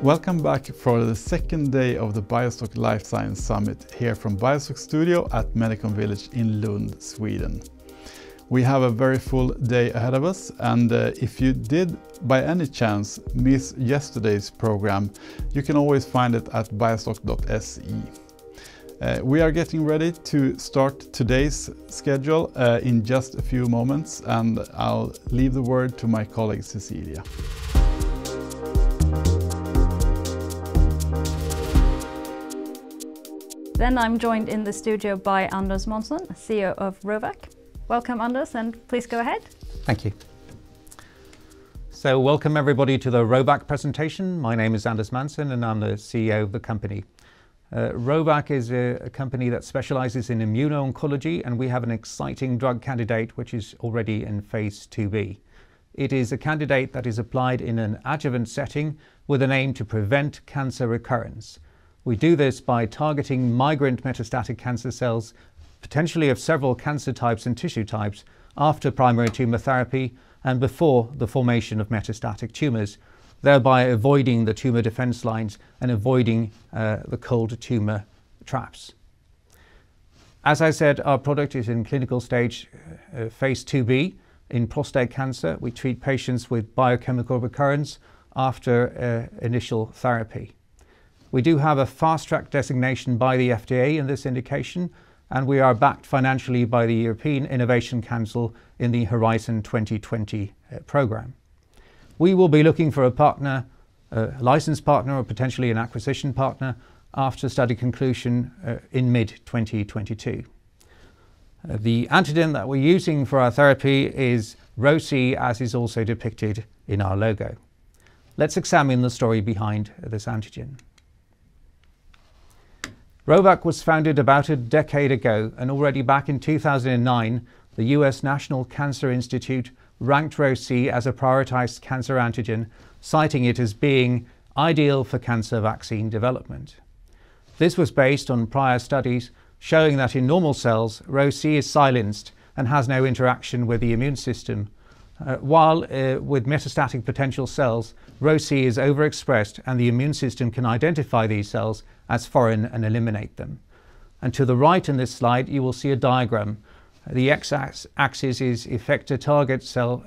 Welcome back for the second day of the BioStock Life Science Summit here from BioStock Studio at Medicon Village in Lund, Sweden. We have a very full day ahead of us, and if you did by any chance miss yesterday's program, you can always find it at biostock.se. We are getting ready to start today's schedule in just a few moments, and I'll leave the word to my colleague Cecilia. Then I'm joined in the studio by Anders Månsson, CEO of RhoVac. Welcome, Anders, and please go ahead. Thank you. So welcome everybody to the RhoVac presentation. My name is Anders Månsson and I'm the CEO of the company. RhoVac is a company that specializes in immuno-oncology, and we have an exciting drug candidate which is already in phase 2b. It is a candidate that is applied in an adjuvant setting with an aim to prevent cancer recurrence. We do this by targeting migrant metastatic cancer cells, potentially of several cancer types and tissue types, after primary tumor therapy and before the formation of metastatic tumors, thereby avoiding the tumor defense lines and avoiding the cold tumor traps. As I said, our product is in clinical stage phase 2b in prostate cancer. We treat patients with biochemical recurrence after initial therapy. We do have a fast-track designation by the FDA in this indication, and we are backed financially by the European Innovation Council in the Horizon 2020 program. We will be looking for a partner, a licensed partner, or potentially an acquisition partner after study conclusion in mid-2022. The antigen that we're using for our therapy is RhoC, as is also depicted in our logo. Let's examine the story behind this antigen. RhoVac was founded about a decade ago, and already back in 2009, the US National Cancer Institute ranked RhoC as a prioritized cancer antigen, citing it as being ideal for cancer vaccine development. This was based on prior studies showing that in normal cells, RhoC is silenced and has no interaction with the immune system, while with metastatic potential cells, RhoC is overexpressed and the immune system can identify these cells as foreign and eliminate them. And to the right in this slide, you will see a diagram. The x-axis is effector target cell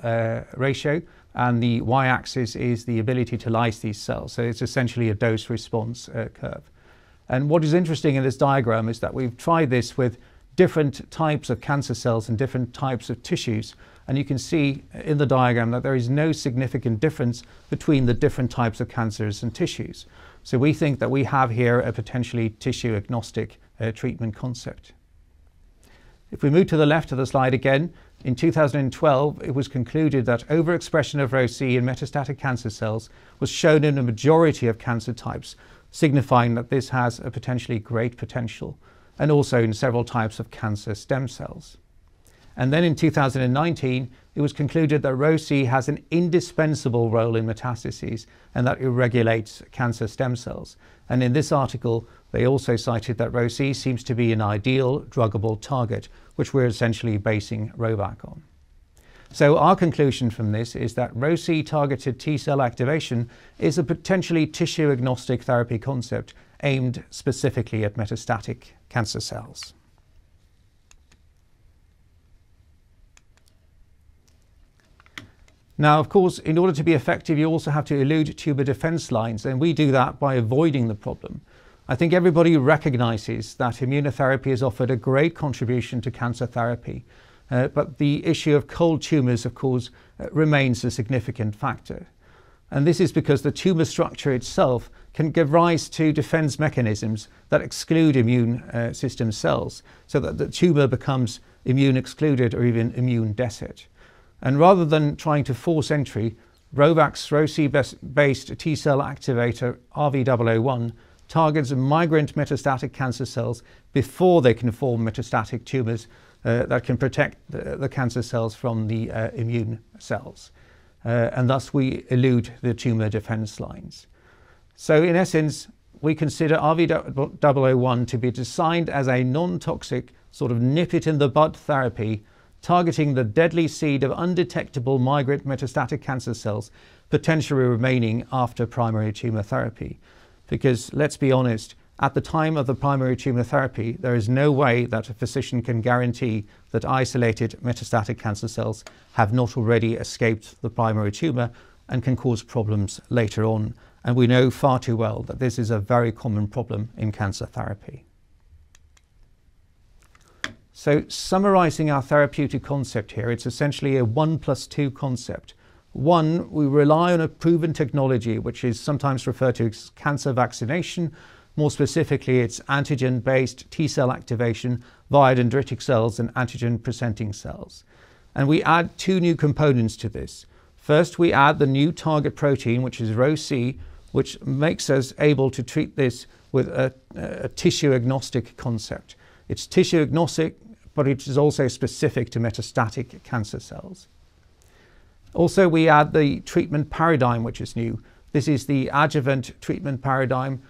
ratio, and the y-axis is the ability to lyse these cells. So it's essentially a dose response curve. And what is interesting in this diagram is that we've tried this with different types of cancer cells and different types of tissues. And you can see in the diagram that there is no significant difference between the different types of cancers and tissues. So we think that we have here a potentially tissue agnostic treatment concept. If we move to the left of the slide again, in 2012 it was concluded that overexpression of RhoC in metastatic cancer cells was shown in a majority of cancer types, signifying that this has a potentially great potential, and also in several types of cancer stem cells. And then in 2019, it was concluded that RhoC has an indispensable role in metastases and that it regulates cancer stem cells. And in this article, they also cited that RhoC seems to be an ideal druggable target, which we're essentially basing RhoVac on. So our conclusion from this is that RhoC targeted T-cell activation is a potentially tissue agnostic therapy concept aimed specifically at metastatic cancer cells. Now, of course, in order to be effective, you also have to elude tumor defense lines, and we do that by avoiding the problem. I think everybody recognizes that immunotherapy has offered a great contribution to cancer therapy, but the issue of cold tumors, of course, remains a significant factor. And this is because the tumor structure itself can give rise to defense mechanisms that exclude immune system cells, so that the tumor becomes immune excluded or even immune deset. And rather than trying to force entry, RhoVac's RhoC-based T-cell activator RV001 targets migrant metastatic cancer cells before they can form metastatic tumors that can protect the cancer cells from the immune cells. And thus we elude the tumor defense lines. So in essence, we consider RV001 to be designed as a non-toxic sort of nip-it-in-the-bud therapy targeting the deadly seed of undetectable migrant metastatic cancer cells potentially remaining after primary tumour therapy. Because let's be honest, at the time of the primary tumour therapy, there is no way that a physician can guarantee that isolated metastatic cancer cells have not already escaped the primary tumour and can cause problems later on. And we know far too well that this is a very common problem in cancer therapy. So summarising our therapeutic concept here, it's essentially a 1+2 concept. One, we rely on a proven technology, which is sometimes referred to as cancer vaccination. More specifically, it's antigen-based T-cell activation via dendritic cells and antigen-presenting cells. And we add two new components to this. First, we add the new target protein, which is RhoC, which makes us able to treat this with a tissue-agnostic concept. It's tissue-agnostic, but it is also specific to metastatic cancer cells. Also, we add the treatment paradigm, which is new. This is the adjuvant treatment paradigm,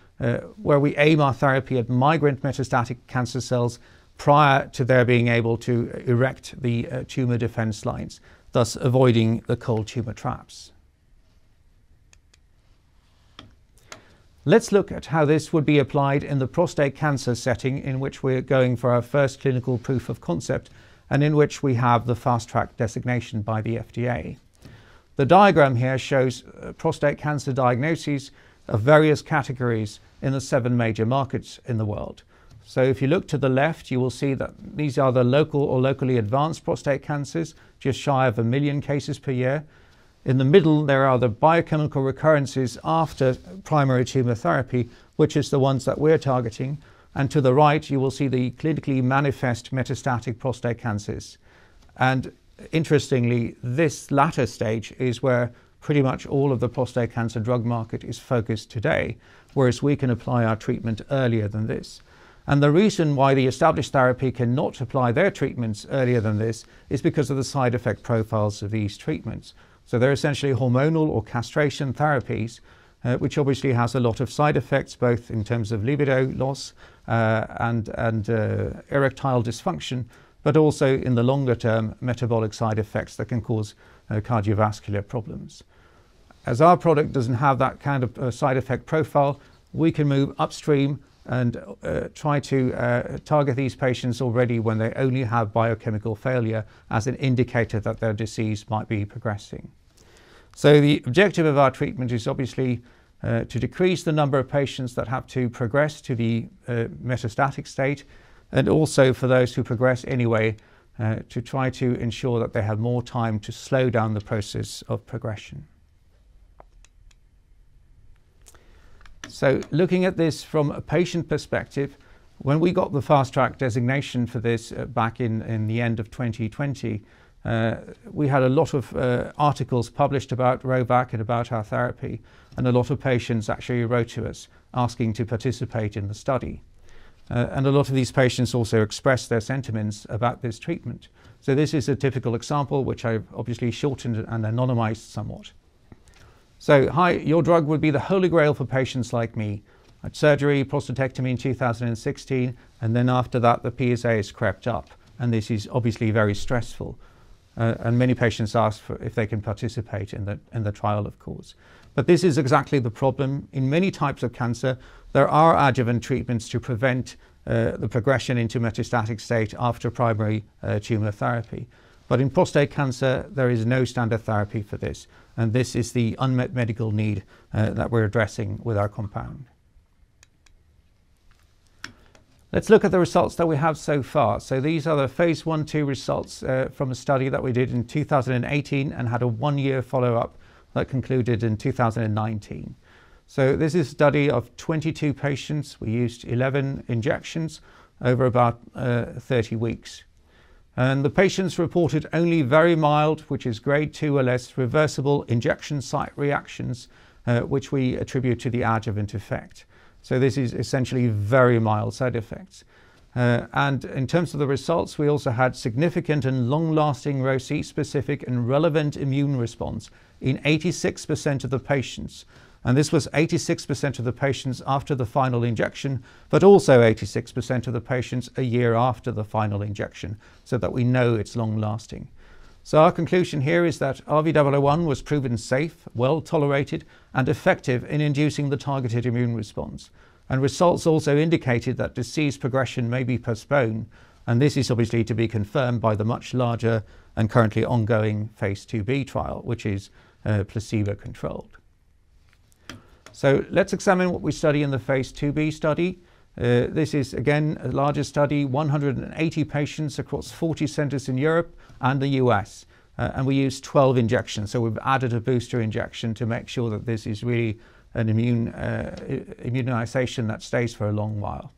where we aim our therapy at migrant metastatic cancer cells prior to their being able to erect the tumour defence lines, thus avoiding the cold tumour traps. Let's look at how this would be applied in the prostate cancer setting, in which we're going for our first clinical proof of concept and in which we have the fast track designation by the FDA. The diagram here shows prostate cancer diagnoses of various categories in the 7 major markets in the world. So if you look to the left, you will see that these are the local or locally advanced prostate cancers, just shy of 1 million cases per year. In the middle, there are the biochemical recurrences after primary tumour therapy, which is the ones that we're targeting. And to the right, you will see the clinically manifest metastatic prostate cancers. And interestingly, this latter stage is where pretty much all of the prostate cancer drug market is focused today, whereas we can apply our treatment earlier than this. And the reason why the established therapy cannot apply their treatments earlier than this is because of the side effect profiles of these treatments. So they're essentially hormonal or castration therapies, which obviously has a lot of side effects, both in terms of libido loss and erectile dysfunction, but also in the longer term metabolic side effects that can cause cardiovascular problems. As our product doesn't have that kind of side effect profile, we can move upstream and try to target these patients already when they only have biochemical failure as an indicator that their disease might be progressing. So the objective of our treatment is obviously to decrease the number of patients that have to progress to the metastatic state, and also for those who progress anyway, to try to ensure that they have more time to slow down the process of progression. So looking at this from a patient perspective, when we got the fast track designation for this back in the end of 2020, we had a lot of articles published about RhoVac and about our therapy, and a lot of patients actually wrote to us asking to participate in the study. And a lot of these patients also expressed their sentiments about this treatment. So this is a typical example, which I've obviously shortened and anonymized somewhat. So, hi, your drug would be the holy grail for patients like me. I had surgery, prostatectomy in 2016, and then after that the PSA has crept up, and this is obviously very stressful. And many patients ask for if they can participate in the trial, of course. But this is exactly the problem. In many types of cancer, there are adjuvant treatments to prevent the progression into metastatic state after primary tumour therapy. But in prostate cancer, there is no standard therapy for this. And this is the unmet medical need that we're addressing with our compound. Let's look at the results that we have so far. So these are the phase 1/2 results from a study that we did in 2018 and had a 1-year follow-up that concluded in 2019. So this is a study of 22 patients. We used 11 injections over about 30 weeks. And the patients reported only very mild, which is grade 2 or less, reversible injection site reactions, which we attribute to the adjuvant effect. So this is essentially very mild side effects. And in terms of the results, we also had significant and long-lasting RhoC-specific and relevant immune response in 86% of the patients. And this was 86% of the patients after the final injection, but also 86% of the patients a year after the final injection, so that we know it's long lasting. So our conclusion here is that RV001 was proven safe, well tolerated and effective in inducing the targeted immune response. And results also indicated that disease progression may be postponed, and this is obviously to be confirmed by the much larger and currently ongoing phase 2b trial, which is placebo-controlled. So let's examine what we study in the phase 2b study. This is again a larger study, 180 patients across 40 centers in Europe and the US. And we used 12 injections, so we've added a booster injection to make sure that this is really an immunization that stays for a long while.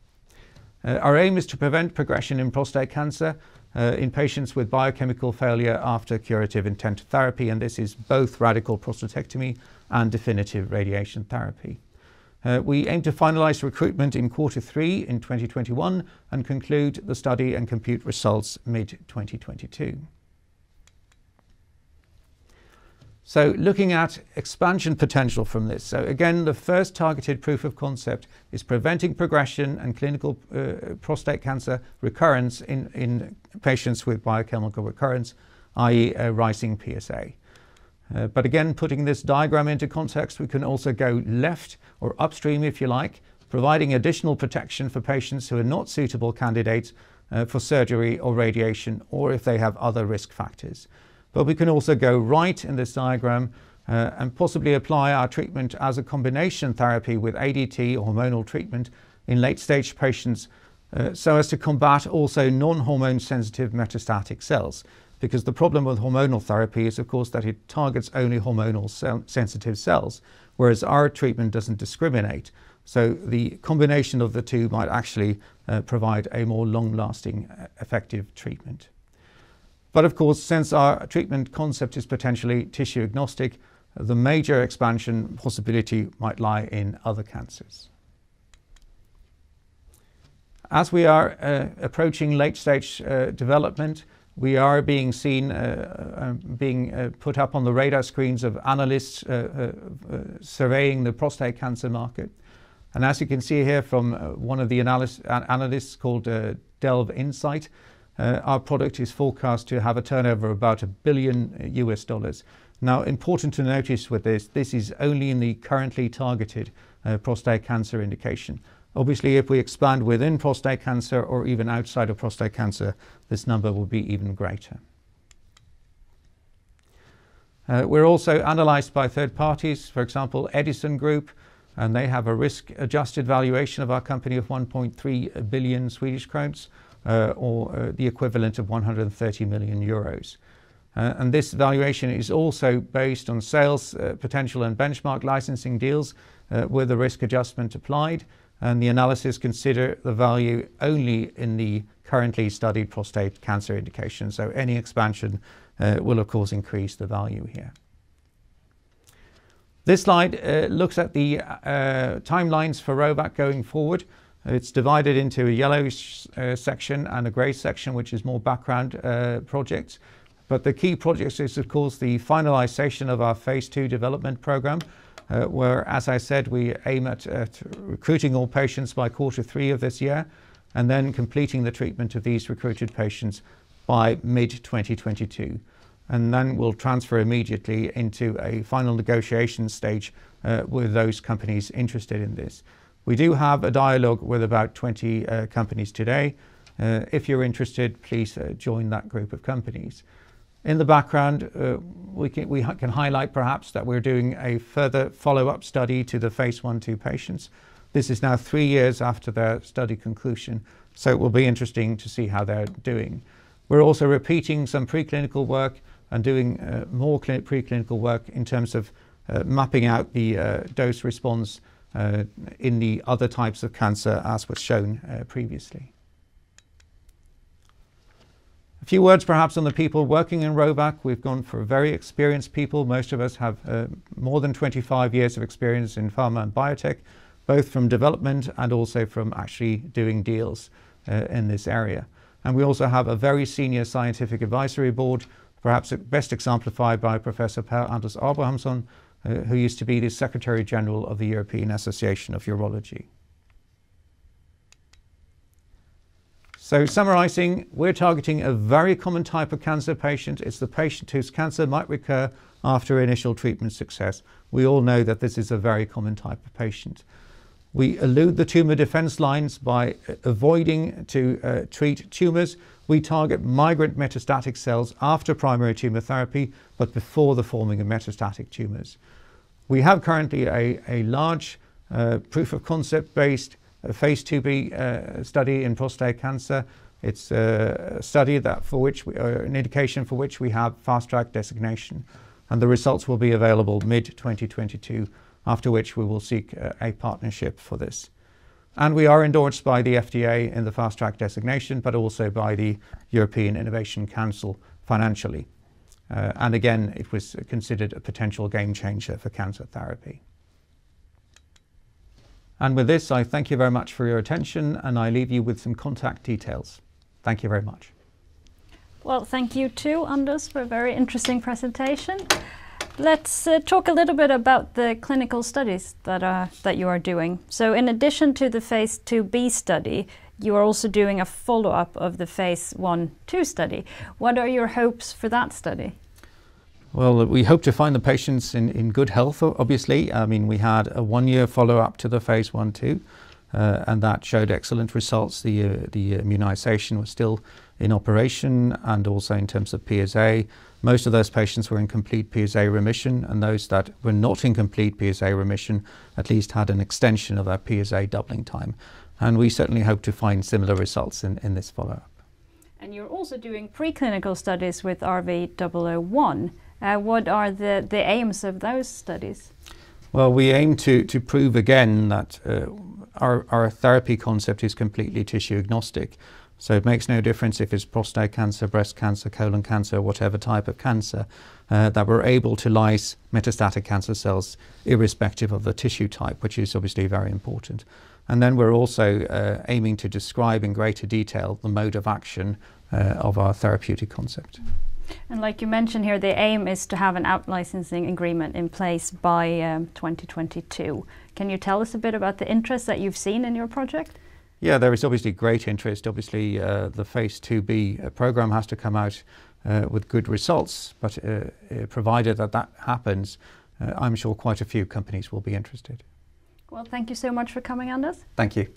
Our aim is to prevent progression in prostate cancer in patients with biochemical failure after curative intent therapy, and this is both radical prostatectomy and definitive radiation therapy. We aim to finalize recruitment in Q3 in 2021 and conclude the study and compute results mid-2022. So looking at expansion potential from this. So again, the first targeted proof of concept is preventing progression and clinical prostate cancer recurrence in patients with biochemical recurrence, i.e. a rising PSA. But again, putting this diagram into context, we can also go left or upstream if you like, providing additional protection for patients who are not suitable candidates for surgery or radiation, or if they have other risk factors. But we can also go right in this diagram and possibly apply our treatment as a combination therapy with ADT or hormonal treatment in late-stage patients so as to combat also non-hormone sensitive metastatic cells. Because the problem with hormonal therapy is, of course, that it targets only hormonal sensitive cells, whereas our treatment doesn't discriminate. So the combination of the two might actually provide a more long-lasting, effective treatment. But of course, since our treatment concept is potentially tissue agnostic, the major expansion possibility might lie in other cancers. As we are approaching late-stage development, we are being seen, being put up on the radar screens of analysts surveying the prostate cancer market. And as you can see here from one of the analysts called Delve Insight, our product is forecast to have a turnover of about $1 billion. Now, important to notice with this is only in the currently targeted prostate cancer indication. Obviously, if we expand within prostate cancer or even outside of prostate cancer, this number will be even greater. We're also analyzed by third parties, for example, Edison Group, and they have a risk-adjusted valuation of our company of 1.3 billion Swedish crowns, or the equivalent of 130 million euros. And this valuation is also based on sales potential and benchmark licensing deals with the risk adjustment applied. And the analysis consider the value only in the currently studied prostate cancer indication. So any expansion will of course increase the value here. This slide looks at the timelines for RhoVac going forward. It's divided into a yellowish section and a grey section, which is more background projects. But the key projects is, of course, the finalization of our phase 2 development program, where, as I said, we aim at recruiting all patients by Q3 of this year, and then completing the treatment of these recruited patients by mid-2022. And then we'll transfer immediately into a final negotiation stage with those companies interested in this. We do have a dialogue with about 20 companies today. If you're interested, please join that group of companies. In the background, we can highlight perhaps that we're doing a further follow-up study to the phase 1/2 patients. This is now 3 years after their study conclusion, so it will be interesting to see how they're doing. We're also repeating some preclinical work and doing more preclinical work in terms of mapping out the dose response in the other types of cancer as was shown previously. A few words perhaps on the people working in RhoVac. We've gone for very experienced people. Most of us have more than 25 years of experience in pharma and biotech, both from development and also from actually doing deals in this area. And we also have a very senior scientific advisory board, perhaps best exemplified by Professor Per Anders Abrahamsson, who used to be the Secretary General of the European Association of Urology. So summarising, we're targeting a very common type of cancer patient. It's the patient whose cancer might recur after initial treatment success. We all know that this is a very common type of patient. We elude the tumour defence lines by avoiding to treat tumours. We target migrant metastatic cells after primary tumour therapy, but before the forming of metastatic tumours. We have currently a large proof of concept based phase 2b study in prostate cancer. It's a study an indication for which we have fast track designation, and the results will be available mid-2022, after which we will seek a partnership for this. And we are endorsed by the FDA in the fast track designation, but also by the European Innovation Council financially. And again, it was considered a potential game changer for cancer therapy. And with this, I thank you very much for your attention, and I leave you with some contact details. Thank you very much. Well, thank you too, Anders, for a very interesting presentation. Let's talk a little bit about the clinical studies that you are doing. So in addition to the phase 2b study, you are also doing a follow-up of the phase 1/2 study. What are your hopes for that study? Well, we hope to find the patients in good health, obviously. I mean, we had a 1-year follow-up to the phase 1/2, and that showed excellent results. The immunisation was still in operation, and also in terms of PSA. Most of those patients were in complete PSA remission, and those that were not in complete PSA remission at least had an extension of that PSA doubling time. And we certainly hope to find similar results in this follow-up. And you're also doing preclinical studies with RV001. What are the aims of those studies? Well, we aim to prove again that our therapy concept is completely tissue agnostic. So it makes no difference if it's prostate cancer, breast cancer, colon cancer, whatever type of cancer, that we're able to lyse metastatic cancer cells irrespective of the tissue type, which is obviously very important. And then we're also aiming to describe in greater detail the mode of action of our therapeutic concept. And like you mentioned here, the aim is to have an out-licensing agreement in place by 2022. Can you tell us a bit about the interest that you've seen in your project? Yeah, there is obviously great interest. Obviously, the phase 2b program has to come out with good results, but provided that happens, I'm sure quite a few companies will be interested. Well, thank you so much for coming, Anders. Thank you.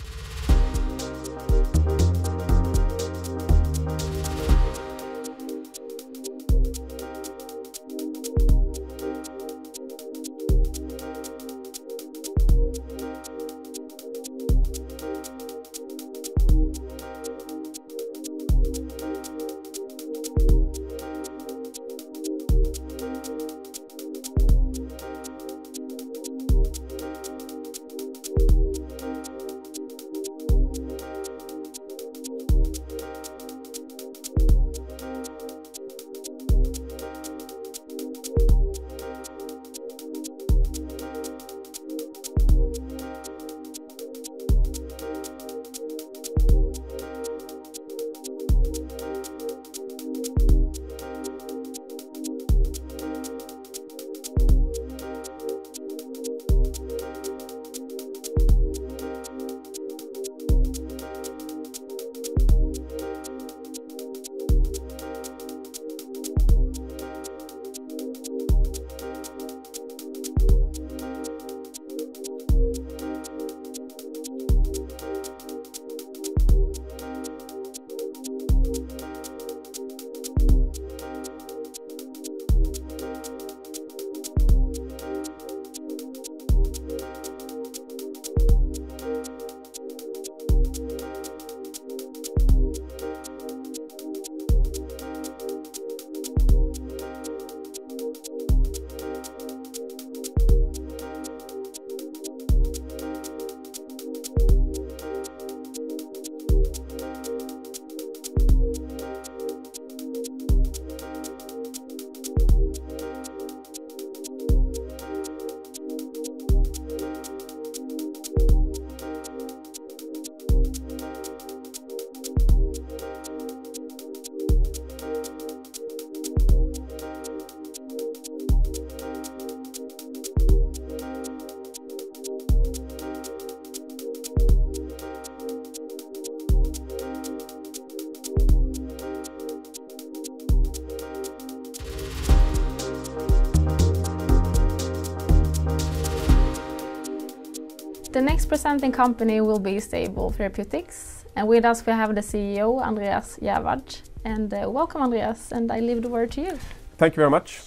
The next presenting company will be Stayble Therapeutics, and with us we have the CEO, Andreas Järvard. And welcome, Andreas, and I leave the word to you. Thank you very much.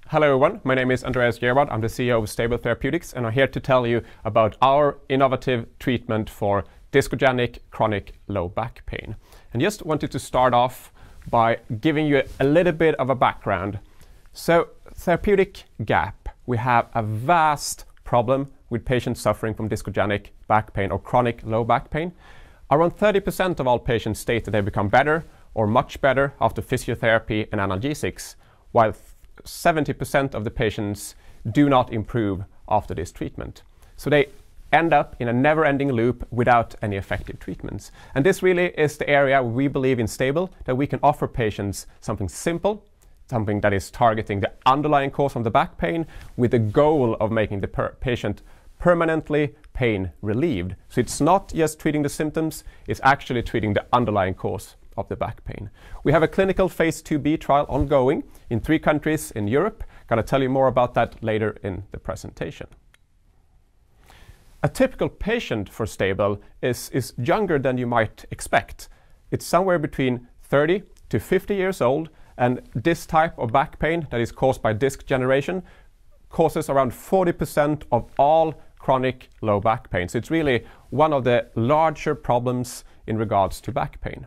Hello everyone, my name is Andreas Järvard. I'm the CEO of Stayble Therapeutics, and I'm here to tell you about our innovative treatment for discogenic chronic low back pain. And just wanted to start off by giving you a little bit of a background. So, therapeutic gap. We have a vast problem with patients suffering from discogenic back pain or chronic low back pain. Around 30% of all patients state that they become better or much better after physiotherapy and analgesics, while 70% of the patients do not improve after this treatment. So they end up in a never-ending loop without any effective treatments. And this really is the area where we believe in Stayble, that we can offer patients something simple, something that is targeting the underlying cause of the back pain with the goal of making the patient permanently pain relieved. So it's not just treating the symptoms, it's actually treating the underlying cause of the back pain. We have a clinical phase 2b trial ongoing in 3 countries in Europe. Gonna tell you more about that later in the presentation. A typical patient for Stayble is younger than you might expect. It's somewhere between 30 to 50 years old, and this type of back pain that is caused by disc generation causes around 40% of all chronic low back pain. So it's really one of the larger problems in regards to back pain.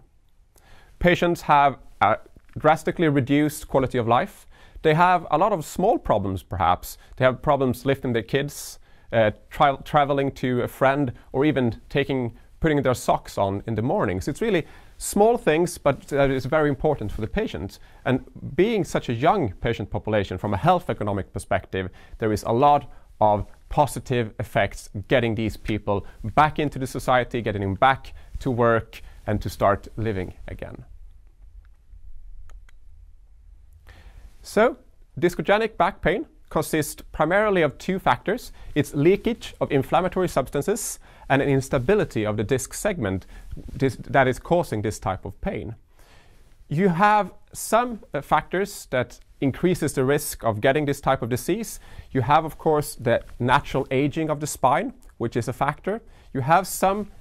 Patients have a drastically reduced quality of life. They have a lot of small problems perhaps. They have problems lifting their kids, traveling to a friend, or even putting their socks on in the morning. So it's really small things, but that is very important for the patients. And being such a young patient population from a health economic perspective, there is a lot of positive effects getting these people back into the society, getting them back to work and to start living again. So, discogenic back pain consists primarily of 2 factors. It's leakage of inflammatory substances and an instability of the disc segment that is causing this type of pain. You have some factors that increases the risk of getting this type of disease. You have, of course, the natural aging of the spine, which is a factor. You have some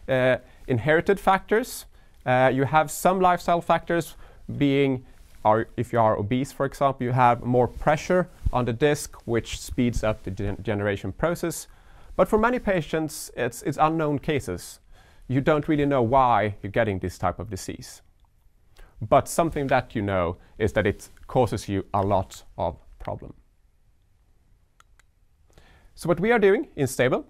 inherited factors. You have some lifestyle factors being, if you are obese, for example, you have more pressure on the disc, which speeds up the degeneration process. But for many patients, it's unknown cases. You don't really know why you're getting this type of disease. But something that you know is that it causes you a lot of problem. So what we are doing in Stayble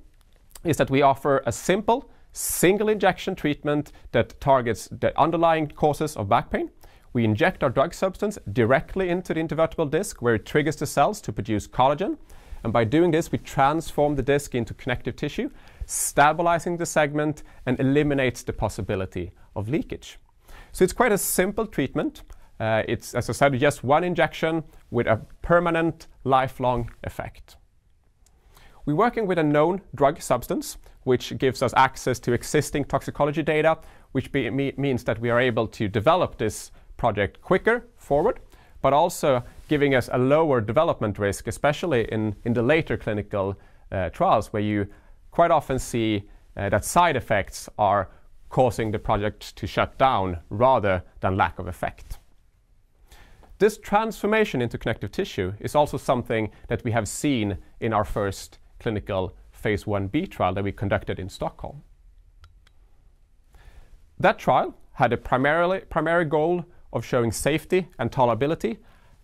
is that we offer a simple single injection treatment that targets the underlying causes of back pain. We inject our drug substance directly into the intervertebral disc where it triggers the cells to produce collagen. And by doing this, we transform the disc into connective tissue, stabilizing the segment and eliminates the possibility of leakage. So it's quite a simple treatment. It's, as I said, just 1 injection with a permanent, lifelong effect. We're working with a known drug substance, which gives us access to existing toxicology data, which means that we are able to develop this project quicker forward, but also giving us a lower development risk, especially in the later clinical trials, where you quite often see that side effects are causing the project to shut down rather than lack of effect. This transformation into connective tissue is also something that we have seen in our first clinical phase 1b trial that we conducted in Stockholm. That trial had a primary goal of showing safety and tolerability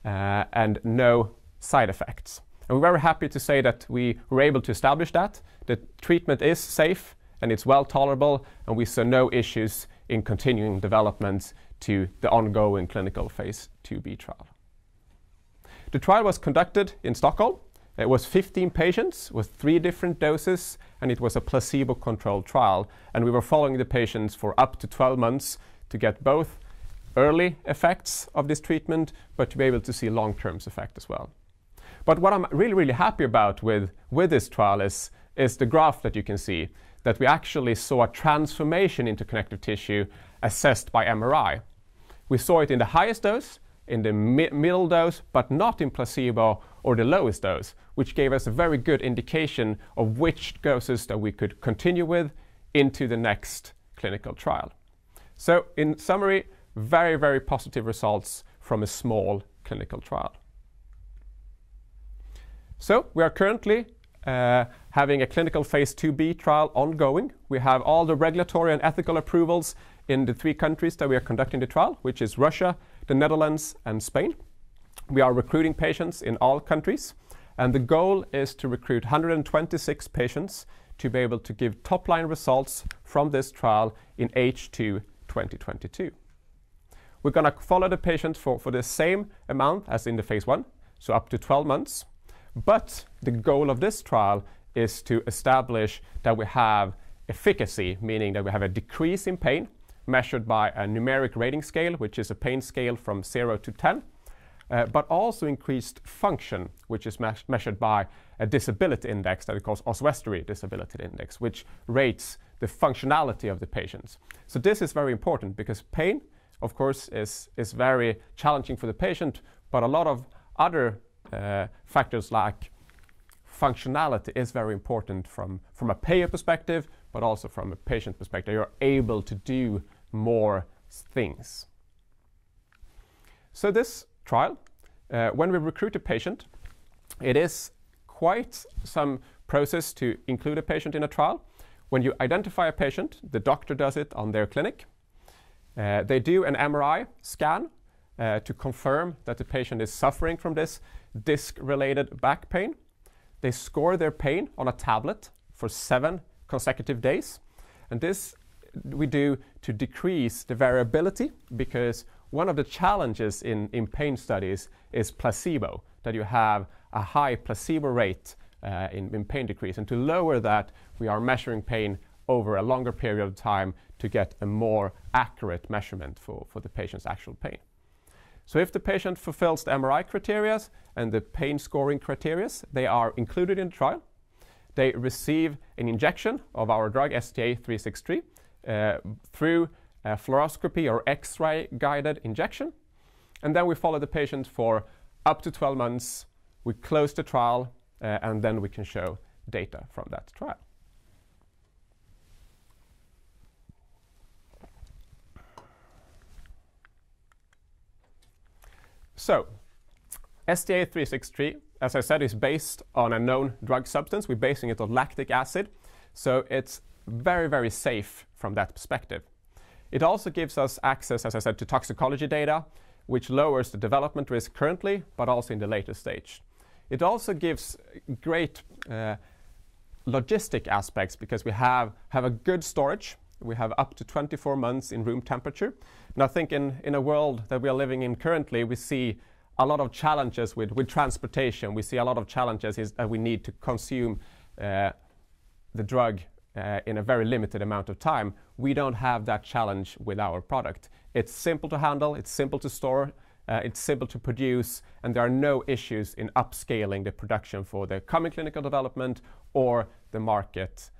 and no side effects. And we're very happy to say that we were able to establish that. The treatment is safe and it's well tolerable, and we saw no issues in continuing development to the ongoing clinical phase 2b trial. The trial was conducted in Stockholm. It was 15 patients with 3 different doses, and it was a placebo-controlled trial. And we were following the patients for up to 12 months to get both early effects of this treatment, but to be able to see long-term effect as well. But what I'm really happy about with this trial is the graph that you can see, that we actually saw a transformation into connective tissue assessed by MRI. We saw it in the highest dose, in the middle dose, but not in placebo or the lowest dose, which gave us a very good indication of which doses that we could continue with into the next clinical trial. So in summary, very, very positive results from a small clinical trial. So we are currently having a clinical phase 2b trial ongoing. We have all the regulatory and ethical approvals in the 3 countries that we are conducting the trial, which is Russia, the Netherlands, and Spain. We are recruiting patients in all countries, and the goal is to recruit 126 patients to be able to give top-line results from this trial in H2 2022. We're going to follow the patients for the same amount as in the phase 1, so up to 12 months. But the goal of this trial is to establish that we have efficacy, meaning that we have a decrease in pain measured by a numeric rating scale, which is a pain scale from 0 to 10, but also increased function, which is measured by a disability index that is called Oswestry Disability Index, which rates the functionality of the patients. So this is very important because pain, of course, is very challenging for the patient, but a lot of other factors like functionality is very important from a payer perspective, but also from a patient perspective. You're able to do more things. So this trial, when we recruit a patient, it is quite some process to include a patient in a trial. When you identify a patient, the doctor does it on their clinic. They do an MRI scan to confirm that the patient is suffering from this disc-related back pain. They score their pain on a tablet for 7 consecutive days. And this we do to decrease the variability, because one of the challenges in pain studies is placebo, that you have a high placebo rate in pain decrease. And to lower that, we are measuring pain over a longer period of time to get a more accurate measurement for the patient's actual pain. So if the patient fulfills the MRI criteria and the pain scoring criteria, they are included in the trial. They receive an injection of our drug STA363 through a fluoroscopy or X-ray guided injection. And then we follow the patient for up to 12 months. We close the trial and then we can show data from that trial. So, STA363, as I said, is based on a known drug substance. We're basing it on lactic acid, so it's very, very safe from that perspective. It also gives us access, as I said, to toxicology data, which lowers the development risk currently, but also in the later stage. It also gives great logistic aspects, because we have a good storage. We have up to 24 months in room temperature. And I think in a world that we are living in currently, we see a lot of challenges with transportation. We see a lot of challenges is that we need to consume the drug in a very limited amount of time. We don't have that challenge with our product. It's simple to handle, it's simple to store, it's simple to produce, and there are no issues in upscaling the production for the coming clinical development or the market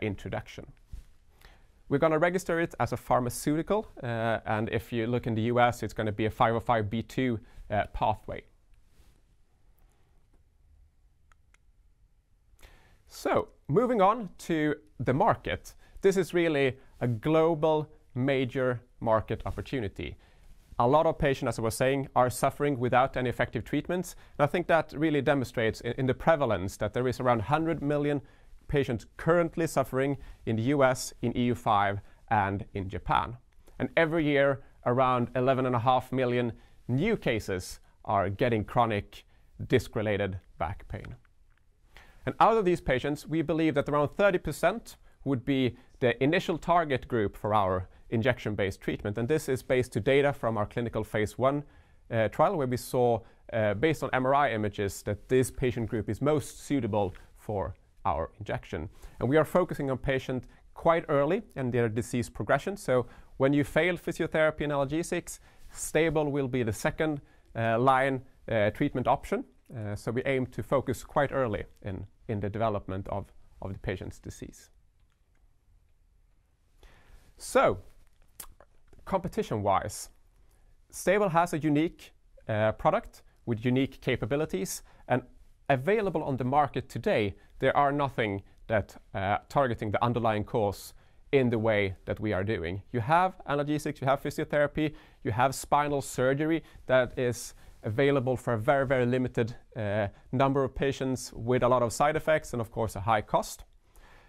introduction. We're going to register it as a pharmaceutical, and if you look in the US, it's going to be a 505(b)(2) pathway. So, moving on to the market. This is really a global major market opportunity. A lot of patients, as I was saying, are suffering without any effective treatments. And I think that really demonstrates in the prevalence that there is around 100 million patients currently suffering in the US, in EU5, and in Japan. And every year, around 11.5 million new cases are getting chronic disc-related back pain. And out of these patients, we believe that around 30% would be the initial target group for our injection-based treatment. And this is based to data from our clinical phase 1 trial, where we saw, based on MRI images, that this patient group is most suitable for our injection. And we are focusing on patients quite early in their disease progression. So when you fail physiotherapy and analgesics, Stayble will be the second line treatment option. So we aim to focus quite early in the development of the patient's disease. So, competition-wise, Stayble has a unique product with unique capabilities, and available on the market today, there are nothing that targeting the underlying cause in the way that we are doing. You have analgesics, you have physiotherapy, you have spinal surgery that is available for a very, very limited number of patients with a lot of side effects and of course a high cost.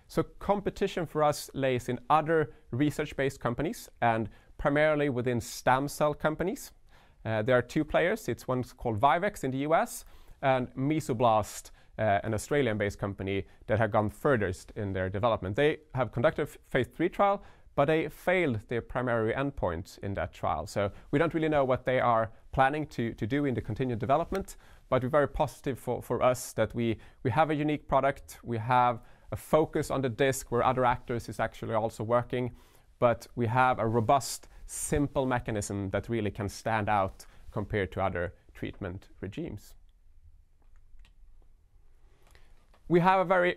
So competition for us lays in other research-based companies and primarily within stem cell companies. There are two players. It's one called Vivex in the US and Mesoblast, an Australian-based company that have gone furthest in their development. They have conducted a phase 3 trial, but they failed their primary endpoint in that trial. So we don't really know what they are planning to do in the continued development, but we're very positive for us that we have a unique product, we have a focus on the disc where other actors is actually also working, but we have a robust, simple mechanism that really can stand out compared to other treatment regimes. We have a very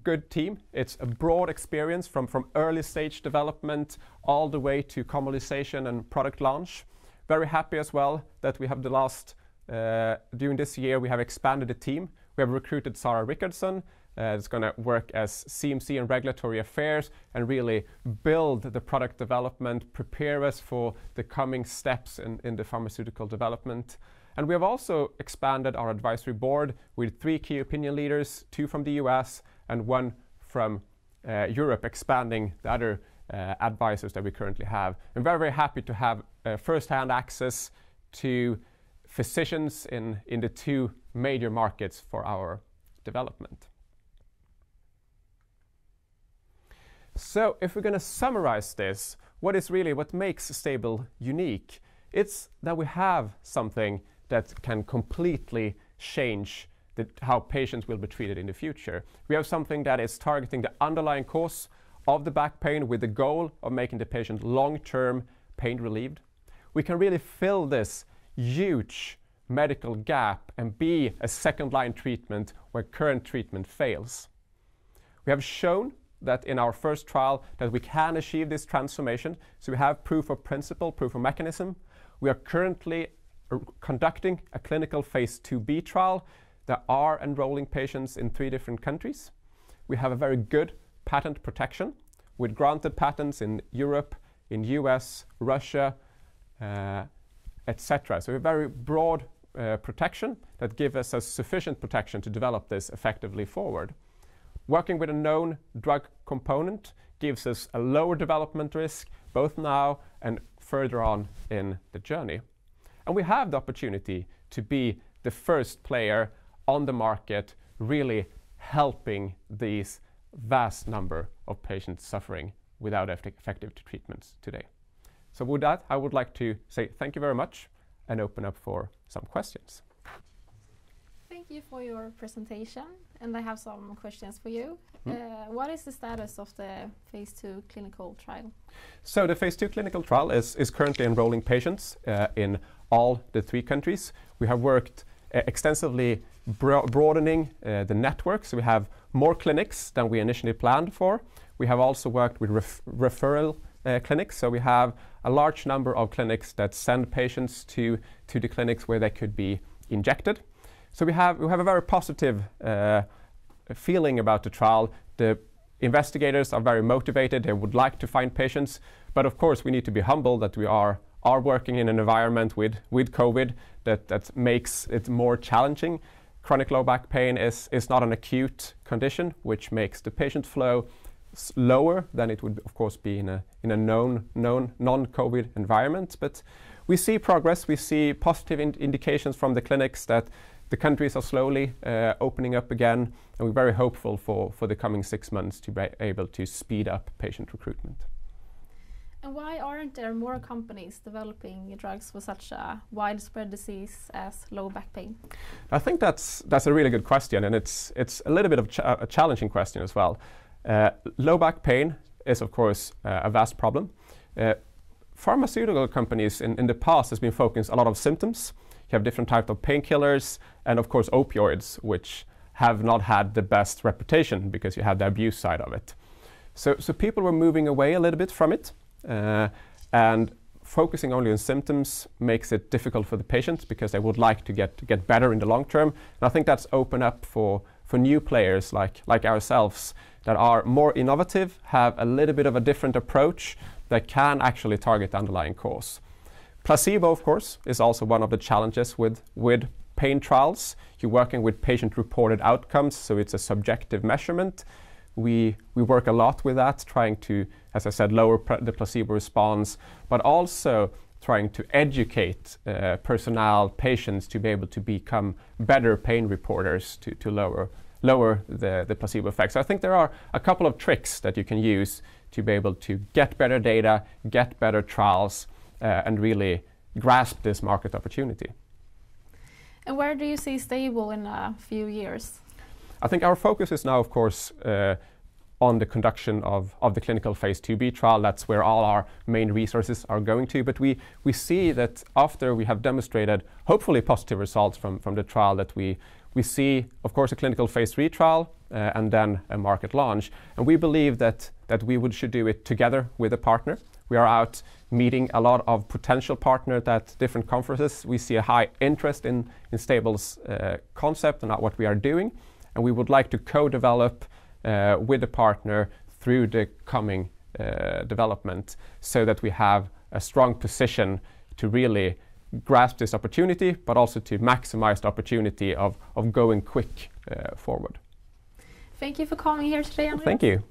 good team. It's a broad experience from early stage development all the way to commercialization and product launch. Very happy as well that we have during this year we have expanded the team. We have recruited Sarah Rickardson, that's going to work as CMC and regulatory affairs and really build the product development, prepare us for the coming steps in the pharmaceutical development. And we have also expanded our advisory board with 3 key opinion leaders, 2 from the US and 1 from Europe, expanding the other advisors that we currently have. I'm very, very happy to have first-hand access to physicians in the 2 major markets for our development. So if we're going to summarize this, what makes Stayble unique? It's that we have something that can completely change how patients will be treated in the future. We have something that is targeting the underlying cause of the back pain with the goal of making the patient long-term pain relieved. We can really fill this huge medical gap and be a second-line treatment where current treatment fails. We have shown that in our first trial that we can achieve this transformation, so we have proof of principle, proof of mechanism. We are currently conducting a clinical phase 2b trial that are enrolling patients in 3 different countries. We have a very good patent protection with granted patents in Europe, in US, Russia, etc. So a very broad protection that gives us a sufficient protection to develop this effectively forward. Working with a known drug component gives us a lower development risk, both now and further on in the journey. And we have the opportunity to be the first player on the market, really helping these vast number of patients suffering without effective treatments today. So with that, I would like to say thank you very much and open up for some questions. Thank you for your presentation, and I have some questions for you. What is the status of the phase 2 clinical trial? So the phase 2 clinical trial is currently enrolling patients in all the 3 countries. We have worked extensively broadening the network, so we have more clinics than we initially planned for. We have also worked with referral clinics, so we have a large number of clinics that send patients to the clinics where they could be injected. So we have a very positive feeling about the trial. The investigators are very motivated. They would like to find patients, but of course we need to be humble that we are working in an environment with COVID that makes it more challenging. Chronic low back pain is not an acute condition, which makes the patient flow lower than it would of course be in a known non-COVID environment. But we see progress. We see positive indications from the clinics that the countries are slowly opening up again, and we're very hopeful for the coming 6 months to be able to speed up patient recruitment. And why aren't there more companies developing drugs for such a widespread disease as low back pain? I think that's a really good question, and it's a little bit of a challenging question as well. Low back pain is of course a vast problem. Pharmaceutical companies in the past has been focused a lot of symptoms. You have different types of painkillers and of course opioids, which have not had the best reputation because you have the abuse side of it. So people were moving away a little bit from it, and focusing only on symptoms makes it difficult for the patients because they would like to get better in the long term. And I think that's opened up for new players like ourselves that are more innovative, have a little bit of a different approach that can actually target the underlying cause. Placebo, of course, is also one of the challenges with pain trials. You're working with patient-reported outcomes, so it's a subjective measurement. We work a lot with that, trying to, as I said, lower the placebo response, but also trying to educate personnel, patients to be able to become better pain reporters to lower the placebo effect. So I think there are a couple of tricks that you can use to be able to get better data, get better trials, and really grasp this market opportunity. And where do you see Stayble in a few years? I think our focus is now, of course, on the conduction of the clinical phase 2b trial. That's where all our main resources are going to. But we see that after we have demonstrated, hopefully, positive results from the trial, that we see, of course, a clinical phase 3 trial and then a market launch. And we believe that we should do it together with a partner. We are out meeting a lot of potential partners at different conferences. We see a high interest in Stayble's concept and what we are doing. And we would like to co-develop with a partner through the coming development so that we have a strong position to really grasp this opportunity, but also to maximize the opportunity of going quick forward. Thank you for coming here today, Andreas. Thank you.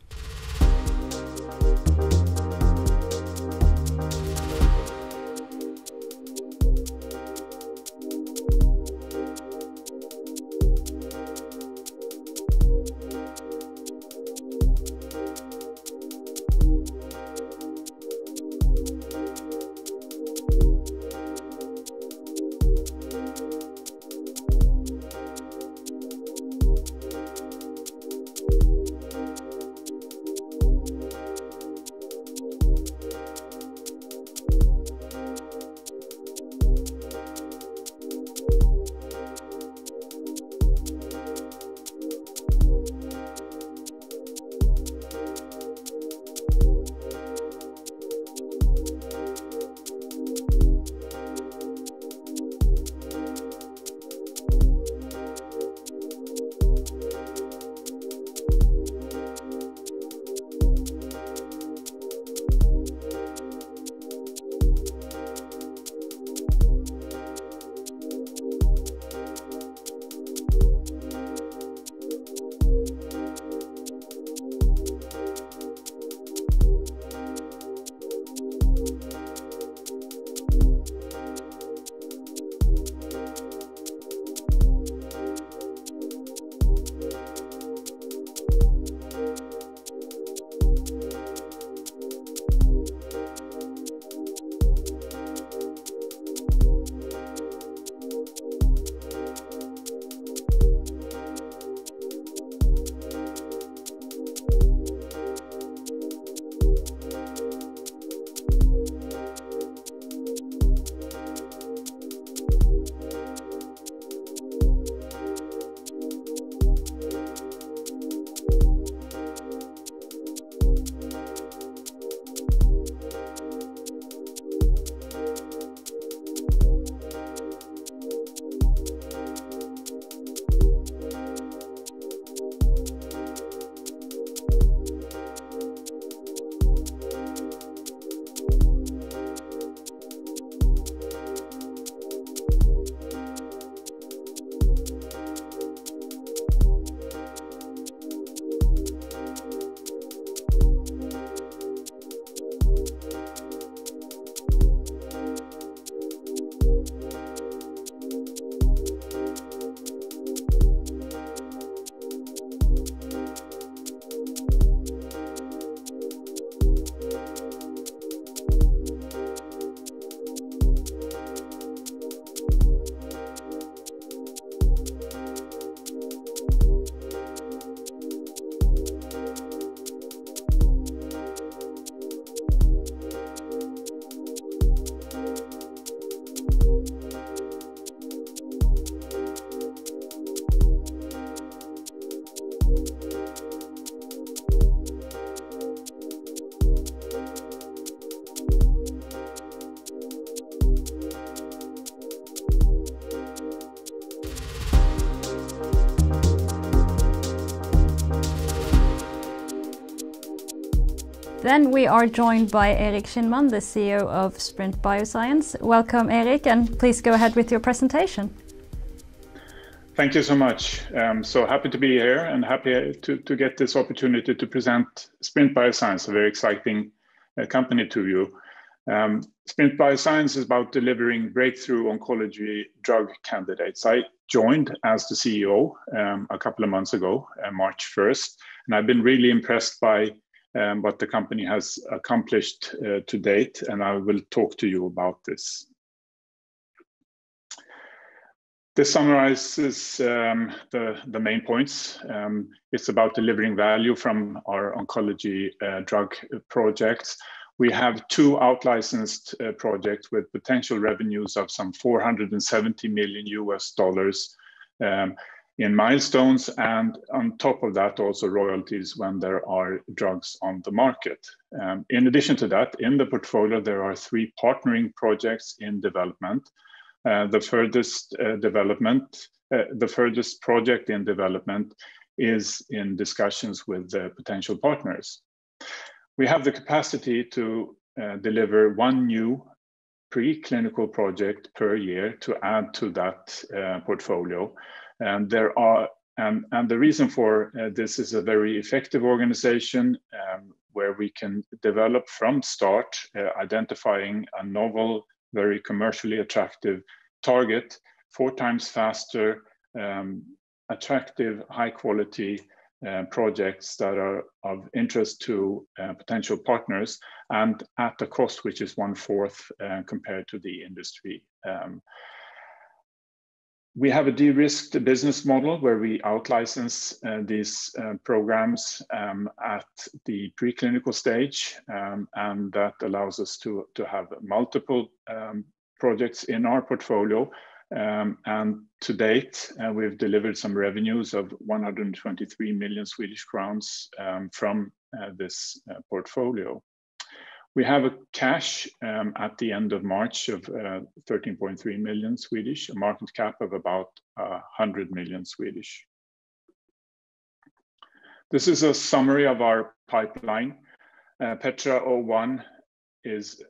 Then we are joined by Erik Schindman, the CEO of Sprint Bioscience. Welcome, Erik, and please go ahead with your presentation. Thank you so much. So happy to be here and happy to get this opportunity to present Sprint Bioscience, a very exciting company to you. Sprint Bioscience is about delivering breakthrough oncology drug candidates. I joined as the CEO a couple of months ago, March 1st, and I've been really impressed by what the company has accomplished to date, and I will talk to you about this. This summarizes the main points. It's about delivering value from our oncology drug projects. We have 2 out-licensed projects with potential revenues of some $470 million in milestones, and on top of that also royalties when there are drugs on the market. In addition to that, in the portfolio there are 3 partnering projects in development. The furthest project in development is in discussions with potential partners. We have the capacity to deliver 1 new preclinical project per year to add to that portfolio. And the reason for this is a very effective organization where we can develop from start, identifying a novel, very commercially attractive target 4 times faster, attractive, high quality projects that are of interest to potential partners, and at a cost which is 1/4 compared to the industry. We have a de-risked business model where we out-license these programs at the preclinical stage, and that allows us to have multiple projects in our portfolio. And to date, we've delivered some revenues of 123 million Swedish crowns from this portfolio. We have a cash at the end of March of 13.3 million Swedish, a market cap of about 100 million Swedish. This is a summary of our pipeline. Petra-01 is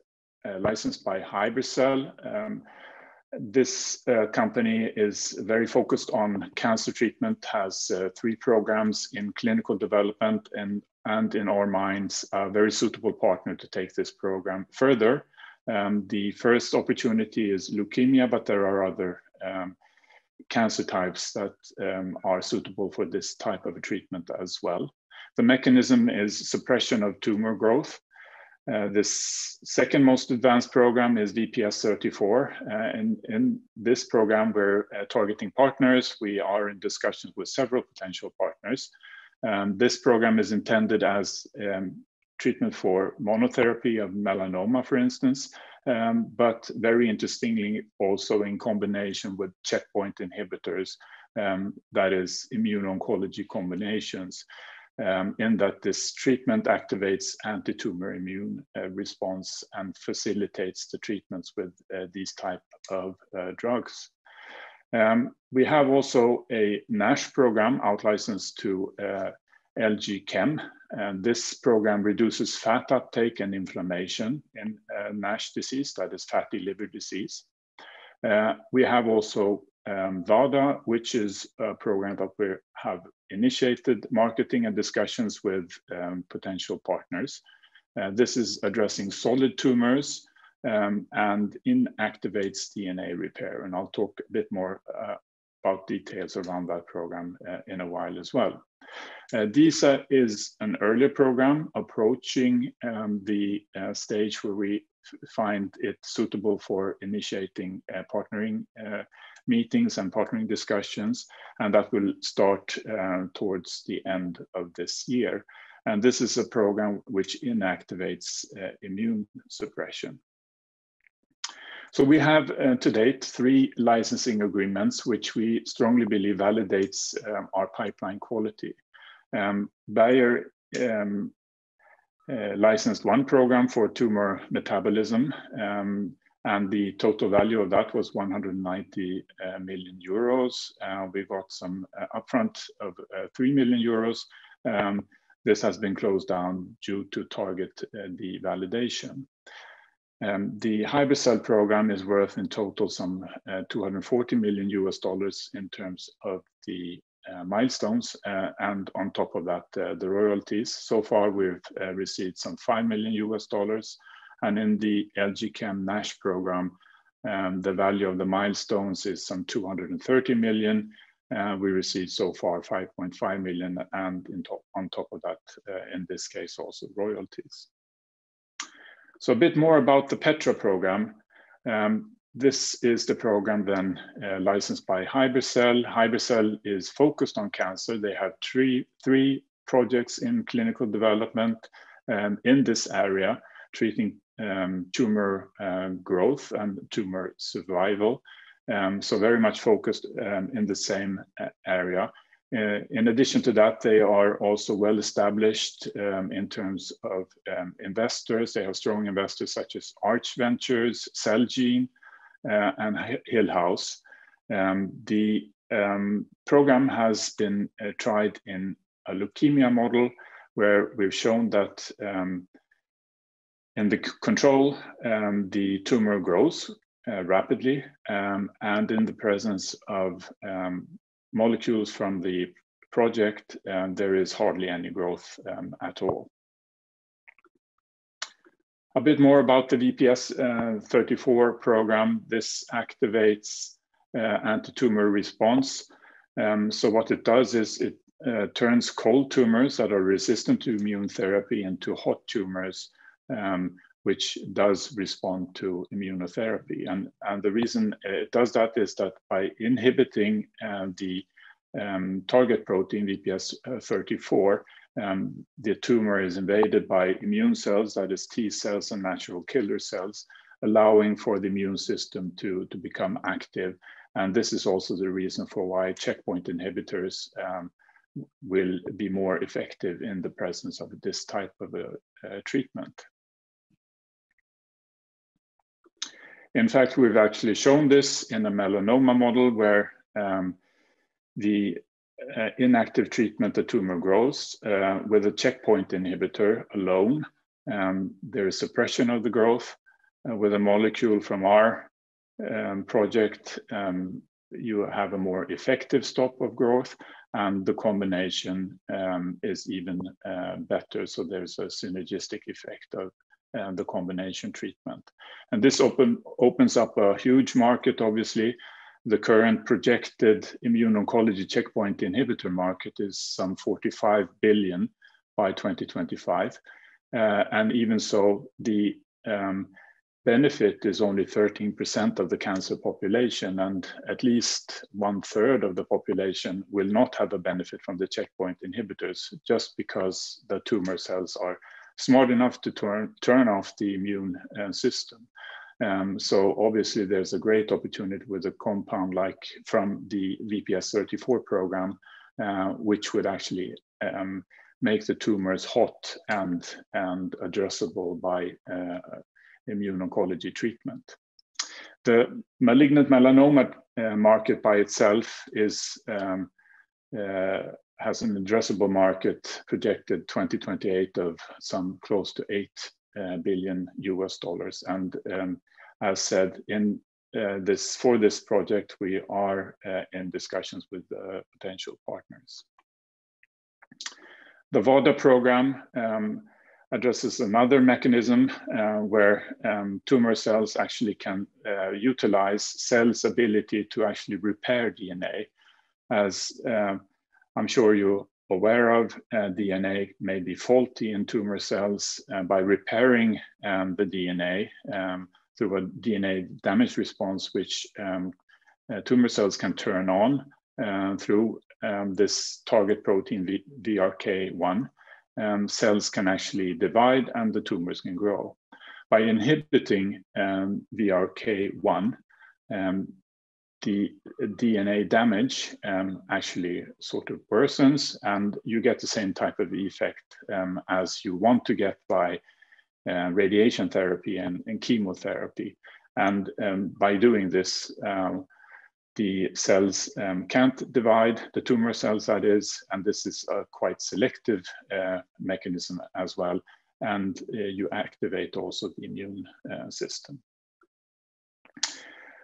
licensed by Hybricell. This company is very focused on cancer treatment, has 3 programs in clinical development, and in our minds, a very suitable partner to take this program further. The first opportunity is leukemia, but there are other cancer types that are suitable for this type of a treatment as well. The mechanism is suppression of tumor growth. This second most advanced program is VPS-34. In this program, we're targeting partners. We are in discussions with several potential partners. This program is intended as treatment for monotherapy of melanoma, for instance, but very interestingly also in combination with checkpoint inhibitors, that is immuno-oncology combinations, in that this treatment activates anti-tumor immune response and facilitates the treatments with these type of drugs. We have also a NASH program out-licensed to LG Chem, and this program reduces fat uptake and inflammation in NASH disease, that is fatty liver disease. We have also VADA, which is a program that we have initiated marketing and discussions with potential partners. This is addressing solid tumors and inactivates DNA repair. And I'll talk a bit more about details around that program in a while as well. DISA is an earlier program approaching the stage where we find it suitable for initiating partnering meetings and partnering discussions, and that will start towards the end of this year. And this is a program which inactivates immune suppression. So we have to date 3 licensing agreements, which we strongly believe validates our pipeline quality. Bayer licensed 1 program for tumor metabolism, and the total value of that was 190 million euros. We got some upfront of 3 million euros, this has been closed down due to target devalidation. The hybrid program is worth in total some $240 million in terms of the milestones, and on top of that, the royalties. So far, we've received some $5 million, and in the LG Chem NASH program, the value of the milestones is some 230 million. We received so far 5.5 million, and on top of that, in this case, also royalties. So a bit more about the Petra program. This is the program then licensed by Hybricell. Hybricell is focused on cancer. They have three projects in clinical development in this area, treating tumor growth and tumor survival. So very much focused in the same area. In addition to that, they are also well established in terms of investors. They have strong investors such as Arch Ventures, Celgene, and Hillhouse. The program has been tried in a leukemia model where we've shown that in the control, the tumor grows rapidly, and in the presence of molecules from the project, there is hardly any growth at all. A bit more about the VPS34 program. This activates anti-tumor response. So what it does is it turns cold tumors that are resistant to immune therapy into hot tumors, which does respond to immunotherapy. And the reason it does that is that by inhibiting the target protein VPS34, the tumor is invaded by immune cells, that is T cells and natural killer cells, allowing for the immune system to become active. And this is also the reason for why checkpoint inhibitors will be more effective in the presence of this type of a treatment. In fact, we've actually shown this in a melanoma model where the inactive treatment, the tumor grows with a checkpoint inhibitor alone. There is suppression of the growth. With a molecule from our project, you have a more effective stop of growth, and the combination is even better. So there's a synergistic effect of the combination treatment. And this opens up a huge market, obviously. The current projected immuno-oncology checkpoint inhibitor market is some 45 billion by 2025. And even so, the benefit is only 13% of the cancer population, and at least 1/3 of the population will not have a benefit from the checkpoint inhibitors just because the tumor cells are smart enough to turn off the immune system. So obviously there's a great opportunity with a compound like from the VPS34 program, which would actually make the tumors hot and addressable by immuno-oncology treatment. The malignant melanoma market by itself is has an addressable market projected 2028 of some close to $8 billion. And as said, in for this project, we are in discussions with potential partners. The VADA program addresses another mechanism where tumor cells actually can utilize cells' ability to actually repair DNA. As I'm sure you're aware of, DNA may be faulty in tumor cells. By repairing the DNA through a DNA damage response, which tumor cells can turn on through this target protein VRK1, cells can actually divide and the tumors can grow. By inhibiting VRK1, the DNA damage actually sort of worsens, and you get the same type of effect as you want to get by radiation therapy and chemotherapy. And by doing this, the cells can't divide, the tumor cells that is, and this is a quite selective mechanism as well. And you activate also the immune system.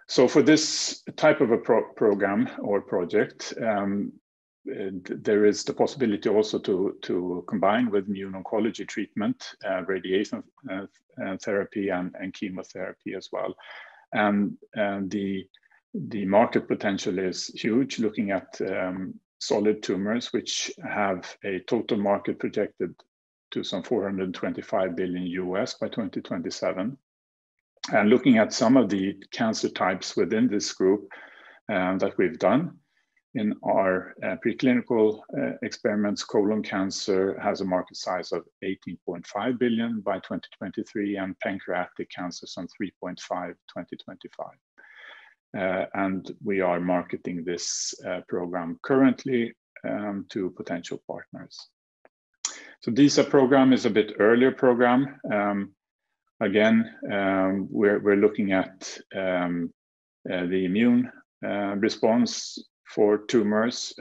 So for this type of a program or project, there is the possibility also to combine with immune oncology treatment, radiation therapy and chemotherapy as well. And the market potential is huge, looking at solid tumors, which have a total market projected to some $425 billion US by 2027. And looking at some of the cancer types within this group that we've done in our preclinical experiments, colon cancer has a market size of 18.5 billion by 2023, and pancreatic cancer some 3.5 2025. And we are marketing this program currently to potential partners. So DISA program is a bit earlier program. Again, we're looking at the immune response for tumors.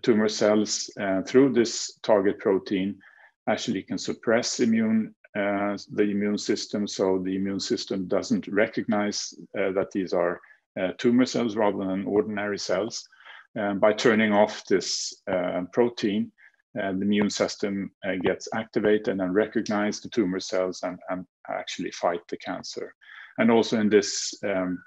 Tumor cells through this target protein actually can suppress the immune system, so the immune system doesn't recognize that these are tumor cells rather than ordinary cells. By turning off this protein, the immune system gets activated and recognize the tumor cells and actually fight the cancer. And also in this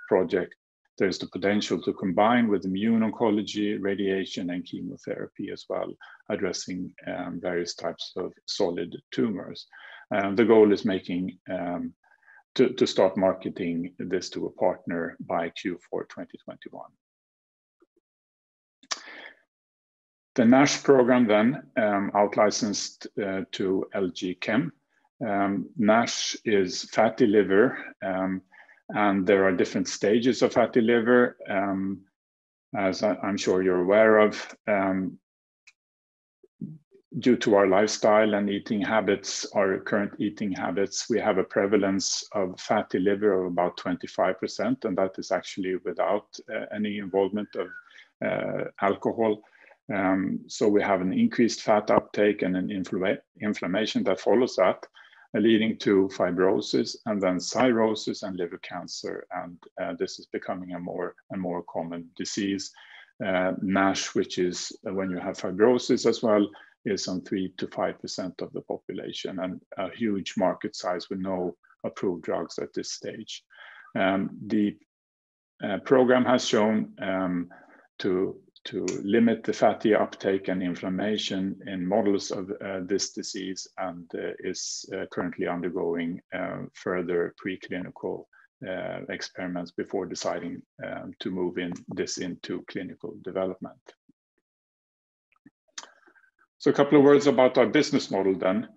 project, there's the potential to combine with immune oncology, radiation, and chemotherapy as well, addressing various types of solid tumors. The goal is making to start marketing this to a partner by Q4 2021. The NASH program then out-licensed to LG Chem. NASH is fatty liver, and there are different stages of fatty liver, as I'm sure you're aware of. Due to our lifestyle and eating habits, our current eating habits, we have a prevalence of fatty liver of about 25%, and that is actually without any involvement of alcohol. So we have an increased fat uptake and an inflammation that follows that, leading to fibrosis and then cirrhosis and liver cancer. And this is becoming a more common disease. NASH, which is when you have fibrosis as well, is some 3 to 5% of the population, and a huge market size with no approved drugs at this stage. The program has shown to limit the fatty uptake and inflammation in models of this disease, and is currently undergoing further preclinical experiments before deciding to move this into clinical development. So a couple of words about our business model then.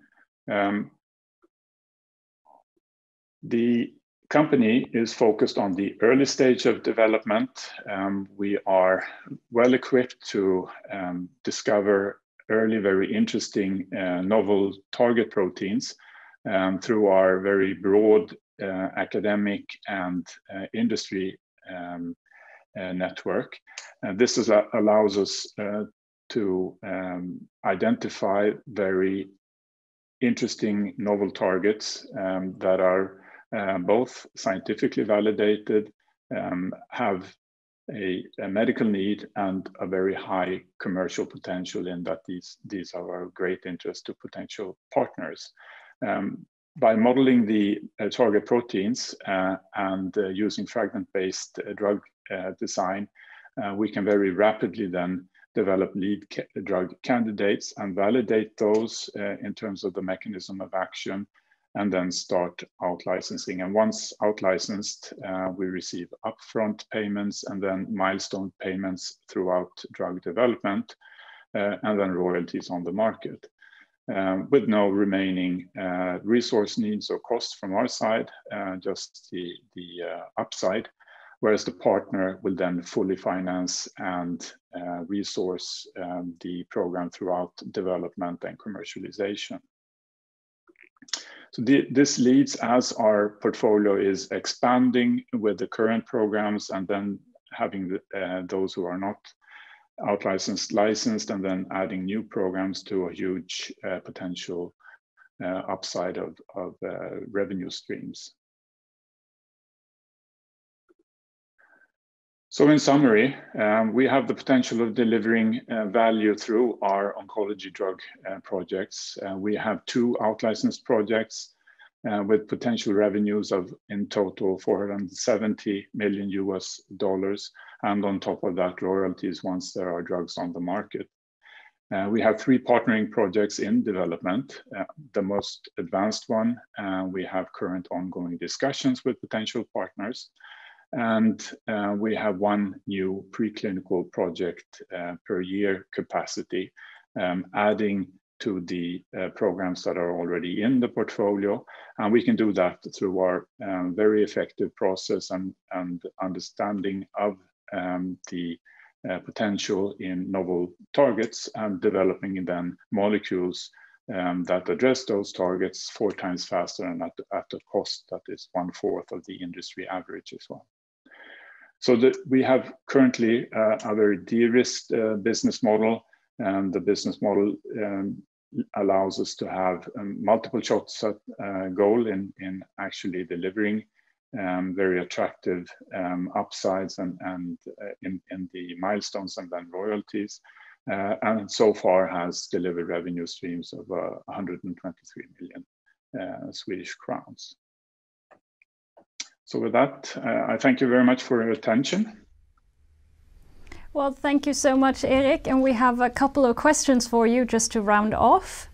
The company is focused on the early stage of development. We are well equipped to discover early, very interesting novel target proteins through our very broad academic and industry network. And this allows us to identify very interesting novel targets that are both scientifically validated, have a medical need, and a very high commercial potential, in that these are of great interest to potential partners. By modeling the target proteins and using fragment-based drug design, we can very rapidly then develop lead drug candidates and validate those in terms of the mechanism of action, and then start out-licensing. And once out-licensed, we receive upfront payments and then milestone payments throughout drug development, and then royalties on the market, with no remaining resource needs or costs from our side, just the upside, whereas the partner will then fully finance and resource the program throughout development and commercialization. So this leads, as our portfolio is expanding with the current programs, and then having those who are not out-licensed, licensed, and then adding new programs to a huge potential upside of revenue streams. So in summary, we have the potential of delivering value through our oncology drug projects. We have 2 out-licensed projects with potential revenues of, in total, $470 million US, and on top of that, royalties once there are drugs on the market. We have 3 partnering projects in development. The most advanced one, we have current ongoing discussions with potential partners. And we have 1 new preclinical project per year capacity, adding to the programs that are already in the portfolio. And we can do that through our very effective process and understanding of the potential in novel targets, and developing then molecules that address those targets 4 times faster and at a cost that is 1/4 of the industry average as well. So we have currently a very de-risked business model, and the business model allows us to have multiple shots at goal in actually delivering very attractive upsides and in the milestones and then royalties, and so far has delivered revenue streams of 123 million Swedish crowns. So with that, I thank you very much for your attention. Well, thank you so much, Erik. And we have a couple of questions for you just to round off.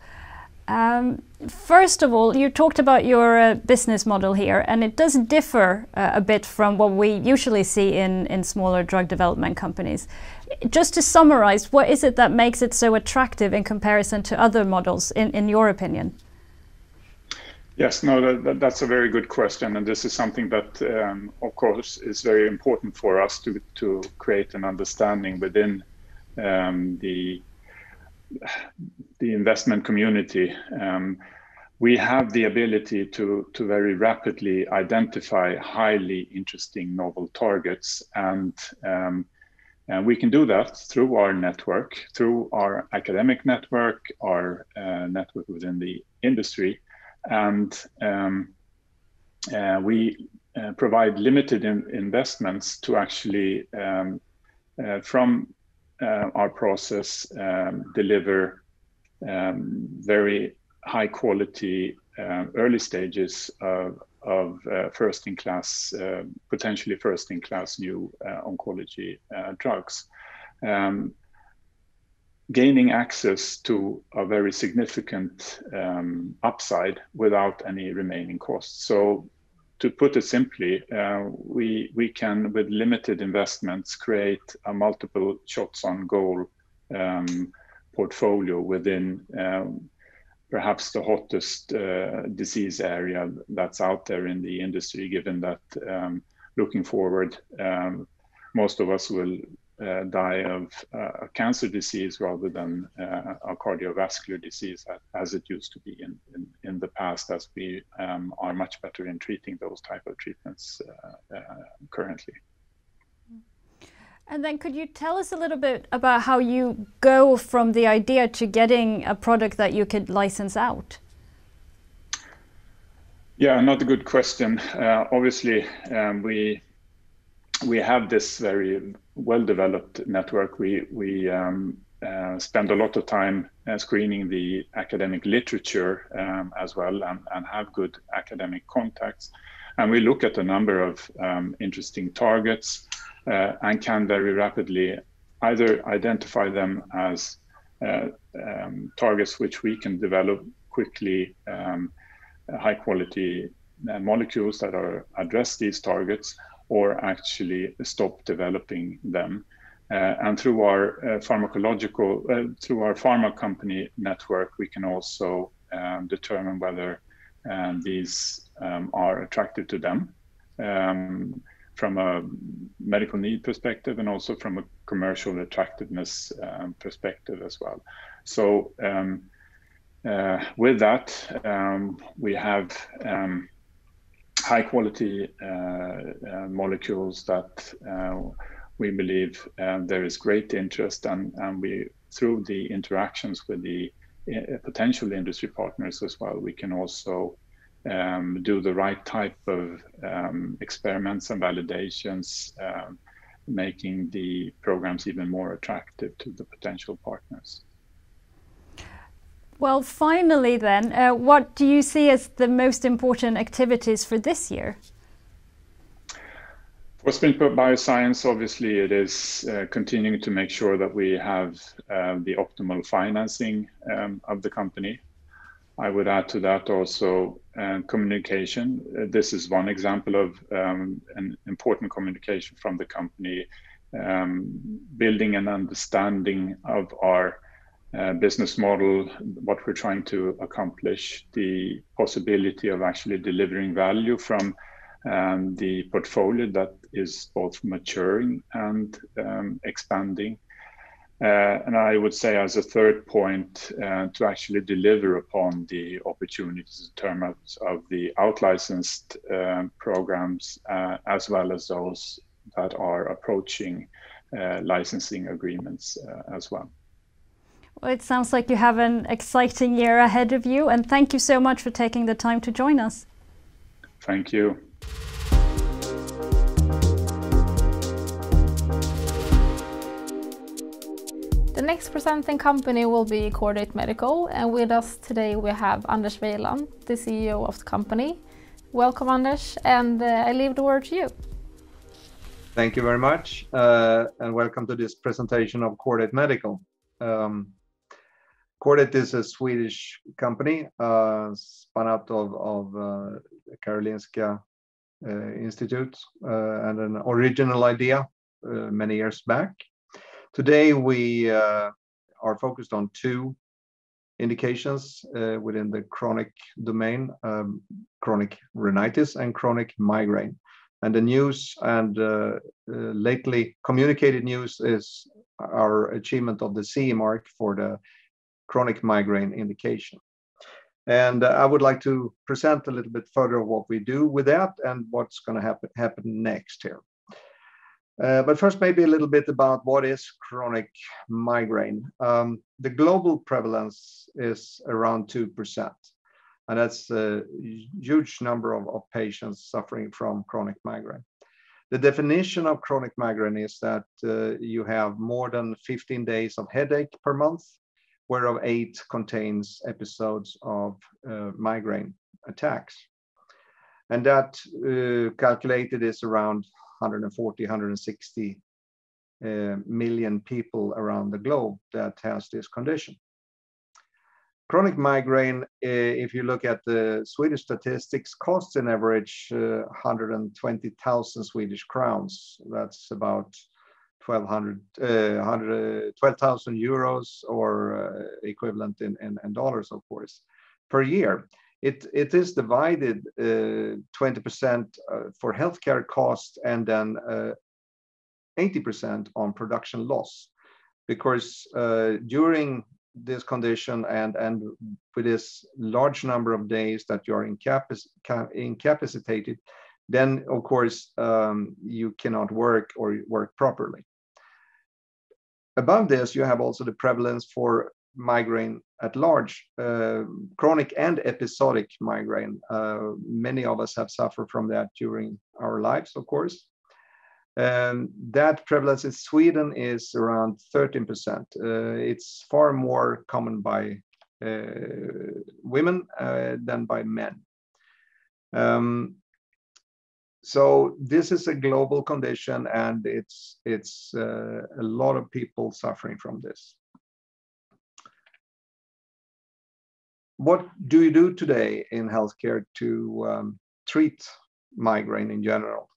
First of all, you talked about your business model here, and it does differ a bit from what we usually see in smaller drug development companies. Just to summarize, what is it that makes it so attractive in comparison to other models, in your opinion? Yes, no, that's a very good question, and this is something that, of course, is very important for us to create an understanding within the investment community. We have the ability to very rapidly identify highly interesting novel targets, and we can do that through our network, through our academic network, our network within the industry. And we provide limited investments to actually, from our process, deliver very high quality early stages of first-in-class, potentially first-in-class new oncology drugs. Gaining access to a very significant upside without any remaining costs. So to put it simply, we can, with limited investments, create a multiple shots on goal portfolio within perhaps the hottest disease area that's out there in the industry, given that looking forward, most of us will die of a cancer disease rather than a cardiovascular disease, as it used to be in the past, as we are much better in treating those type of treatments currently. And then could you tell us a little bit about how you go from the idea to getting a product that you could license out? Yeah, another good question. Obviously, we have this very well-developed network. We spend a lot of time screening the academic literature as well, and have good academic contacts. And we look at a number of interesting targets and can very rapidly either identify them as targets which we can develop quickly, high quality molecules that address these targets, or actually stop developing them. And through our through our pharma company network, we can also determine whether these are attractive to them from a medical need perspective, and also from a commercial attractiveness perspective as well. So with that, we have high quality molecules that we believe there is great interest, and we, through the interactions with the potential industry partners as well, we can also do the right type of experiments and validations, making the programs even more attractive to the potential partners. Well, finally then, what do you see as the most important activities for this year? For Spinpro Bioscience, obviously it is continuing to make sure that we have the optimal financing of the company. I would add to that also communication. This is one example of an important communication from the company, building an understanding of our business model, what we're trying to accomplish, the possibility of actually delivering value from the portfolio that is both maturing and expanding. And I would say, as a third point, to actually deliver upon the opportunities in terms of the out-licensed programs, as well as those that are approaching licensing agreements as well. Well, it sounds like you have an exciting year ahead of you, and thank you so much for taking the time to join us. Thank you. The next presenting company will be Chordate Medical, and with us today we have Anders Weiland, the CEO of the company. Welcome, Anders, and I leave the word to you. Thank you very much, and welcome to this presentation of Chordate Medical. Chordate is a Swedish company spun out of Karolinska Institute and an original idea many years back. Today we are focused on two indications within the chronic domain, chronic rhinitis and chronic migraine. And the news and lately communicated news is our achievement of the CE mark for the chronic migraine indication. And I would like to present a little bit further of what we do with that and what's going to happen next here. But first, maybe a little bit about what is chronic migraine. The global prevalence is around 2%, and that's a huge number of patients suffering from chronic migraine. The definition of chronic migraine is that you have more than 15 days of headache per month, whereof 8 contains episodes of migraine attacks. And that calculated is around 140, 160 million people around the globe that has this condition. Chronic migraine, if you look at the Swedish statistics, costs an average 120,000 Swedish crowns. That's about 12,000 euros, or equivalent in dollars, of course, per year. It is divided 20% for healthcare costs and then 80% on production loss, because during this condition and with this large number of days that you are incapacitated, then of course you cannot work or work properly. Above this, you have also the prevalence for migraine at large, chronic and episodic migraine. Many of us have suffered from that during our lives, of course. That prevalence in Sweden is around 13%. It's far more common by women than by men. So this is a global condition, and it's a lot of people suffering from this. What do you do today in healthcare to treat migraine in general?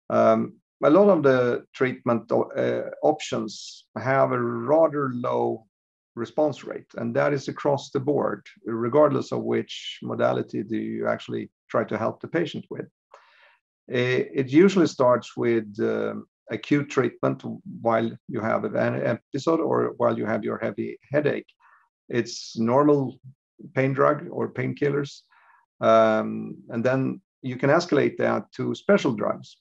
A lot of the treatment options have a rather low response rate, and that is across the board, regardless of which modality do you actually try to help the patient with. It usually starts with acute treatment while you have an episode or while you have your heavy headache. It's normal pain drug or painkillers, and then you can escalate that to special drugs.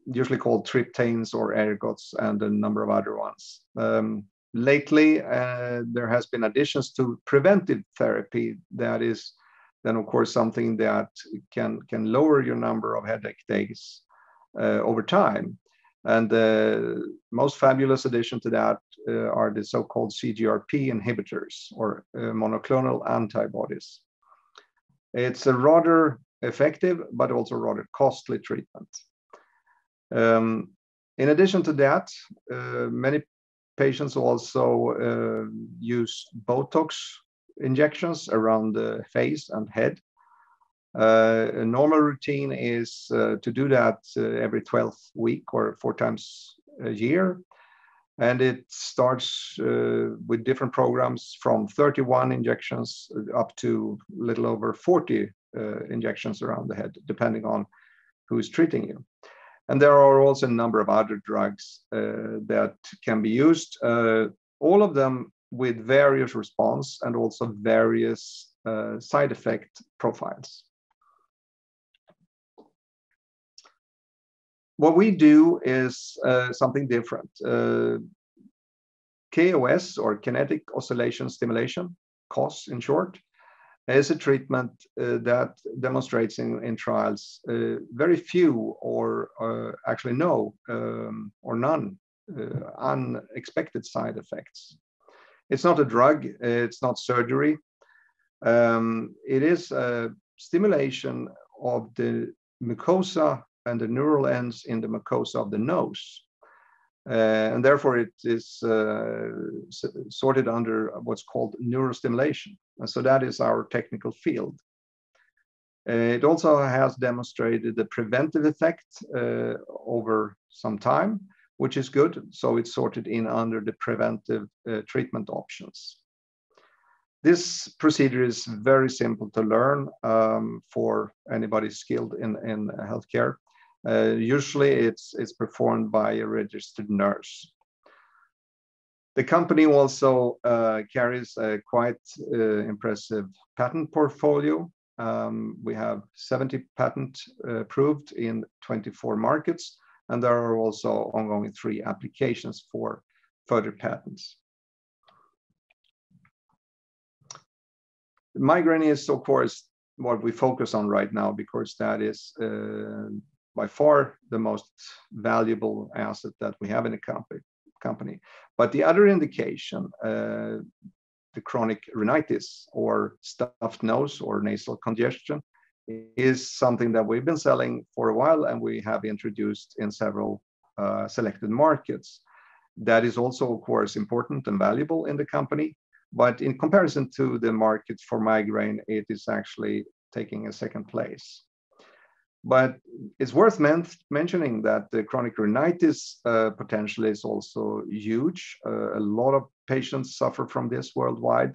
usually called triptanes or ergots, and a number of other ones. Lately, there has been additions to preventive therapy. That is then, of course, something that can lower your number of headache days over time. And the most fabulous addition to that are the so-called CGRP inhibitors, or monoclonal antibodies. It's a rather effective, but also rather costly treatment. In addition to that, many patients also use Botox injections around the face and head. A normal routine is to do that every 12th week or 4 times a year. And it starts with different programs from 31 injections up to a little over 40 injections around the head, depending on who is treating you. And there are also a number of other drugs that can be used, all of them with various response and also various side effect profiles. What we do is something different. KOS, or kinetic oscillation stimulation, KOS in short, is a treatment that demonstrates in trials very few or actually no or none unexpected side effects. It's not a drug, it's not surgery. It is a stimulation of the mucosa and the neural ends in the mucosa of the nose. And therefore it is sorted under what's called neurostimulation. And so that is our technical field. It also has demonstrated the preventive effect over some time, which is good. So it's sorted in under the preventive treatment options. This procedure is very simple to learn for anybody skilled in healthcare. Usually it's performed by a registered nurse. The company also carries a quite impressive patent portfolio. We have 70 patents approved in 24 markets, and there are also ongoing 3 applications for further patents. Migraine is, of course, what we focus on right now, because that is by far the most valuable asset that we have in the company. But the other indication, the chronic rhinitis or stuffed nose or nasal congestion, is something that we've been selling for a while, and we have introduced in several selected markets. That is also, of course, important and valuable in the company. But in comparison to the market for migraine, it is actually taking a second place. But it's worth mentioning that the chronic rhinitis potential is also huge. A lot of patients suffer from this worldwide.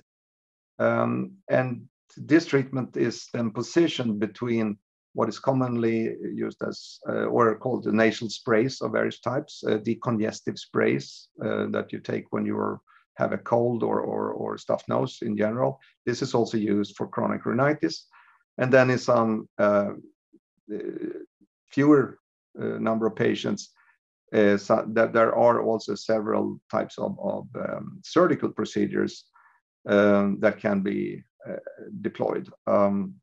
And this treatment is then positioned between what is commonly used as, or called the nasal sprays of various types, decongestive sprays that you take when you have a cold or stuffed nose in general. This is also used for chronic rhinitis. And then in some fewer number of patients, so that there are also several types of surgical procedures that can be deployed.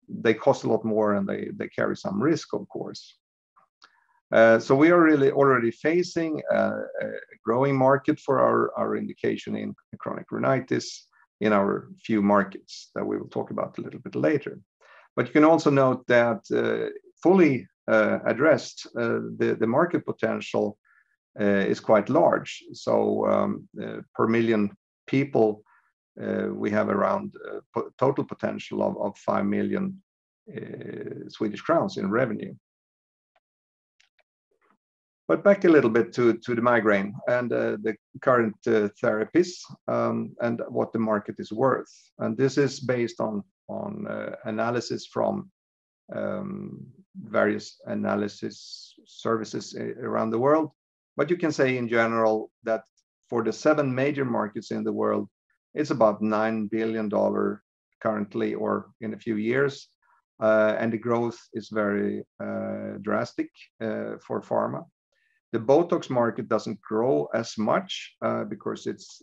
They cost a lot more, and they carry some risk, of course. So we are really already facing a growing market for our indication in chronic rhinitis in our few markets that we will talk about a little bit later. But you can also note that fully addressed, the market potential is quite large. So per million people, we have around total potential of 5 million Swedish crowns in revenue. But back a little bit to the migraine and the current therapies and what the market is worth. And this is based on analysis from various analysis services around the world. But you can say in general that for the 7 major markets in the world, it's about $9 billion currently or in a few years. And the growth is very drastic for pharma. The Botox market doesn't grow as much because it's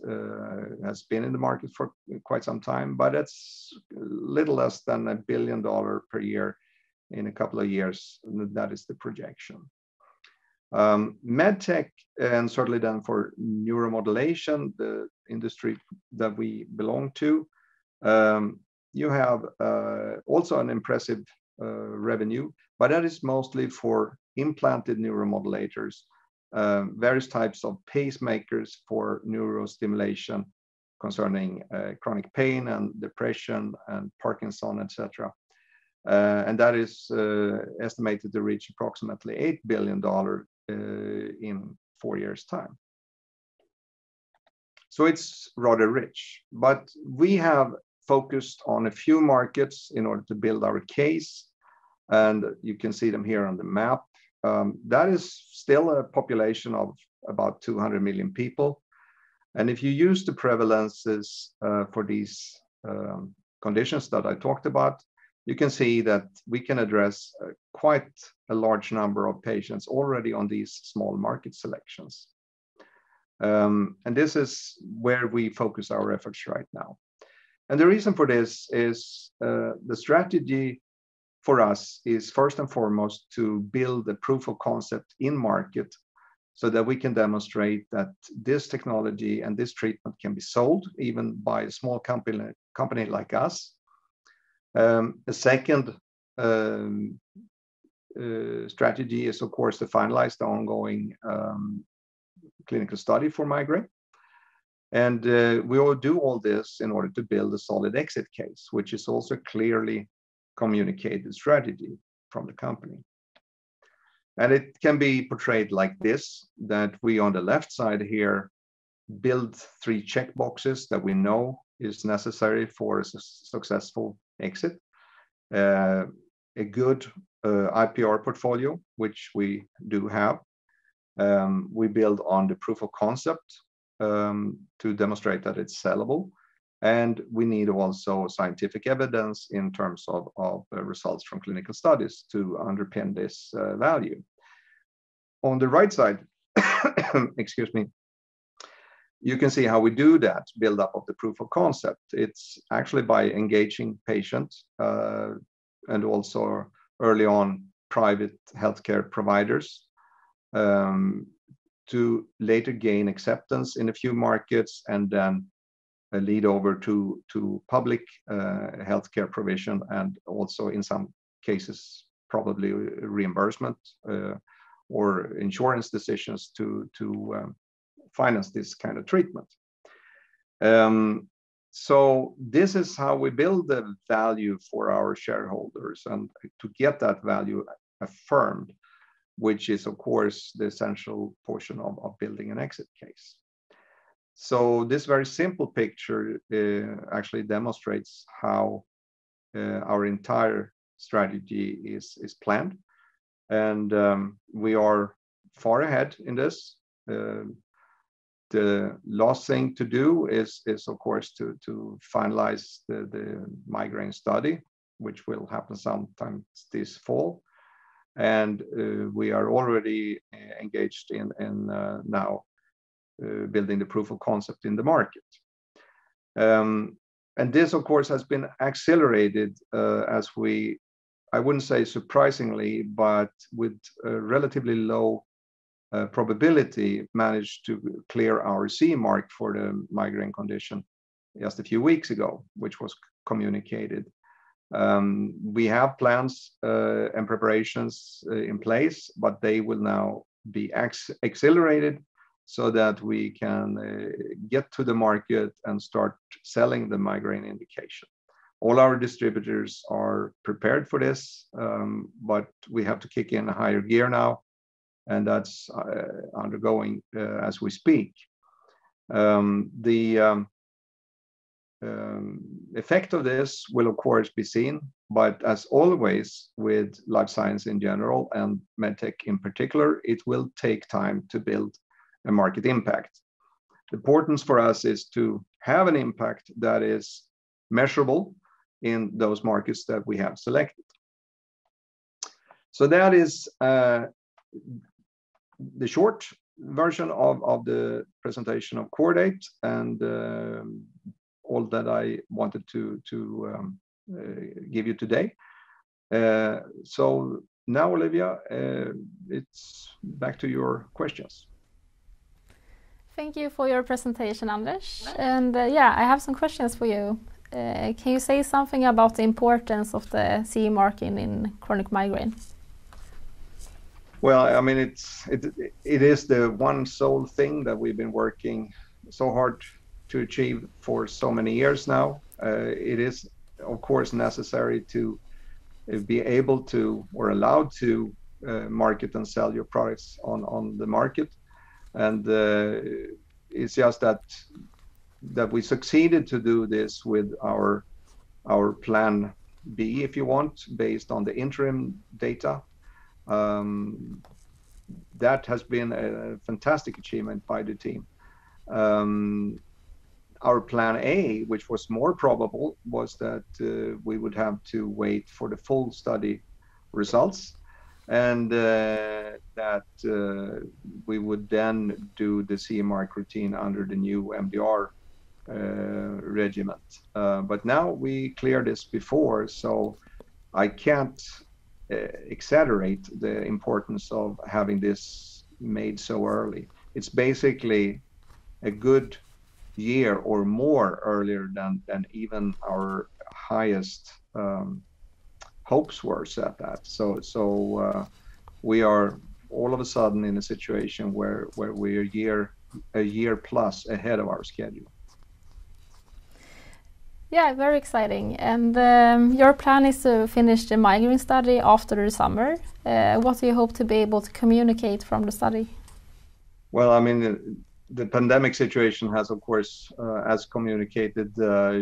has been in the market for quite some time, but it's little less than $1 billion per year in a couple of years. That is the projection. MedTech, and certainly then for neuromodulation, the industry that we belong to, you have also an impressive revenue, but that is mostly for implanted neuromodulators, various types of pacemakers for neurostimulation concerning chronic pain and depression and Parkinson, etc. And that is estimated to reach approximately $8 billion in 4 years' time. So it's rather rich, but we have focused on a few markets in order to build our case, and you can see them here on the map. That is still a population of about 200 million people. And if you use the prevalences for these conditions that I talked about, you can see that we can address quite a large number of patients already on these small market selections. And this is where we focus our efforts right now. And the reason for this is the strategy for us is first and foremost to build a proof of concept in market so that we can demonstrate that this technology and this treatment can be sold even by a small company like us. A second strategy is, of course, to finalize the ongoing clinical study for migraine. And we will do all this in order to build a solid exit case, which is also clearly communicated strategy from the company. And it can be portrayed like this, that we on the left side here build 3 checkboxes that we know is necessary for a successful exit. A good IPR portfolio, which we do have. We build on the proof of concept to demonstrate that it's sellable. And we need also scientific evidence in terms of results from clinical studies to underpin this value. On the right side, excuse me, you can see how we do that build up of the proof of concept. It's actually by engaging patients and also early on private healthcare providers to later gain acceptance in a few markets and then lead over to public healthcare provision and also in some cases probably reimbursement or insurance decisions to finance this kind of treatment. So this is how we build the value for our shareholders and to get that value affirmed, which is of course the essential portion of building an exit case. So this very simple picture actually demonstrates how our entire strategy is planned. And we are far ahead in this. The last thing to do is of course to finalize the migraine study, which will happen sometime this fall. And we are already engaged in now building the proof of concept in the market. And this, of course, has been accelerated as we, I wouldn't say surprisingly, but with a relatively low probability managed to clear our CE mark for the migraine condition just a few weeks ago, which was communicated. We have plans and preparations in place, but they will now be accelerated so that we can get to the market and start selling the migraine indication. All our distributors are prepared for this, but we have to kick in a higher gear now, and that's undergoing as we speak. The effect of this will of course be seen, but as always with life science in general and medtech in particular, it will take time to build a market impact. The importance for us is to have an impact that is measurable in those markets that we have selected. So that is the short version of the presentation of Chordate and all that I wanted to give you today. So now, Olivia, it's back to your questions. Thank you for your presentation, Anders. And yeah, I have some questions for you. Can you say something about the importance of the CE marking in chronic migraine? Well, I mean, it is the one sole thing that we've been working so hard to achieve for so many years now. It is, of course, necessary to be able to or allowed to market and sell your products on the market. And it's just that we succeeded to do this with our plan B, if you want, based on the interim data. That has been a fantastic achievement by the team. Our plan A, which was more probable, was that we would have to wait for the full study results, and that we would then do the CE mark routine under the new MDR regiment. But now we cleared this before, so I can't exaggerate the importance of having this made so early. It's basically a good year or more earlier than even our highest hopes were set at. So we are all of a sudden in a situation where we're a year plus ahead of our schedule. Yeah, very exciting. And your plan is to finish the migraine study after the summer. What do you hope to be able to communicate from the study? Well, I mean, the pandemic situation has, of course, as communicated,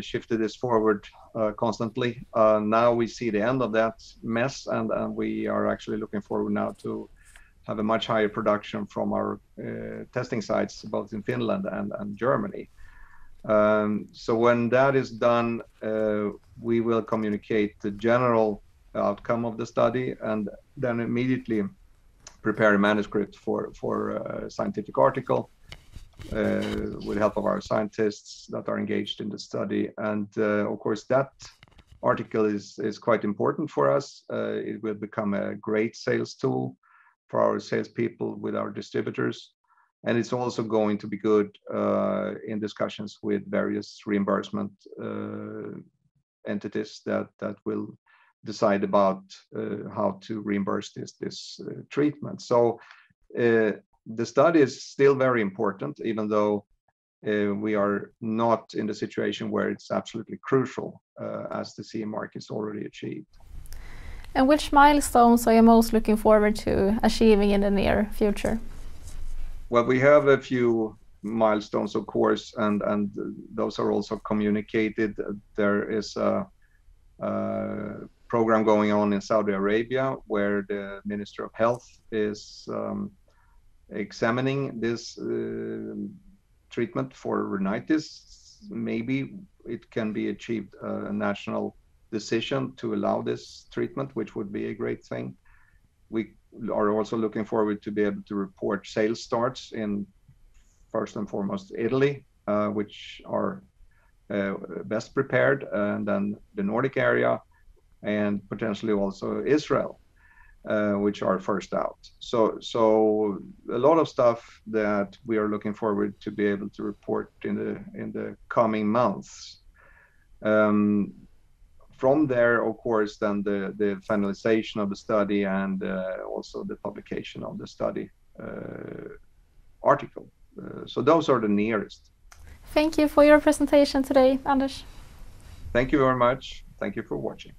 shifted this forward constantly. Now we see the end of that mess, and we are actually looking forward now to have a much higher production from our testing sites, both in Finland and Germany. So when that is done, we will communicate the general outcome of the study and then immediately prepare a manuscript for a scientific article with the help of our scientists that are engaged in the study. And of course, that article is quite important for us. It will become a great sales tool for our salespeople with our distributors. And it's also going to be good in discussions with various reimbursement entities that will decide about how to reimburse this treatment. So the study is still very important, even though we are not in the situation where it's absolutely crucial, as the CE mark is already achieved. And which milestones are you most looking forward to achieving in the near future? Well, we have a few milestones, of course, and those are also communicated. There is a program going on in Saudi Arabia where the Minister of Health is examining this treatment for rhinitis. Maybe it can be achieved a national decision to allow this treatment, which would be a great thing. We are also looking forward to be able to report sales starts in, first and foremost, Italy, which are best prepared, and then the Nordic area, and potentially also Israel, which are first out. So a lot of stuff that we are looking forward to be able to report in the coming months. From there, of course, then the finalization of the study and also the publication of the study article. So those are the nearest. Thank you for your presentation today, Anders. Thank you very much. Thank you for watching.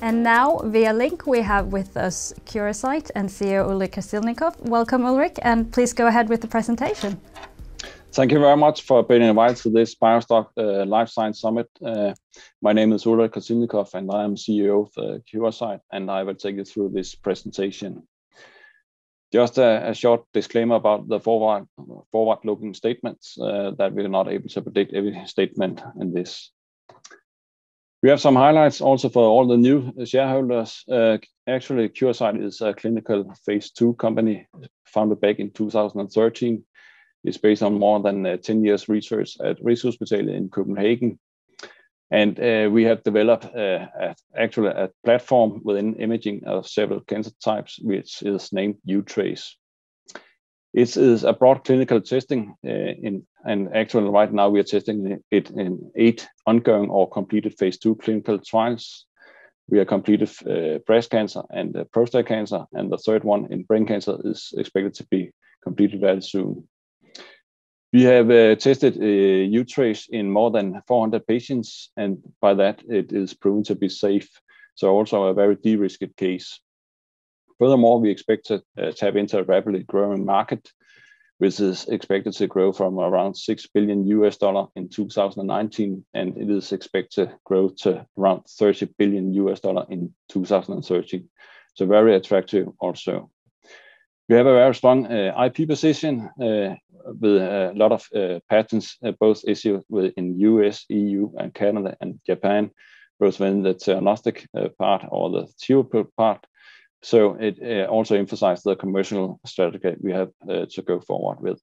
And now, via link, we have with us Curasight and CEO Ulrich Krasilnikov. Welcome, Ulrich, and please go ahead with the presentation. Thank you very much for being invited to this BioStock Life Science Summit. My name is Ulrich Krasilnikov, and I am CEO of Curasight, and I will take you through this presentation. Just a short disclaimer about the forward-looking statements, that we are not able to predict every statement in this. We have some highlights also for all the new shareholders. Actually, Curasight is a clinical phase 2 company founded back in 2013. It's based on more than 10 years research at Rigshospitalet in Copenhagen. And we have developed actually a platform within imaging of several cancer types, which is named uTrace. It is a broad clinical testing, and actually right now we are testing it in 8 ongoing or completed phase 2 clinical trials. We have completed breast cancer and prostate cancer, and the third one in brain cancer is expected to be completed very soon. We have tested uTrace in more than 400 patients, and by that it is proven to be safe. So also a very de-risked case. Furthermore, we expect to tap into a rapidly growing market, which is expected to grow from around $6 billion in 2019, and it is expected to grow to around $30 billion in 2030. So very attractive also. We have a very strong IP position with a lot of patents, both issued in US, EU, and Canada, and Japan, both within the diagnostic part or the therapeutic part. So it also emphasizes the commercial strategy we have to go forward with.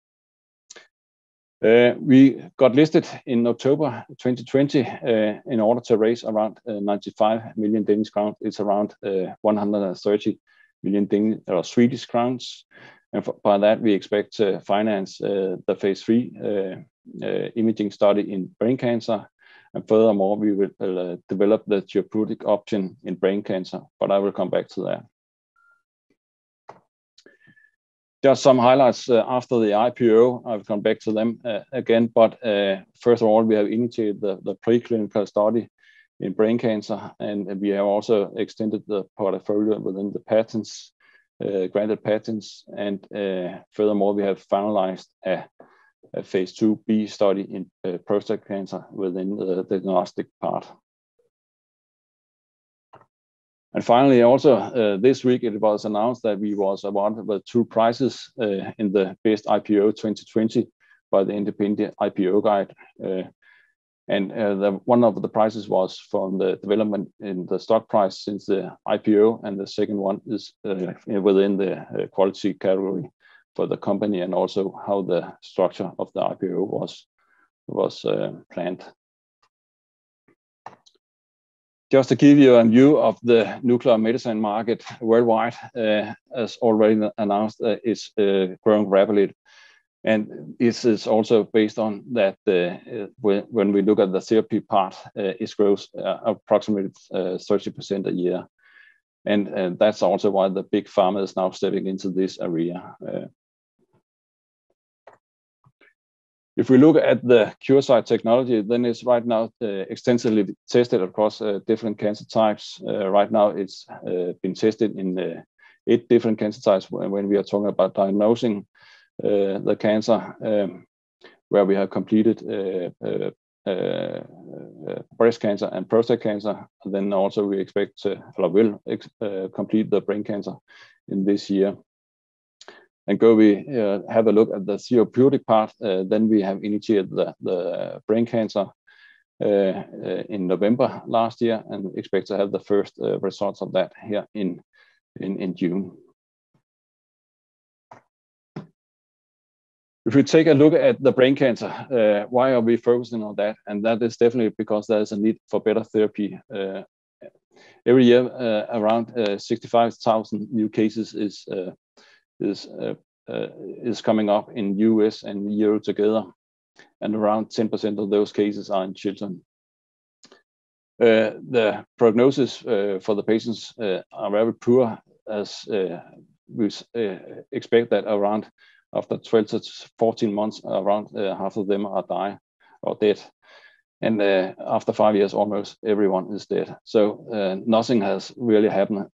We got listed in October 2020 in order to raise around 95 million Danish crowns. It's around 130 million Swedish crowns. And by that, we expect to finance the phase 3 imaging study in brain cancer. And furthermore, we will develop the therapeutic option in brain cancer, but I will come back to that. Just some highlights after the IPO. I'll come back to them again, but first of all, we have initiated the preclinical study in brain cancer, and we have also extended the portfolio within the patents, granted patents, and furthermore, we have finalized a phase 2b study in prostate cancer within the diagnostic part. And finally, also this week, it was announced that we was awarded with 2 prizes in the Best IPO 2020 by the Independent IPO Guide. And one of the prizes was from the development in the stock price since the IPO, and the second one is within the quality category for the company, and also how the structure of the IPO was planned. Just to give you a view of the nuclear medicine market worldwide, as already announced, it's growing rapidly. And this is also based on that when we look at the therapy part, it grows approximately 30% a year. And that's also why the big pharma is now stepping into this area. If we look at the Curasight technology, then it's right now extensively tested across different cancer types. Right now, it's been tested in 8 different cancer types when we are talking about diagnosing the cancer, where we have completed breast cancer and prostate cancer. And then also we expect to, or will complete the brain cancer in this year. And go we have a look at the therapeutic part, then we have initiated the brain cancer in November last year, and expect to have the first results of that here in June. If we take a look at the brain cancer, why are we focusing on that? And that is definitely because there is a need for better therapy. Every year, around 65,000 new cases is coming up in US and Europe together, and around 10% of those cases are in children. The prognosis for the patients are very poor, as we expect that around after 12 to 14 months, around half of them are die or dead. And after 5 years, almost everyone is dead. So nothing has really happened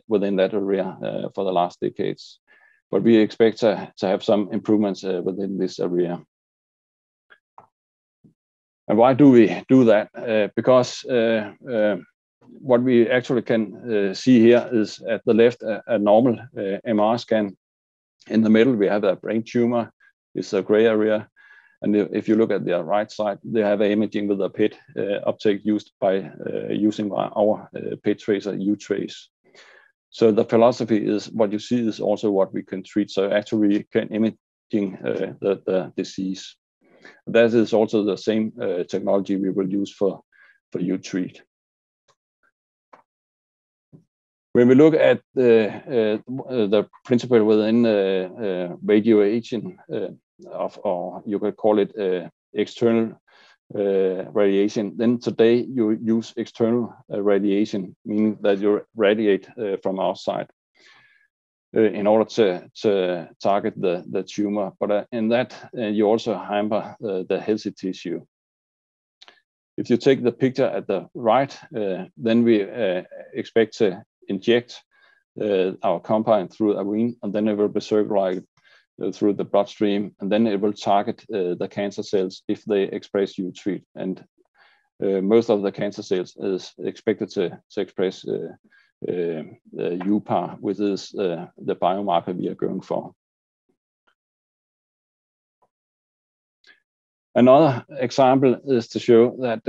within that area for the last decades. But we expect to have some improvements within this area. And why do we do that? Because what we actually can see here is at the left a normal MR scan. In the middle, we have a brain tumor. It's a gray area. And if you look at the right side, they have imaging with a PET uptake used by using our PET tracer uTrace. So the philosophy is what you see is also what we can treat. So actually we can imaging the disease. That is also the same technology we will use for uTreat. When we look at the principle within radiation or you could call it external radiation, then today you use external radiation, meaning that you radiate from outside in order to target the tumor. But in that, you also hamper the healthy tissue. If you take the picture at the right, then we expect to inject our compound through a vein, and then it will be circulated through the bloodstream, and then it will target the cancer cells if they express uTreat. And most of the cancer cells is expected to express UPAR, which is the biomarker we are going for. Another example is to show that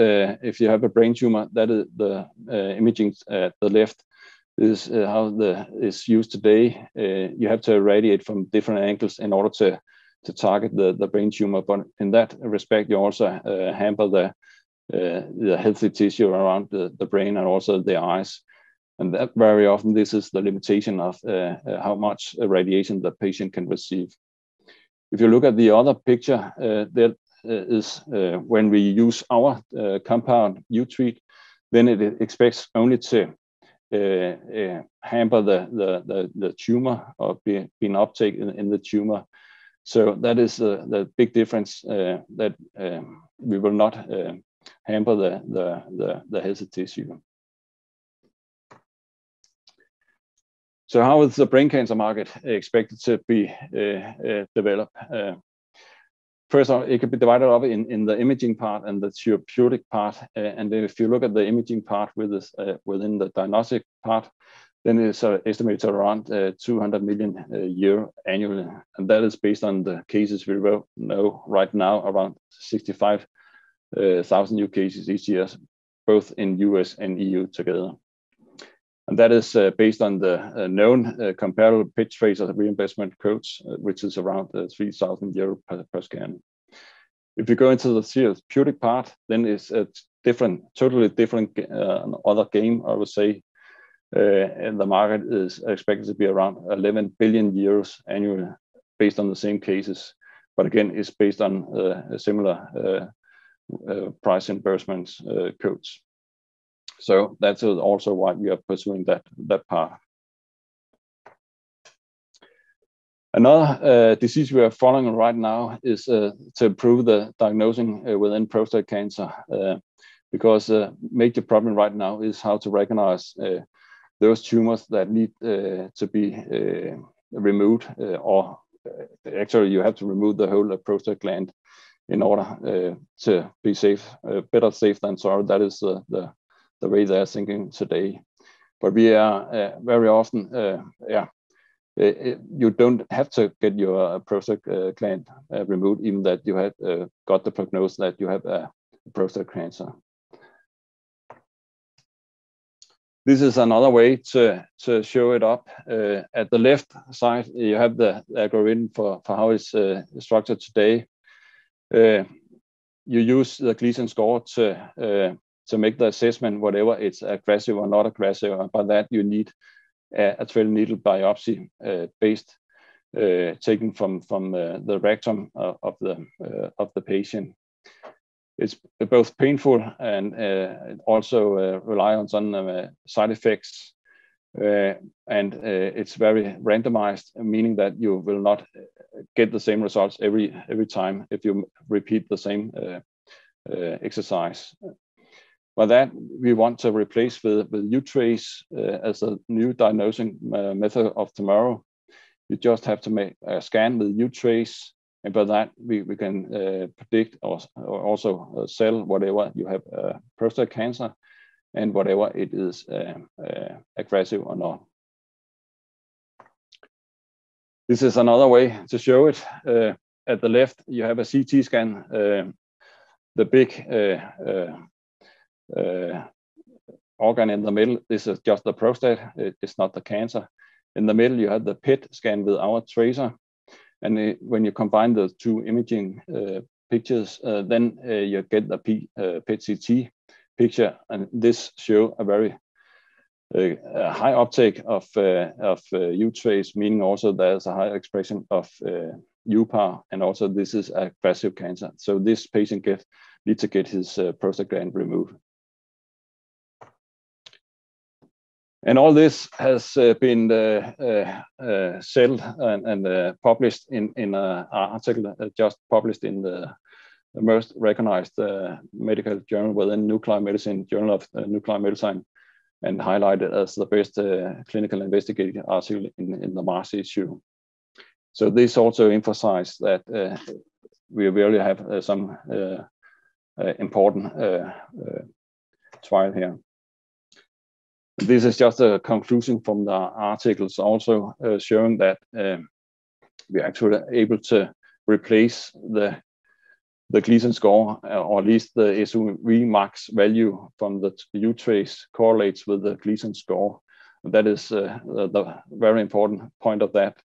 if you have a brain tumor, that is the imaging at the left is how is used today. You have to irradiate from different angles in order to target the brain tumor. But in that respect, you also hamper the healthy tissue around the brain and also the eyes. And that very often, this is the limitation of how much radiation the patient can receive. If you look at the other picture, that is when we use our compound uTreat, then it expects only to hamper the tumor or be an uptake in the tumor. So that is the big difference that we will not hamper the healthy tissue. So how is the brain cancer market expected to be developed? First of all, it can be divided up in the imaging part and the therapeutic part. And if you look at the imaging part within the diagnostic part, then it's estimated around 200 million euro annually. And that is based on the cases we know right now, around 65,000 new cases each year, both in US and EU together. And that is based on the known comparable PET tracer reimbursement codes, which is around 3,000 euro per scan. If you go into the therapeutic part, then it's a totally different other game, I would say. And the market is expected to be around 11 billion euros annually based on the same cases. But again, it's based on similar price reimbursement codes. So that's also why we are pursuing that part. Another disease we are following right now is to improve the diagnosing within prostate cancer, because the major problem right now is how to recognize those tumors that need to be removed, or actually you have to remove the whole prostate gland in order to be safe, better safe than sorry. That is the way they're thinking today. But we are very often, you don't have to get your prostate gland removed, even that you have got the prognosis that you have a prostate cancer. This is another way to show it up. At the left side, you have the algorithm for how it's structured today. You use the Gleason score to make the assessment, whatever it's aggressive or not aggressive. And by that, you need a 12-needle biopsy based, taken from the rectum of the patient. It's both painful and also rely on some side effects. And it's very randomized, meaning that you will not get the same results every time if you repeat the same exercise. By that, we want to replace with uTrace as a new diagnosing method of tomorrow. You just have to make a scan with uTrace, and by that we can predict or also sell whatever you have prostate cancer and whatever it is aggressive or not. This is another way to show it. At the left, you have a CT scan. The big organ in the middle, this is just the prostate, it's not the cancer. In the middle, you have the PET scan with our tracer. And when you combine the two imaging pictures, then you get the PET-CT picture. And this shows a very high uptake of uTrace, meaning also there's a high expression of UPAR, and also this is aggressive cancer. So this patient needs to get his prostate gland removed. And all this has been sold and published in an article just published in the most recognized medical journal within nuclear medicine, Journal of Nuclear Medicine, and highlighted as the best clinical investigative article in the March issue. So this also emphasized that we really have some important trial here. This is just a conclusion from the articles, also showing that we're actually able to replace the Gleason score, or at least the SUV max value from the uTrace correlates with the Gleason score. That is the very important point of that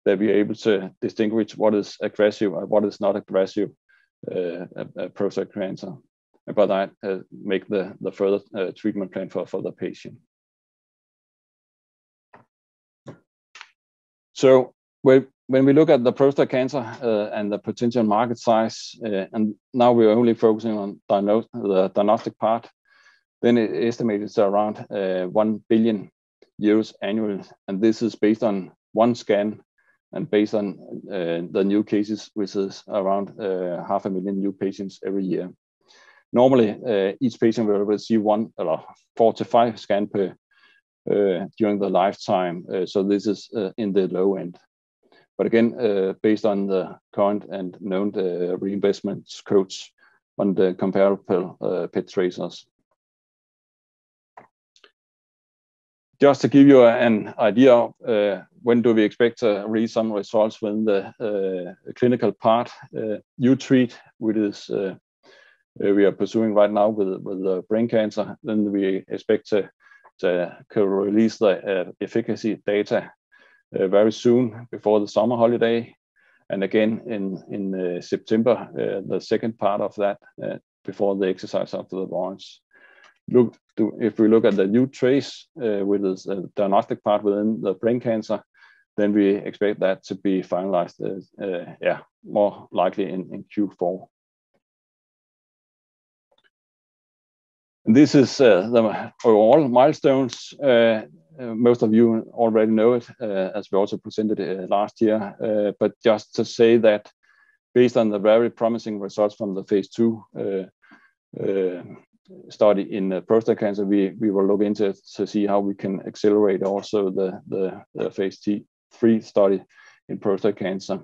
we're able to distinguish what is aggressive and what is not aggressive prostate cancer. And by that, make the further treatment plan for the patient. So when we look at the prostate cancer and the potential market size, and now we're only focusing on the diagnostic part, then it estimated around 1 billion euros annually. And this is based on one scan and based on the new cases, which is around 500,000 new patients every year. Normally, each patient will receive 4 to 5 scans per during the lifetime. So this is in the low end. But again, based on the current and known reimbursement codes on the comparable PET tracers. Just to give you an idea of when do we expect to read some results within the clinical part, uTreat, which is we are pursuing right now with the brain cancer, then we expect to release the efficacy data very soon before the summer holiday, and again in September, the second part of that before the exercise of the launch. If we look at the uTrace, which is the diagnostic part within the brain cancer, then we expect that to be finalized, more likely in Q4. And this is the overall milestones. Most of you already know it, as we also presented last year. But just to say that based on the very promising results from the phase 2 study in prostate cancer, we will look into it to see how we can accelerate also the phase 3 study in prostate cancer.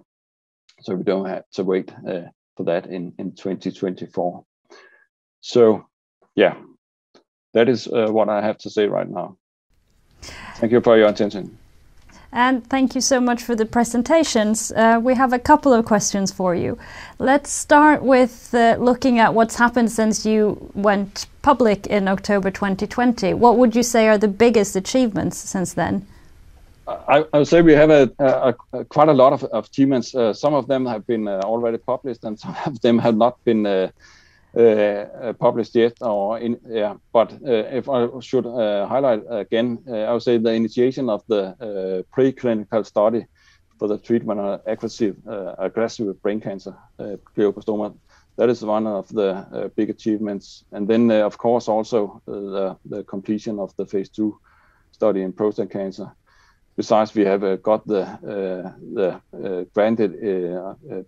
So we don't have to wait for that in 2024. So, yeah, that is what I have to say right now. Thank you for your attention. And thank you so much for the presentations. We have a couple of questions for you. Let's start with looking at what's happened since you went public in October 2020. What would you say are the biggest achievements since then? I would say we have quite a lot of achievements. Some of them have been already published, and some of them have not been published yet. But if I should highlight again, I would say the initiation of the preclinical study for the treatment of aggressive brain cancer, glioblastoma. That is one of the big achievements. And then, of course, also the completion of the phase 2 study in prostate cancer. Besides, we have got the granted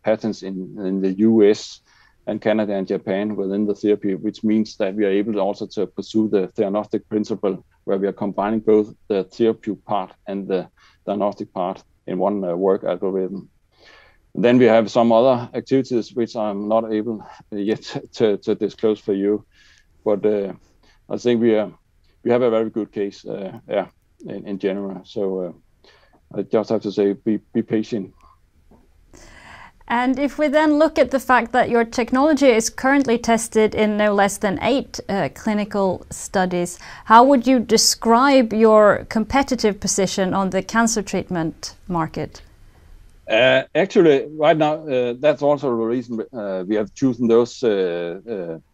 patents in the US, and Canada and Japan within the therapy, which means that we are able also to pursue the diagnostic principle, where we are combining both the therapy part and the diagnostic part in one work algorithm. Then we have some other activities which I'm not able yet to disclose for you, but I think we have a very good case in general. So I just have to say, be patient. And if we then look at the fact that your technology is currently tested in no less than 8 clinical studies, how would you describe your competitive position on the cancer treatment market? Actually, right now, that's also the reason we have chosen those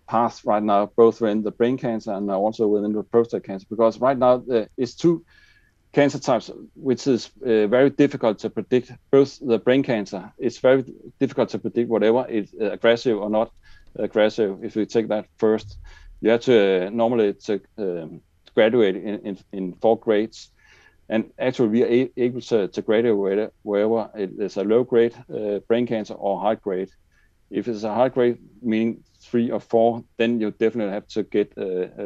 paths right now, both in the brain cancer and also within the prostate cancer, because right now it's 2 cancer types which is very difficult to predict. Both the brain cancer, it's very difficult to predict whatever is aggressive or not aggressive. If we take that first, you have to normally graduate in 4 grades. And actually, we are able to graduate wherever it is a low-grade brain cancer or high-grade. If it's a high-grade, meaning 3 or 4, then you definitely have to get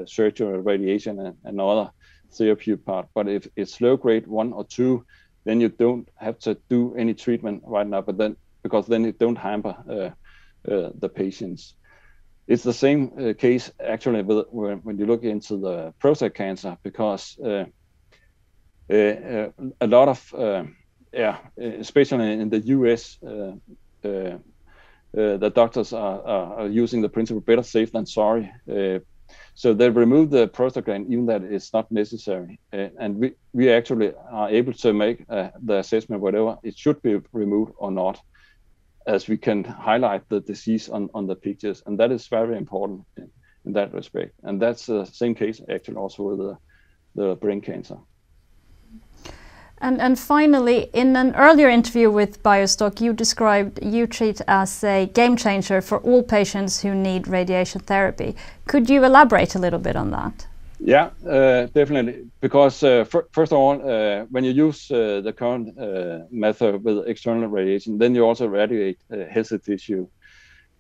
surgery, radiation, and other therapy part. But if it's low-grade 1 or 2, then you don't have to do any treatment right now. But then, because then it don't hamper the patients. It's the same case actually when you look into the prostate cancer, because a lot of, especially in the US, the doctors are using the principle better safe than sorry. So they remove the prostate gland even that it's not necessary. And we actually are able to make the assessment whether it should be removed or not, as we can highlight the disease on the pictures. And that is very important in that respect. And that's the same case actually also with the brain cancer. And finally, in an earlier interview with BioStock, you described U-Treat as a game changer for all patients who need radiation therapy. Could you elaborate a little bit on that? Yeah, definitely. Because first of all, when you use the current method with external radiation, then you also radiate healthy tissue,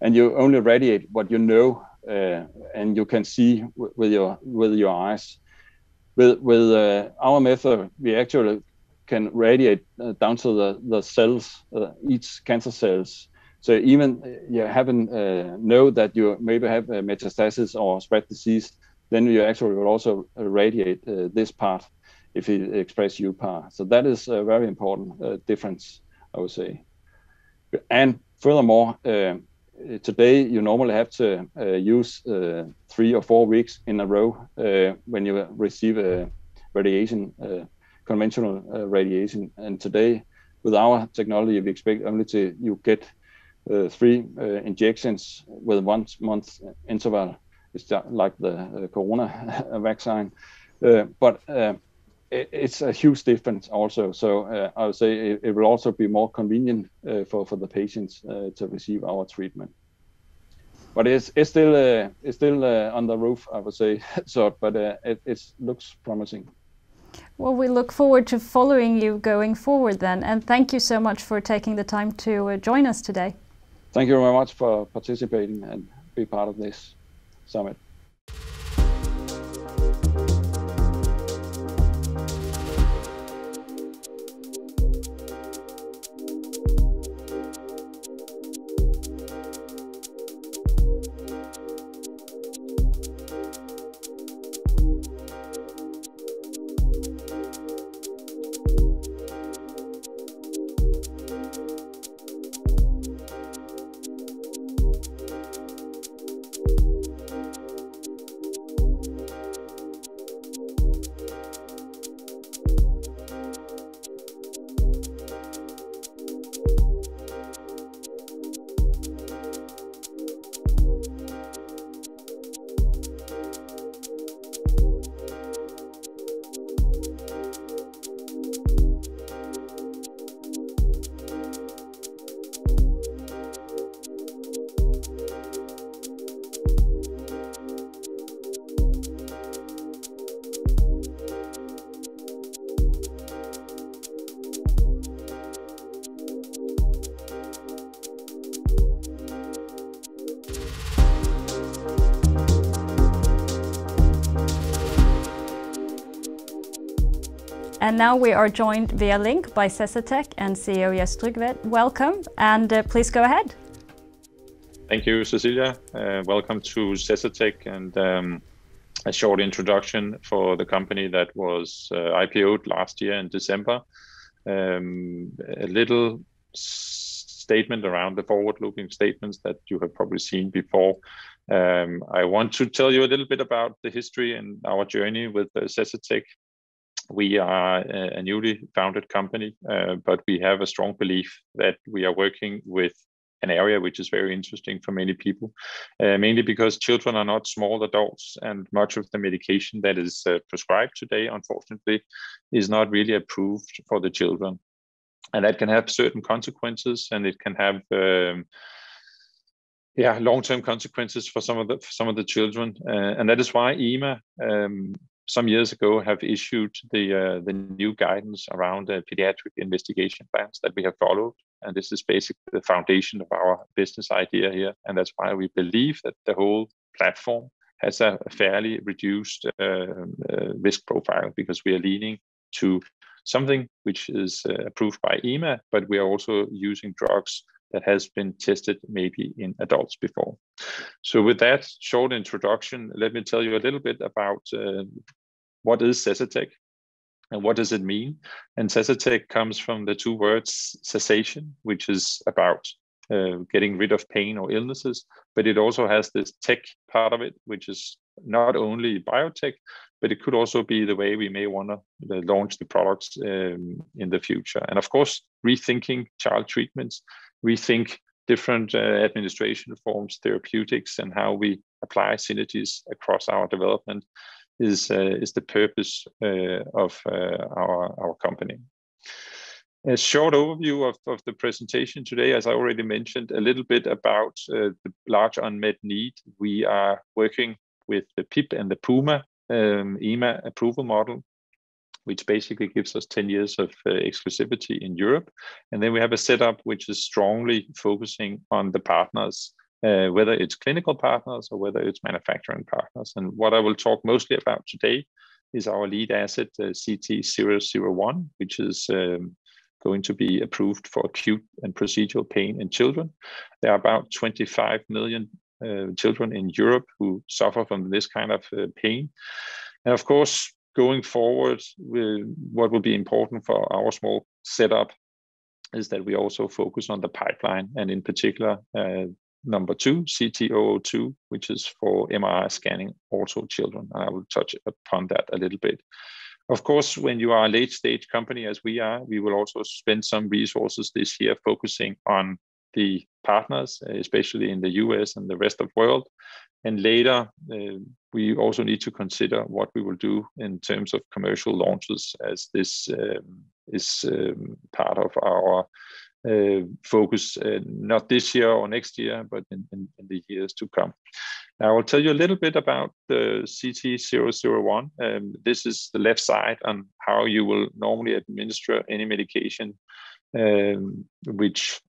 and you only radiate what you know and you can see with your eyes. With our method, we actually can radiate down to the cells, each cancer cells. So even you haven't know that you maybe have metastasis or spread disease, then you actually will also radiate this part if you express U part. So that is a very important difference, I would say. And furthermore, today you normally have to use 3 or 4 weeks in a row when you receive a radiation, conventional radiation. And today, with our technology, we expect only you get 3 injections with 1 month interval. It's like the corona vaccine, but it's a huge difference also. So I would say it will also be more convenient for the patients to receive our treatment. But it's still on the roof, I would say. So, but it looks promising. Well, we look forward to following you going forward then, and thank you so much for taking the time to join us today. Thank you very much for participating and be part of this summit. And now we are joined via link by Cessatech and CEO Jes Trygve. Welcome, and please go ahead. Thank you, Cecilia. Welcome to Cessatech, and a short introduction for the company that was IPO'd last year in December. A little statement around the forward-looking statements that you have probably seen before. I want to tell you a little bit about the history and our journey with Cessatech. We are a newly founded company, but we have a strong belief that we are working with an area which is very interesting for many people, mainly because children are not small adults, and much of the medication that is prescribed today, unfortunately, is not really approved for the children. And that can have certain consequences, and it can have long-term consequences for some of the children. And that is why EMA some years ago have issued the new guidance around pediatric investigation plans that we have followed. And this is basically the foundation of our business idea here. And that's why we believe that the whole platform has a fairly reduced risk profile, because we are leaning to something which is approved by EMA, but we are also using drugs that has been tested maybe in adults before. So with that short introduction, let me tell you a little bit about what is Cessatech and what does it mean. And Cessatech comes from the two words cessation, which is about getting rid of pain or illnesses, but it also has this tech part of it, which is not only biotech, but it could also be the way we may want to launch the products in the future. And of course, rethinking child treatments, rethink different administration forms, therapeutics, and how we apply synergies across our development is the purpose of our company. A short overview of the presentation today, as I already mentioned, a little bit about the large unmet need. We are working with the PIP and the PUMA EMA approval model, which basically gives us 10 years of exclusivity in Europe. And then we have a setup which is strongly focusing on the partners, whether it's clinical partners or whether it's manufacturing partners. And what I will talk mostly about today is our lead asset, CT001, which is going to be approved for acute and procedural pain in children. There are about 25 million children in Europe who suffer from this kind of pain. And of course, going forward, what will be important for our small setup is that we also focus on the pipeline, and in particular, number 2, CT002, which is for MRI scanning also children. And I will touch upon that a little bit. Of course, when you are a late stage company as we are, we will also spend some resources this year focusing on the partners, especially in the US and the rest of the world. And later, we also need to consider what we will do in terms of commercial launches, as this is part of our focus, not this year or next year, but in the years to come. Now, I will tell you a little bit about the CT001. This is the left side on how you will normally administer any medication, which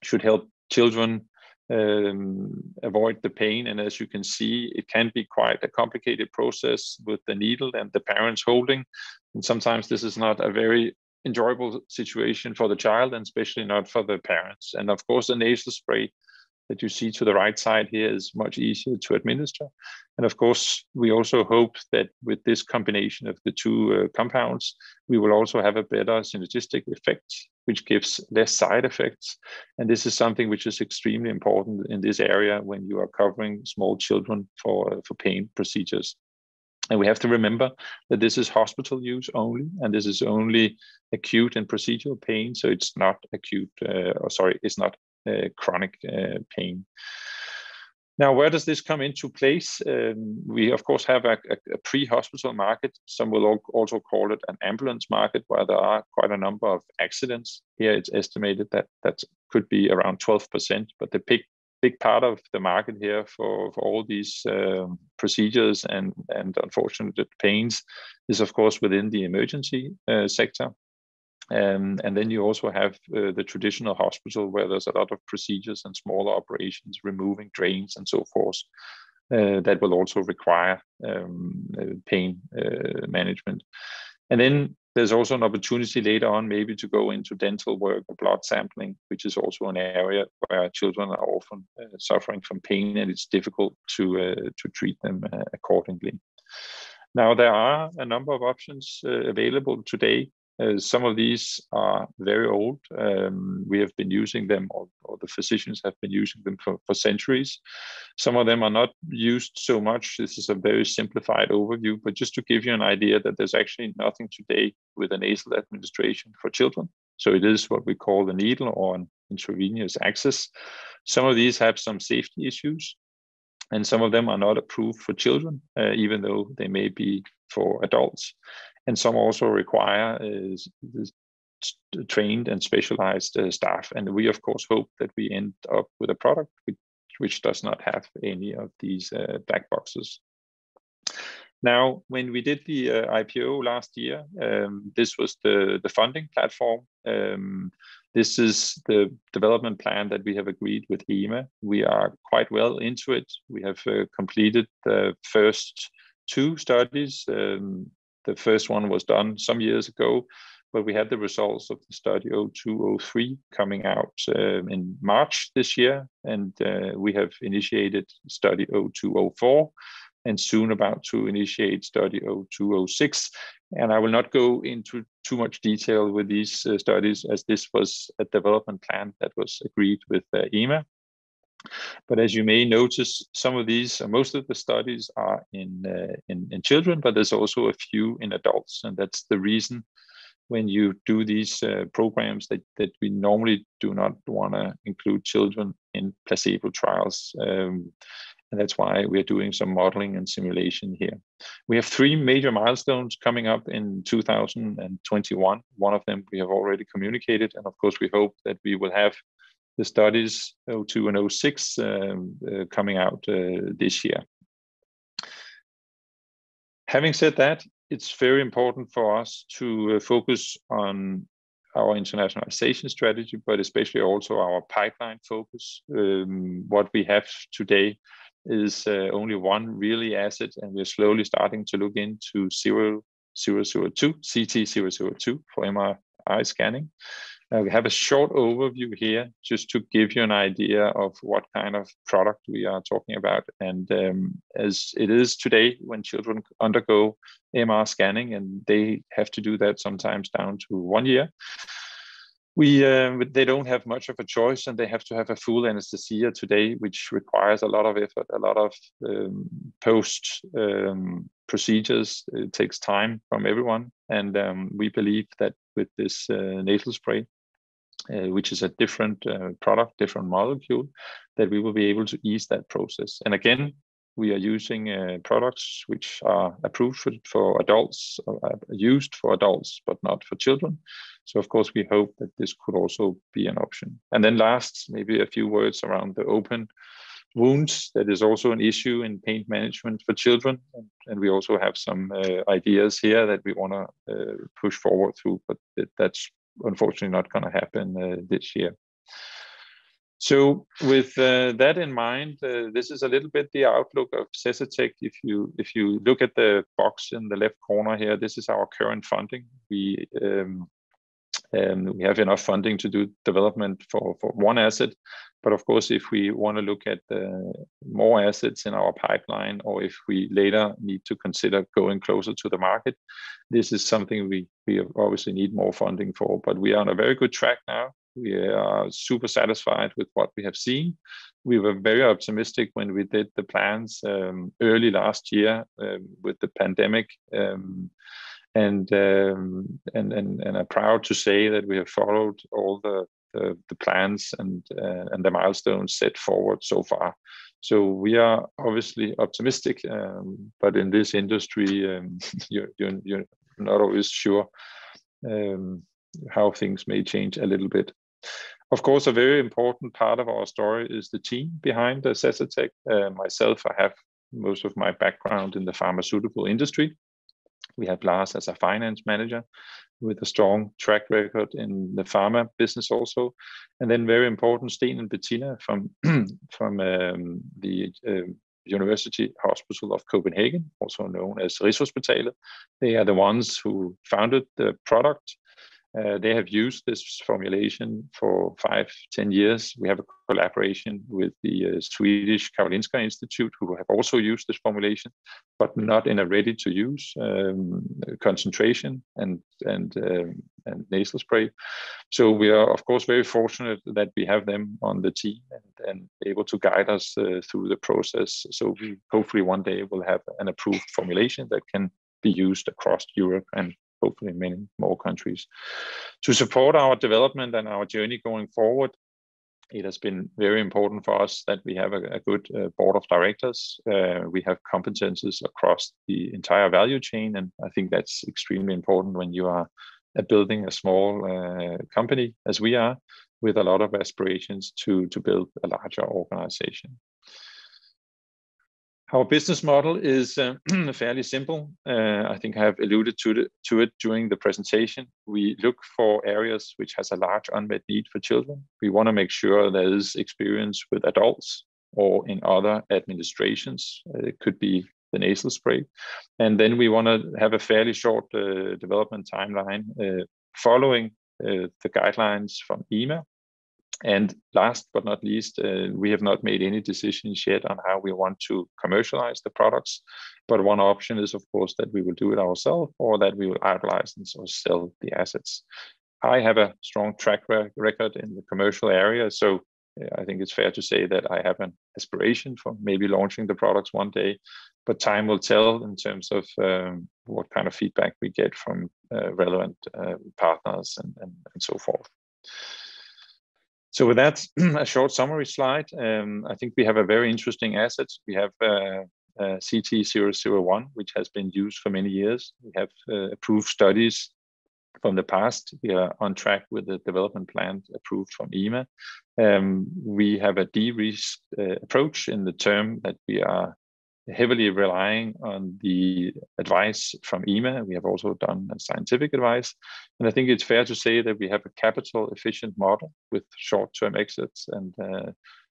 should help children avoid the pain. And as you can see, it can be quite a complicated process with the needle and the parents holding. And sometimes this is not a very enjoyable situation for the child, and especially not for the parents. And of course, the nasal spray that you see to the right side here is much easier to administer. And of course, we also hope that with this combination of the two compounds, we will also have a better synergistic effect, which gives less side effects. And this is something which is extremely important in this area when you are covering small children for pain procedures. And we have to remember that this is hospital use only, and this is only acute and procedural pain. So it's not it's not chronic pain. Now, where does this come into place? We, of course, have a pre-hospital market. Some will also call it an ambulance market, where there are quite a number of accidents. Here, it's estimated that that could be around 12%, but the big part of the market here for all these procedures and unfortunate pains is, of course, within the emergency sector. And then you also have the traditional hospital, where there's a lot of procedures and smaller operations, removing drains and so forth, that will also require pain management. And then there's also an opportunity later on maybe to go into dental work or blood sampling, which is also an area where children are often suffering from pain, and it's difficult to treat them accordingly. Now, there are a number of options available today. Some of these are very old. We have been using them, or the physicians have been using them for centuries. Some of them are not used so much. This is a very simplified overview, but just to give you an idea that there's actually nothing today with a nasal administration for children. So it is what we call the needle or an intravenous access. Some of these have some safety issues, and some of them are not approved for children, even though they may be for adults. And some also require trained and specialized staff. And we, of course, hope that we end up with a product which does not have any of these black boxes. Now, when we did the IPO last year, this was the funding platform. This is the development plan that we have agreed with EMA. We are quite well into it. We have completed the first 2 studies. The first one was done some years ago, but we had the results of the study 0203 coming out in March this year, and we have initiated study 0204, and soon about to initiate study 0206. And I will not go into too much detail with these studies, as this was a development plan that was agreed with EMA. But as you may notice, some of these, most of the studies are in children, but there's also a few in adults. And that's the reason when you do these programs that we normally do not want to include children in placebo trials. And that's why we're doing some modeling and simulation here. We have 3 major milestones coming up in 2021. One of them we have already communicated. And of course, we hope that we will have the studies 02 and 06 coming out this year. Having said that, it's very important for us to focus on our internationalization strategy, but especially also our pipeline focus. What we have today is only one really asset, and we're slowly starting to look into 002, CT002 for MRI scanning. We have a short overview here just to give you an idea of what kind of product we are talking about. And as it is today, when children undergo MR scanning, and they have to do that sometimes down to 1 year, they don't have much of a choice, and they have to have a full anesthesia today, which requires a lot of effort, a lot of post procedures. It takes time from everyone. And we believe that with this nasal spray, which is a different product, different molecule, that we will be able to ease that process. And again, we are using products which are approved for adults, used for adults, but not for children. So of course, we hope that this could also be an option. And then last, maybe a few words around the open wounds. That is also an issue in pain management for children. And we also have some ideas here that we want to push forward through, but that's unfortunately not going to happen this year. So with that in mind, this is a little bit the outlook of Cessatech. If you look at the box in the left corner here, this is our current funding. We have enough funding to do development for one asset. But of course, if we want to look at more assets in our pipeline, or if we later need to consider going closer to the market, this is something we obviously need more funding for. But we are on a very good track now. We are super satisfied with what we have seen. We were very optimistic when we did the plans early last year with the pandemic. And I'm proud to say that we have followed all the plans and the milestones set forward so far. So we are obviously optimistic, but in this industry, you're not always sure how things may change a little bit. Of course, a very important part of our story is the team behind the Cessatech. Myself, I have most of my background in the pharmaceutical industry. We have Lars as a finance manager with a strong track record in the pharma business also. And then very important, Sten and Bettina from the University Hospital of Copenhagen, also known as Rigshospitalet. They are the ones who founded the product. They have used this formulation for 5-10 years. We have a collaboration with the Swedish Karolinska Institute, who have also used this formulation, but not in a ready-to-use concentration and nasal spray. So we are, of course, very fortunate that we have them on the team and able to guide us through the process. So we hopefully one day will have an approved formulation that can be used across Europe and hopefully many more countries. To support our development and our journey going forward, it has been very important for us that we have a good board of directors. We have competences across the entire value chain, and I think that's extremely important when you are building a small company, as we are, with a lot of aspirations to build a larger organization. Our business model is fairly simple. I think I have alluded to it during the presentation. We look for areas which has a large unmet need for children. We want to make sure there is experience with adults or in other administrations. It could be the nasal spray. And then we want to have a fairly short development timeline following the guidelines from EMA. And last but not least, we have not made any decisions yet on how we want to commercialize the products. But one option is, of course, that we will do it ourselves or that we will out-license or sell the assets. I have a strong track record in the commercial area, so I think it's fair to say that I have an aspiration for maybe launching the products one day, but time will tell in terms of what kind of feedback we get from relevant partners and so forth. So with that, a short summary slide. I think we have a very interesting asset. We have CT001, which has been used for many years. We have approved studies from the past. We are on track with the development plan approved from EMA. We have a de-risk approach in the term that we are heavily relying on the advice from EMA. We have also done scientific advice. And I think it's fair to say that we have a capital efficient model with short-term exits and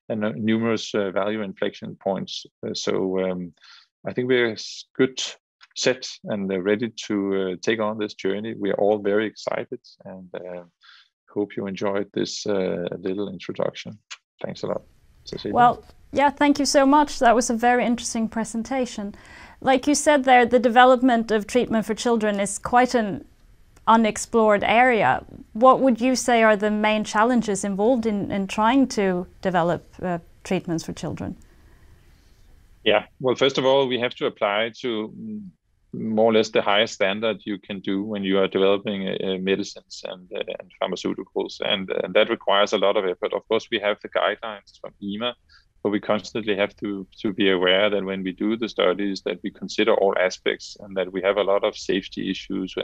numerous value inflection points. So I think we're good set and ready to take on this journey. We are all very excited and hope you enjoyed this little introduction. Thanks a lot, Cecilia. Well, yeah, thank you so much. That was a very interesting presentation. Like you said there, the development of treatment for children is quite an unexplored area. What would you say are the main challenges involved in trying to develop treatments for children? Yeah, well, first of all, we have to apply to more or less the highest standard you can do when you are developing medicines and pharmaceuticals, and that requires a lot of effort. Of course, we have the guidelines from EMA, but we constantly have to be aware that when we do the studies that we consider all aspects and that we have a lot of safety issues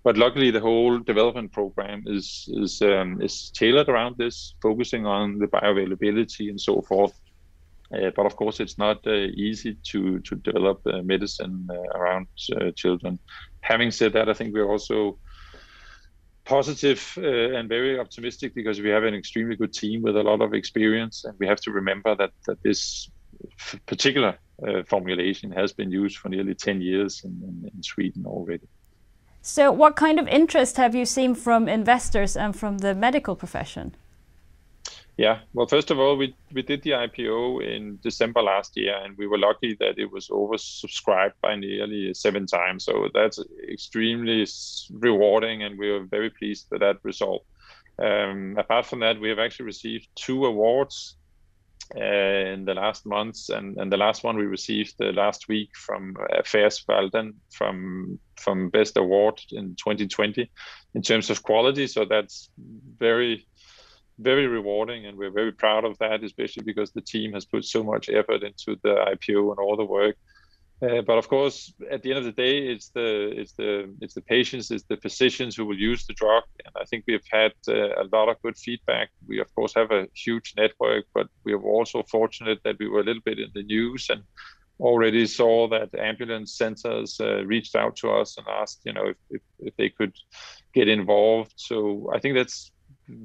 but luckily the whole development program is tailored around this, focusing on the bioavailability and so forth. But of course, it's not easy to develop medicine around children. Having said that, I think we're also positive and very optimistic because we have an extremely good team with a lot of experience, and we have to remember that this particular formulation has been used for nearly 10 years in Sweden already. So what kind of interest have you seen from investors and from the medical profession? Yeah, well, first of all, we did the IPO in December last year, and we were lucky that it was oversubscribed by nearly 7 times. So that's extremely rewarding, and we were very pleased with that result. Apart from that, we have actually received 2 awards in the last months, and the last one we received last week from Affärsvärlden from Best Award in 2020 in terms of quality. So that's very rewarding, and we're very proud of that, especially because the team has put so much effort into the IPO and all the work. But of course, at the end of the day, it's the patients, it's the physicians who will use the drug, and I think we've had a lot of good feedback. We of course have a huge network, but we are also fortunate that we were a little bit in the news and already saw that ambulance centers reached out to us and asked, if they could get involved. So I think that's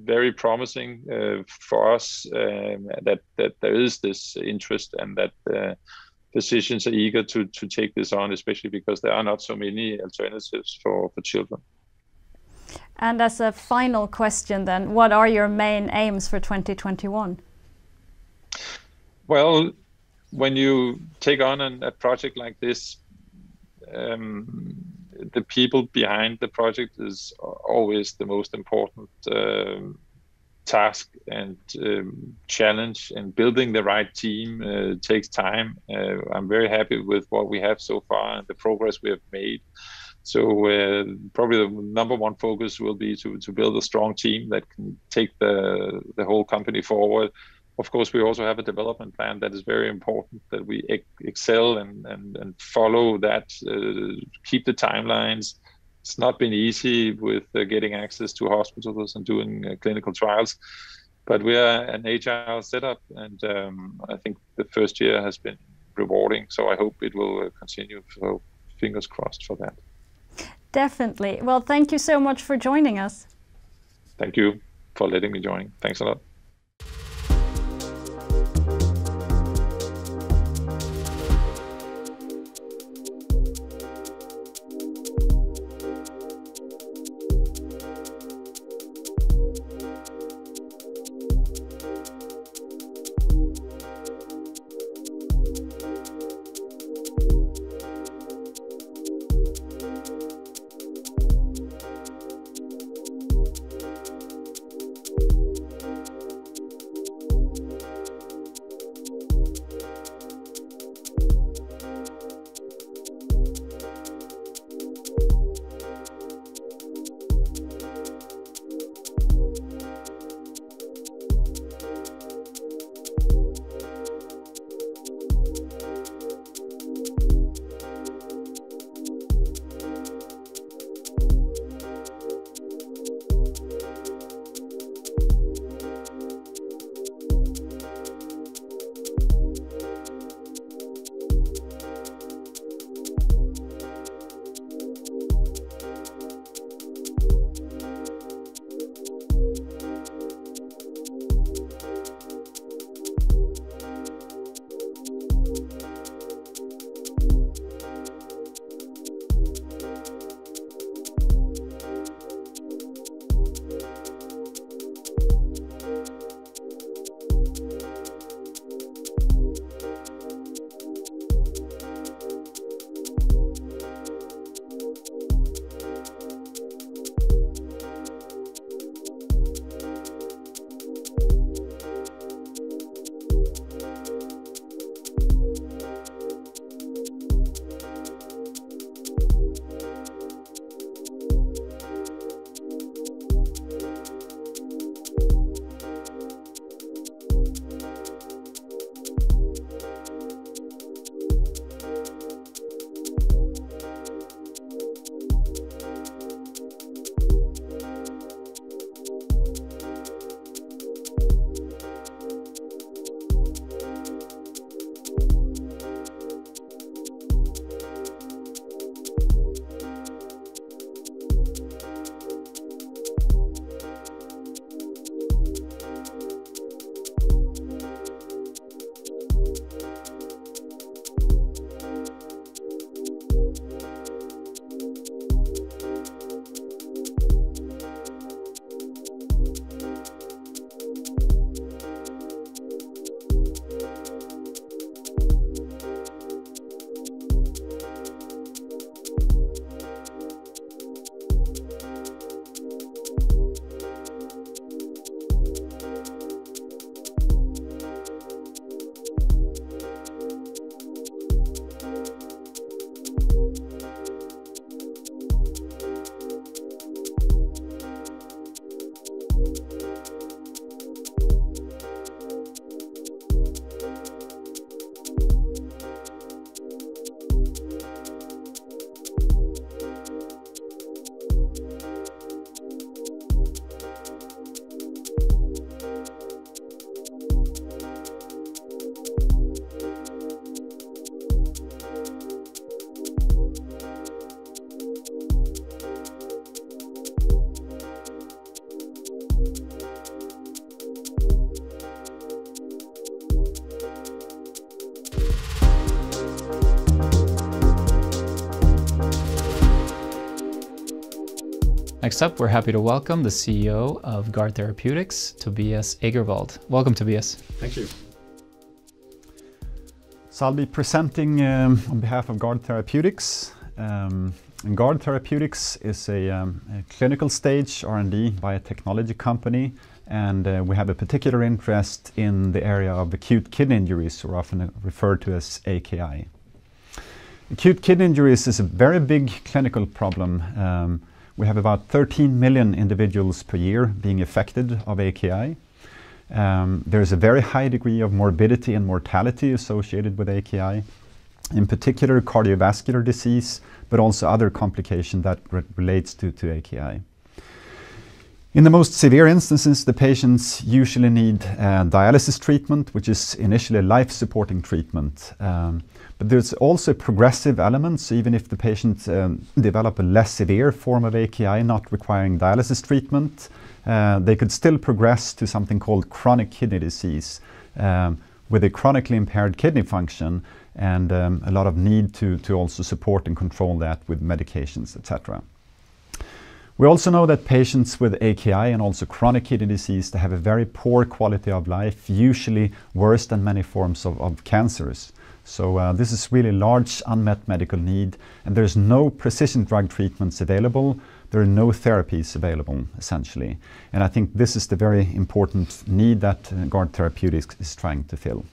very promising for us that there is this interest and that physicians are eager to take this on, especially because there are not so many alternatives for children. And as a final question then, what are your main aims for 2021? Well, when you take on a project like this, the people behind the project is always the most important task and challenge, and building the right team takes time. I'm very happy with what we have so far and the progress we have made. So probably the number one focus will be to build a strong team that can take the whole company forward. Of course, we also have a development plan that is very important, that we excel and follow that, keep the timelines. It's not been easy with getting access to hospitals and doing clinical trials, but we are an agile setup, and I think the first year has been rewarding, so I hope it will continue, so fingers crossed for that. Definitely. Well, thank you so much for joining us. Thank you for letting me join. Thanks a lot. Next up, we're happy to welcome the CEO of Guard Therapeutics, Tobias Egerwald. Welcome, Tobias. Thank you. So I'll be presenting on behalf of Guard Therapeutics. And Guard Therapeutics is a clinical stage R&D biotechnology company, and we have a particular interest in the area of acute kidney injuries, or often referred to as AKI. Acute kidney injuries is a very big clinical problem. We have about 13 million individuals per year being affected of AKI. There's a very high degree of morbidity and mortality associated with AKI, in particular cardiovascular disease, but also other complications that relates to AKI. In the most severe instances, the patients usually need dialysis treatment, which is initially a life-supporting treatment. But there's also progressive elements. Even if the patient develop a less severe form of AKI, not requiring dialysis treatment, they could still progress to something called chronic kidney disease, with a chronically impaired kidney function and a lot of need to also support and control that with medications, etc. We also know that patients with AKI and also chronic kidney disease, they have a very poor quality of life, usually worse than many forms of cancers. So this is really large unmet medical need, and there's no precision drug treatments available. There are no therapies available, essentially. And I think this is the very important need that Guard Therapeutics is trying to fill.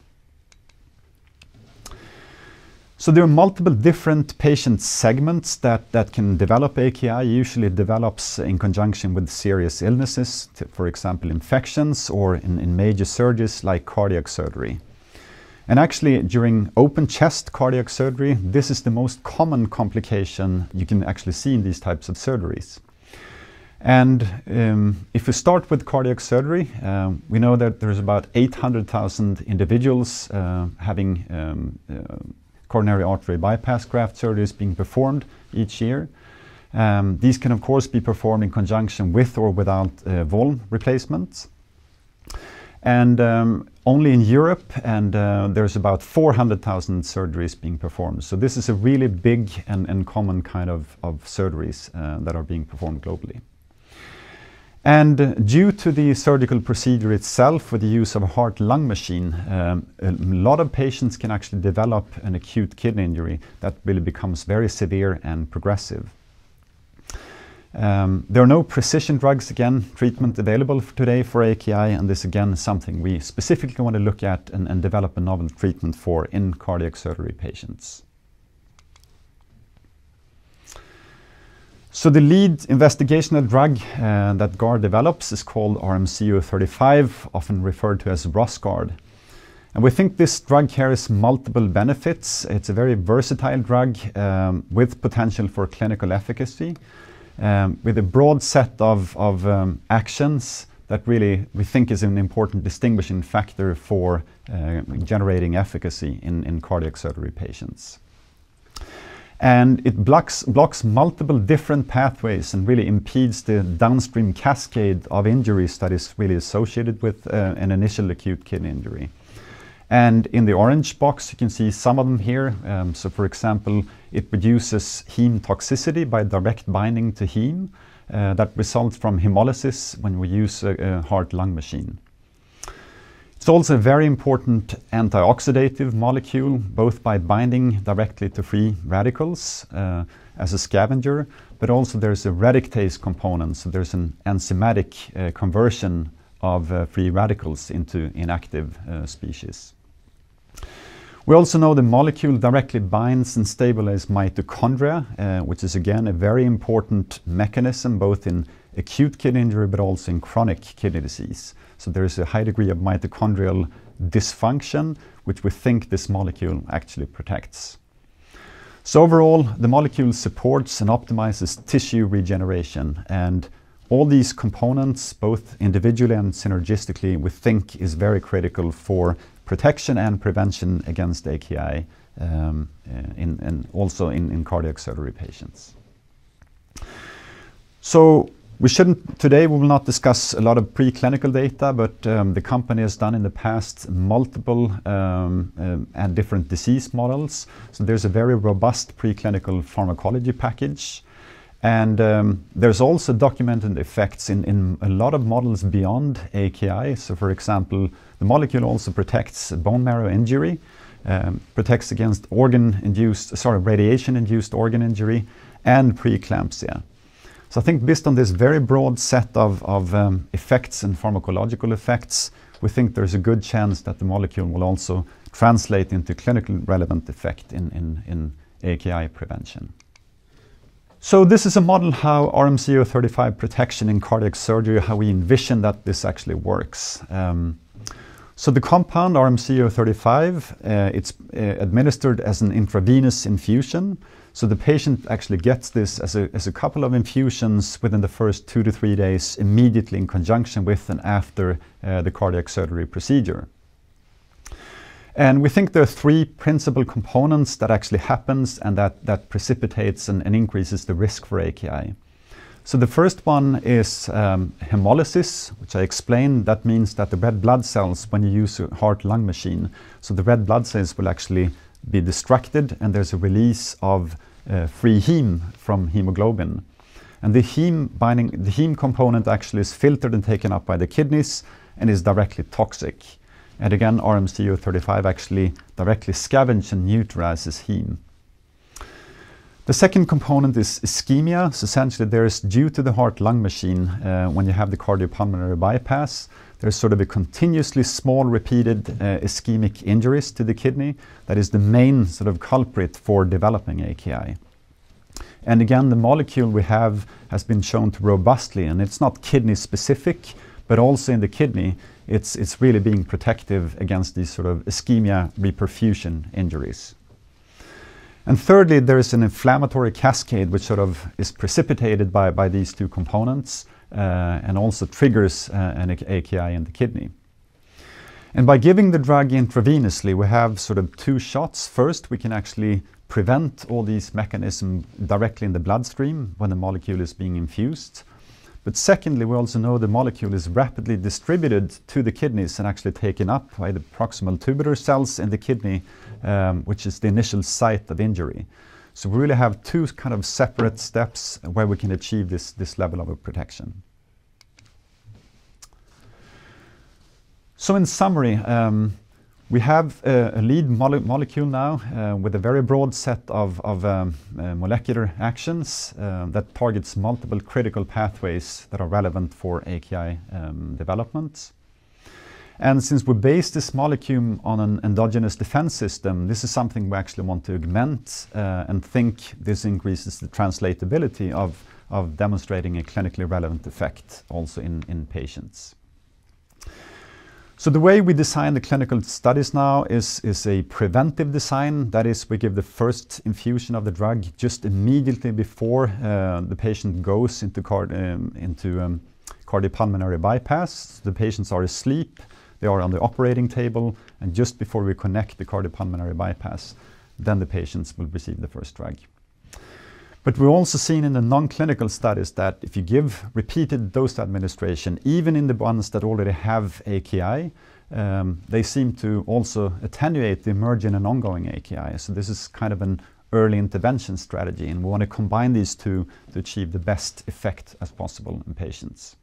So there are multiple different patient segments that can develop AKI. Usually it develops in conjunction with serious illnesses, for example, infections, or in major surgeries like cardiac surgery. And actually, during open chest cardiac surgery, this is the most common complication you can actually see in these types of surgeries. And if we start with cardiac surgery, we know that there's about 800,000 individuals having coronary artery bypass graft surgeries being performed each year. These can of course be performed in conjunction with or without valve replacements. And only in Europe, and there's about 400,000 surgeries being performed. So this is a really big and common kind of surgeries that are being performed globally. And due to the surgical procedure itself, with the use of a heart-lung machine, a lot of patients can actually develop an acute kidney injury that really becomes very severe and progressive. There are no precision drugs, again, treatment available today for AKI, and this again is something we specifically want to look at and develop a novel treatment for in cardiac surgery patients. So the lead investigational drug that Guard develops is called RMC-035, often referred to as Rosgard. And we think this drug carries multiple benefits. It's a very versatile drug with potential for clinical efficacy, with a broad set of actions that really we think is an important distinguishing factor for generating efficacy in cardiac surgery patients. And it blocks multiple different pathways and really impedes the downstream cascade of injuries that is really associated with an initial acute kidney injury. And in the orange box, you can see some of them here. So for example, it reduces heme toxicity by direct binding to heme that results from hemolysis when we use a heart-lung machine. It's also a very important antioxidative molecule, both by binding directly to free radicals as a scavenger, but also there's a reductase component, so there's an enzymatic conversion of free radicals into inactive species. We also know the molecule directly binds and stabilizes mitochondria, which is again a very important mechanism both in acute kidney injury but also in chronic kidney disease. So there is a high degree of mitochondrial dysfunction, which we think this molecule actually protects. So overall, the molecule supports and optimizes tissue regeneration, and all these components, both individually and synergistically, we think is very critical for protection and prevention against AKI and also in cardiac surgery patients. So today we will not discuss a lot of preclinical data, but the company has done in the past multiple and different disease models. So there's a very robust preclinical pharmacology package. And there's also documented effects in a lot of models beyond AKI. So for example, the molecule also protects bone marrow injury, protects against radiation-induced organ injury, and preeclampsia. So I think based on this very broad set of effects and pharmacological effects, we think there's a good chance that the molecule will also translate into clinically relevant effect in AKI prevention. So this is a model how RMC-035 protection in cardiac surgery, how we envision that this actually works. So the compound RMC-035, it's administered as an intravenous infusion. So the patient actually gets this as a couple of infusions within the first 2 to 3 days, immediately in conjunction with and after the cardiac surgery procedure. And we think there are 3 principal components that actually happens and that precipitates and increases the risk for AKI. So the first one is hemolysis, which I explained. That means that the red blood cells, when you use a heart-lung machine, so the red blood cells will actually be distracted, and there's a release of free heme from hemoglobin. And the heme component actually is filtered and taken up by the kidneys and is directly toxic. And again, RMC-035 actually directly scavenges and neutralizes heme. The second component is ischemia. So essentially due to the heart-lung machine, when you have the cardiopulmonary bypass, there's sort of a continuously small repeated ischemic injuries to the kidney that is the main sort of culprit for developing AKI. And again, the molecule we have has been shown to robustly, and it's not kidney specific, but also in the kidney, it's really being protective against these sort of ischemia reperfusion injuries. And thirdly, there is an inflammatory cascade which sort of is precipitated by these 2 components and also triggers an AKI in the kidney. And by giving the drug intravenously, we have sort of 2 shots. First, we can actually prevent all these mechanisms directly in the bloodstream when the molecule is being infused. But secondly, we also know the molecule is rapidly distributed to the kidneys and actually taken up by the proximal tubular cells in the kidney, which is the initial site of injury. So we really have 2 kind of separate steps where we can achieve this level of protection. So in summary, we have a lead molecule now with a very broad set of molecular actions that targets multiple critical pathways that are relevant for AKI development. And since we base this molecule on an endogenous defense system, this is something we actually want to augment and think this increases the translatability of demonstrating a clinically relevant effect also in patients. So the way we design the clinical studies now is a preventive design. That is, we give the first infusion of the drug just immediately before the patient goes into cardiopulmonary bypass. The patients are asleep, they are on the operating table, and just before we connect the cardiopulmonary bypass, then the patients will receive the first drug. But we've also seen in the non-clinical studies that if you give repeated dose administration, even in the ones that already have AKI, they seem to also attenuate the emerging and ongoing AKI. So this is kind of an early intervention strategy, and we want to combine these 2 to achieve the best effect as possible in patients.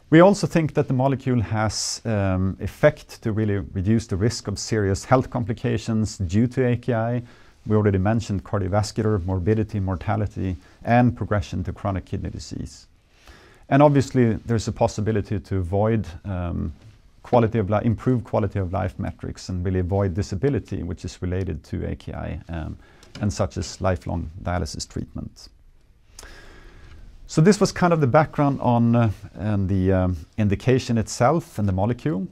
We also think that the molecule has effect to really reduce the risk of serious health complications due to AKI. We already mentioned cardiovascular morbidity, mortality, and progression to chronic kidney disease. And obviously, there's a possibility to avoid improve quality of life metrics and really avoid disability, which is related to AKI, and such as lifelong dialysis treatment. So this was kind of the background on the indication itself and the molecule.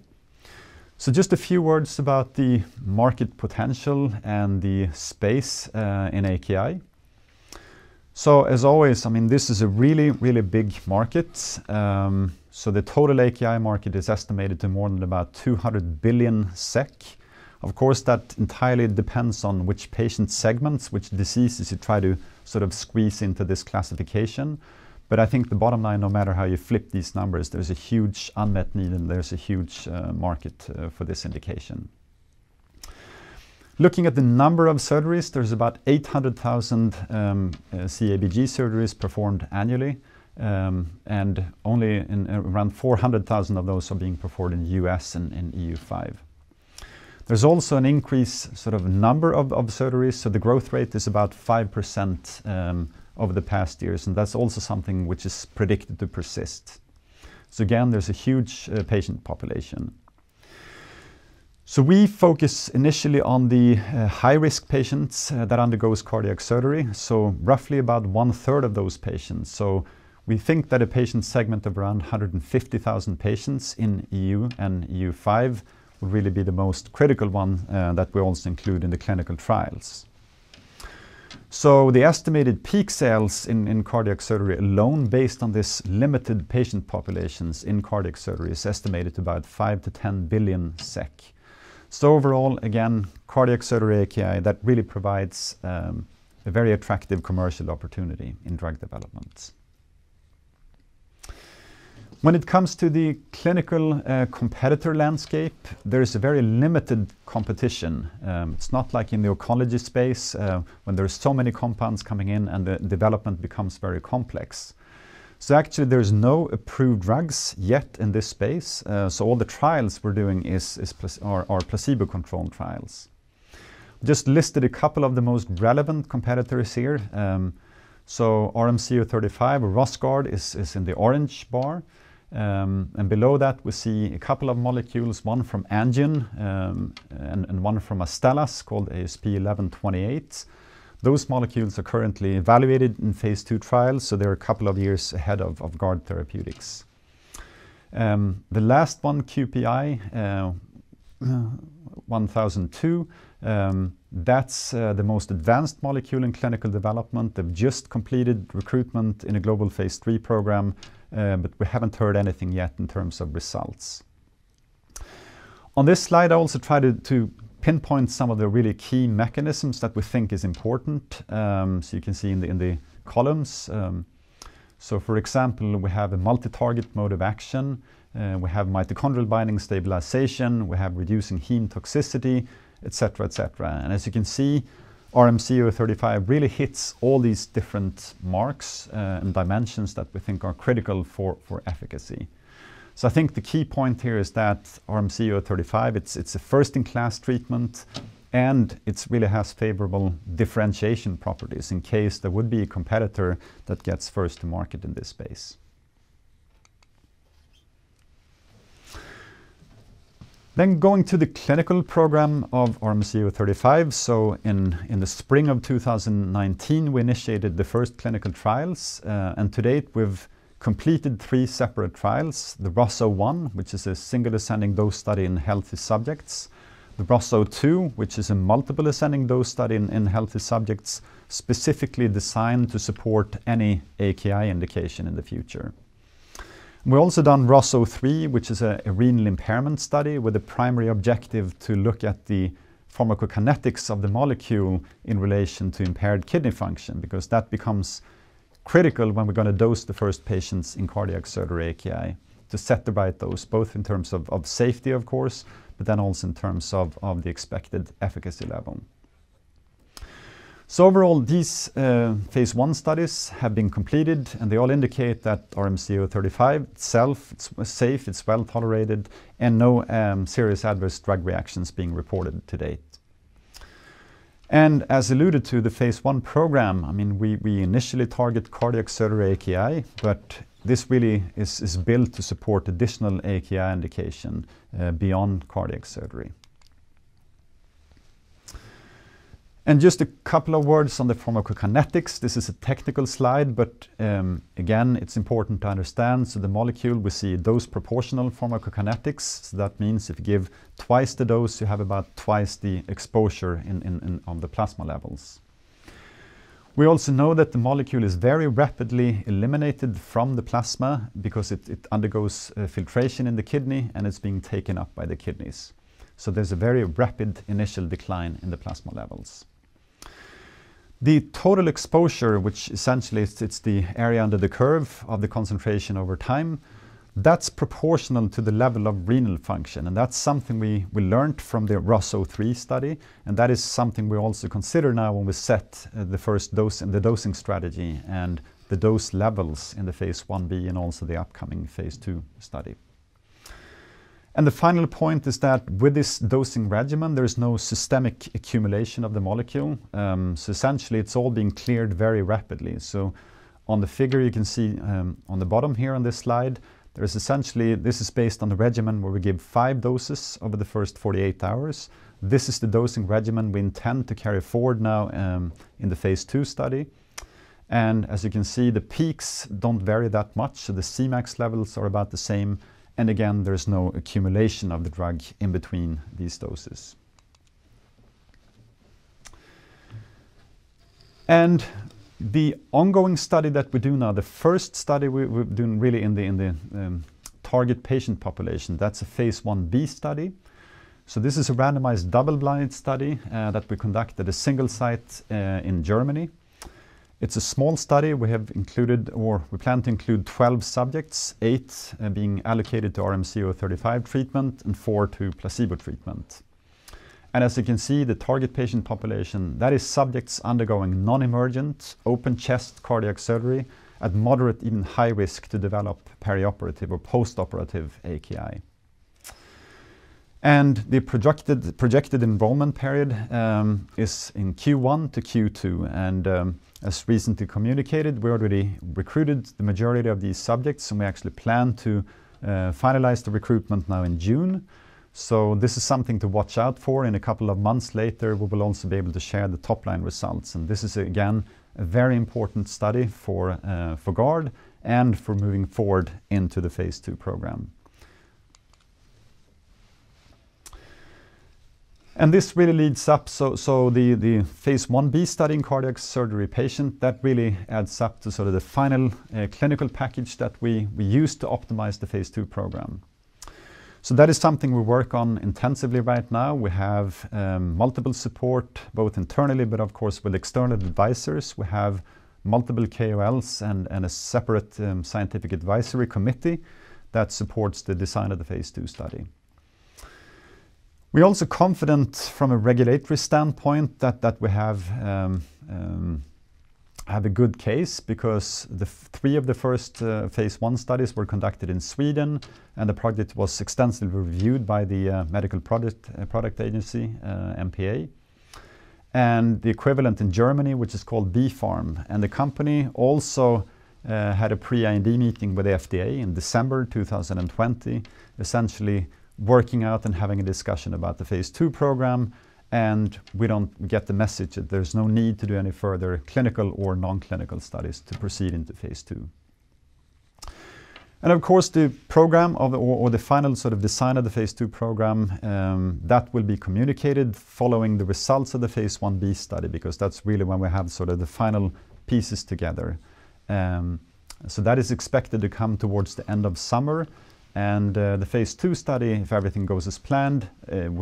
So just a few words about the market potential and the space in AKI. So as always, I mean, this is a really, really big market. So the total AKI market is estimated to more than about 200 billion SEK. Of course, that entirely depends on which patient segments, which diseases you try to sort of squeeze into this classification. But I think the bottom line, no matter how you flip these numbers, there's a huge unmet need and there's a huge market for this indication. Looking at the number of surgeries, there's about 800,000 CABG surgeries performed annually, and only around 400,000 of those are being performed in US and in EU5. There's also an increase sort of number of surgeries, so the growth rate is about 5% over the past years, and that's also something which is predicted to persist. So again, there's a huge patient population. So we focus initially on the high-risk patients that undergoes cardiac surgery, so roughly about 1/3 of those patients. So we think that a patient segment of around 150,000 patients in EU and EU5 would really be the most critical one that we also include in the clinical trials. So the estimated peak sales in cardiac surgery alone, based on this limited patient populations in cardiac surgery, is estimated to about 5 to 10 billion SEK. So overall, again, cardiac surgery AKI, that really provides a very attractive commercial opportunity in drug development. When it comes to the clinical competitor landscape, there is a very limited competition. It's not like in the oncology space when there's so many compounds coming in and the development becomes very complex. So actually there's no approved drugs yet in this space. So all the trials we're doing are placebo-controlled trials. Just listed a couple of the most relevant competitors here. So RMC-035 or Rosgard is in the orange bar. And below that we see a couple of molecules, one from Amgen and one from Astellas called ASP1128. Those molecules are currently evaluated in phase 2 trials, so they're a couple of years ahead of Guard Therapeutics. The last one, QPI 1002, that's the most advanced molecule in clinical development. They've just completed recruitment in a global phase 3 program, but we haven't heard anything yet in terms of results. On this slide, I also try to pinpoint some of the really key mechanisms that we think is important. So you can see in the columns. So for example, we have a multi-target mode of action. We have mitochondrial binding stabilization. We have reducing heme toxicity, etc., etc. And as you can see, RMC-035 really hits all these different marks and dimensions that we think are critical for efficacy. So I think the key point here is that RMC-035, it's a first-in-class treatment, and it really has favorable differentiation properties in case there would be a competitor that gets first to market in this space. Then going to the clinical program of RMC-035. So in the spring of 2019, we initiated the first clinical trials, and to date we've completed 3 separate trials. The ROSO-1, which is a single ascending dose study in healthy subjects. The ROSO-2, which is a multiple ascending dose study in healthy subjects, specifically designed to support any AKI indication in the future. We've also done ROSO-3, which is a renal impairment study with the primary objective to look at the pharmacokinetics of the molecule in relation to impaired kidney function, because that becomes critical when we're going to dose the first patients in cardiac surgery AKI, to set the right dose, both in terms of safety, of course, but then also in terms of the expected efficacy level. So overall, these phase 1 studies have been completed, and they all indicate that RMC-035 itself, it's safe, it's well tolerated, and no serious adverse drug reactions being reported to date. And as alluded to, the phase 1 program, I mean, we initially target cardiac surgery AKI, but this really is built to support additional AKI indication beyond cardiac surgery. And just a couple of words on the pharmacokinetics. This is a technical slide, but again, it's important to understand. So the molecule, we see dose proportional pharmacokinetics. So that means if you give twice the dose, you have about twice the exposure on the plasma levels. We also know that the molecule is very rapidly eliminated from the plasma because it undergoes filtration in the kidney and it's being taken up by the kidneys. So there's a very rapid initial decline in the plasma levels. The total exposure, which essentially it's the area under the curve of the concentration over time, that's proportional to the level of renal function. And that's something we learned from the ROS03 study. And that is something we also consider now when we set the first dose and the dosing strategy and the dose levels in the phase 1b and also the upcoming phase 2 study. And the final point is that with this dosing regimen, there is no systemic accumulation of the molecule. So essentially, it's all being cleared very rapidly. So on the figure you can see on the bottom here on this slide, there's essentially, this is based on the regimen where we give 5 doses over the first 48 hours. This is the dosing regimen we intend to carry forward now in the phase 2 study. And as you can see, the peaks don't vary that much, so the Cmax levels are about the same. And again, there's no accumulation of the drug in between these doses. And the ongoing study that we do now, the first study we're doing really in the target patient population, that's a phase 1b study. So this is a randomized double-blind study that we conduct at a single site in Germany. It's a small study. We have included, or we plan to include 12 subjects, 8 being allocated to RMC-035 treatment and 4 to placebo treatment. And as you can see, the target patient population, that is subjects undergoing non-emergent open chest cardiac surgery at moderate, even high risk to develop perioperative or post-operative AKI. And the projected enrollment period is in Q1 to Q2. And as recently communicated, we already recruited the majority of these subjects, and we actually plan to finalize the recruitment now in June. So this is something to watch out for. In a couple of months later, we will also be able to share the top-line results. And this is, again, a very important study for GARD and for moving forward into the phase 2 program. And this really leads up, so the phase 1b study in cardiac surgery patient, that really adds up to sort of the final clinical package that we use to optimize the phase 2 program. So that is something we work on intensively right now. We have multiple support, both internally, but of course with external advisors. We have multiple KOLs and a separate scientific advisory committee that supports the design of the phase 2 study. We're also confident from a regulatory standpoint that we have a good case, because 3 of the first phase 1 studies were conducted in Sweden, and the project was extensively reviewed by the Medical Product Agency, MPA, and the equivalent in Germany, which is called BfArM. And the company also had a pre-IND meeting with the FDA in December 2020, essentially working out and having a discussion about the phase 2 program, and we don't get the message that there's no need to do any further clinical or non-clinical studies to proceed into phase 2. And of course, the program or the final sort of design of the phase 2 program, that will be communicated following the results of the phase 1b study, because that's really when we have sort of the final pieces together. So that is expected to come towards the end of summer. And the phase 2 study, if everything goes as planned,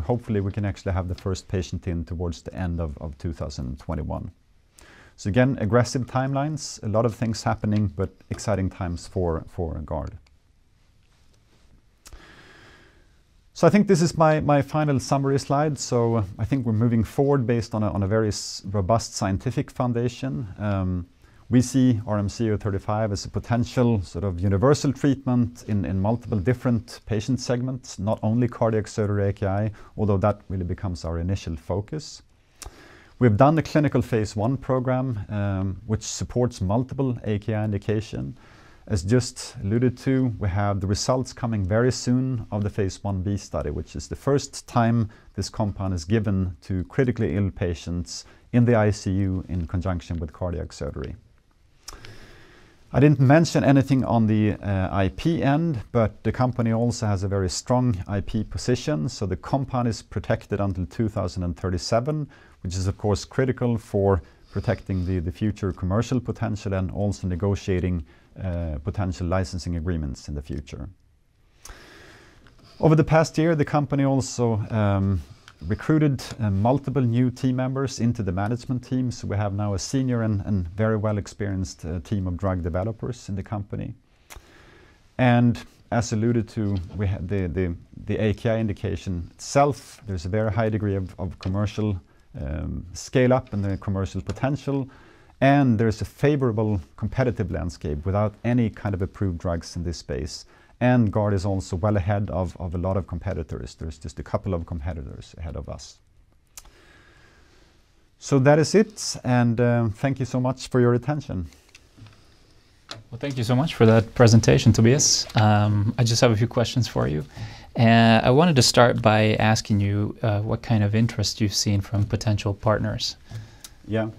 hopefully we can actually have the first patient in towards the end of 2021. So again, aggressive timelines, a lot of things happening, but exciting times for GARD. So I think this is my final summary slide. So I think we're moving forward based on a very robust scientific foundation. We see RMC-035 as a potential sort of universal treatment in multiple different patient segments, not only cardiac surgery AKI, although that really becomes our initial focus. We've done the clinical phase 1 program, which supports multiple AKI indication. As just alluded to, we have the results coming very soon of the phase 1b study, which is the first time this compound is given to critically ill patients in the ICU in conjunction with cardiac surgery. I didn't mention anything on the IP end, but the company also has a very strong IP position. So the compound is protected until 2037, which is of course critical for protecting the future commercial potential and also negotiating potential licensing agreements in the future. Over the past year, the company also recruited multiple new team members into the management team. So we have now a senior and very well experienced team of drug developers in the company. And as alluded to, we had the AKI indication itself. There's a very high degree of commercial scale up and the commercial potential, and there's a favorable competitive landscape without any kind of approved drugs in this space. And GARD is also well ahead of a lot of competitors. There's just a couple of competitors ahead of us. So that is it, and thank you so much for your attention. Well, thank you so much for that presentation, Tobias. I just have a few questions for you. I wanted to start by asking you what kind of interest you've seen from potential partners. Yeah.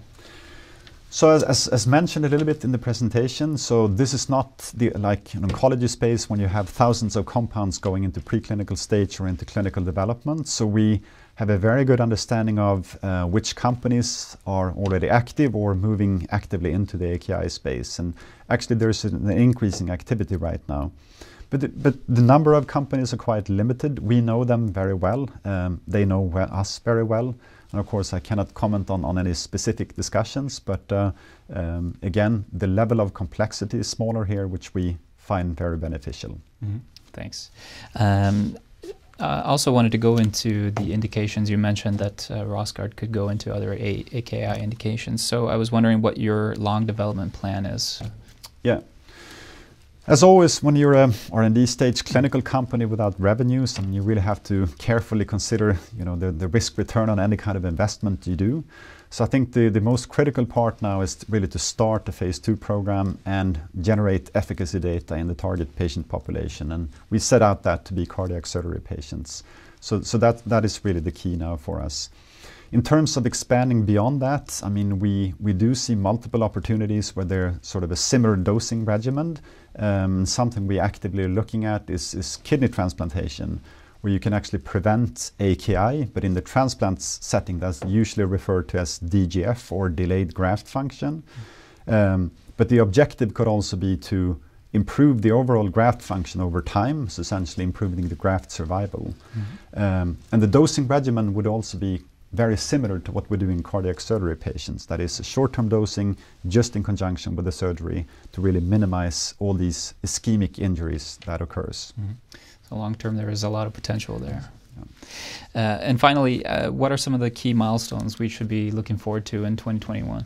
So as mentioned a little bit in the presentation, so this is not like an oncology space when you have thousands of compounds going into preclinical stage or into clinical development. So we have a very good understanding of which companies are already active or moving actively into the AKI space. And actually there's an increasing activity right now. But the number of companies are quite limited. We know them very well. They know us very well. And of course, I cannot comment on any specific discussions, but again, the level of complexity is smaller here, which we find very beneficial. Mm-hmm. Thanks. I also wanted to go into the indications. You mentioned that Rosgard could go into other AKI indications. So I was wondering what your long development plan is. Yeah. As always, when you're a R&D stage clinical company without revenues, I mean, you really have to carefully consider, you know, the risk return on any kind of investment you do. So I think the most critical part now is really to start the phase 2 program and generate efficacy data in the target patient population. And we set out that to be cardiac surgery patients. So that is really the key now for us. In terms of expanding beyond that, I mean, we do see multiple opportunities where they're sort of a similar dosing regimen. Something we actively are looking at is kidney transplantation, where you can actually prevent AKI, but in the transplant setting that's usually referred to as DGF or delayed graft function. But the objective could also be to improve the overall graft function over time, so essentially improving the graft survival. Mm-hmm. And the dosing regimen would also be very similar to what we do in cardiac surgery patients. That is short-term dosing just in conjunction with the surgery to really minimize all these ischemic injuries that occurs. Mm-hmm. So long-term there is a lot of potential there. Yeah. And finally, what are some of the key milestones we should be looking forward to in 2021?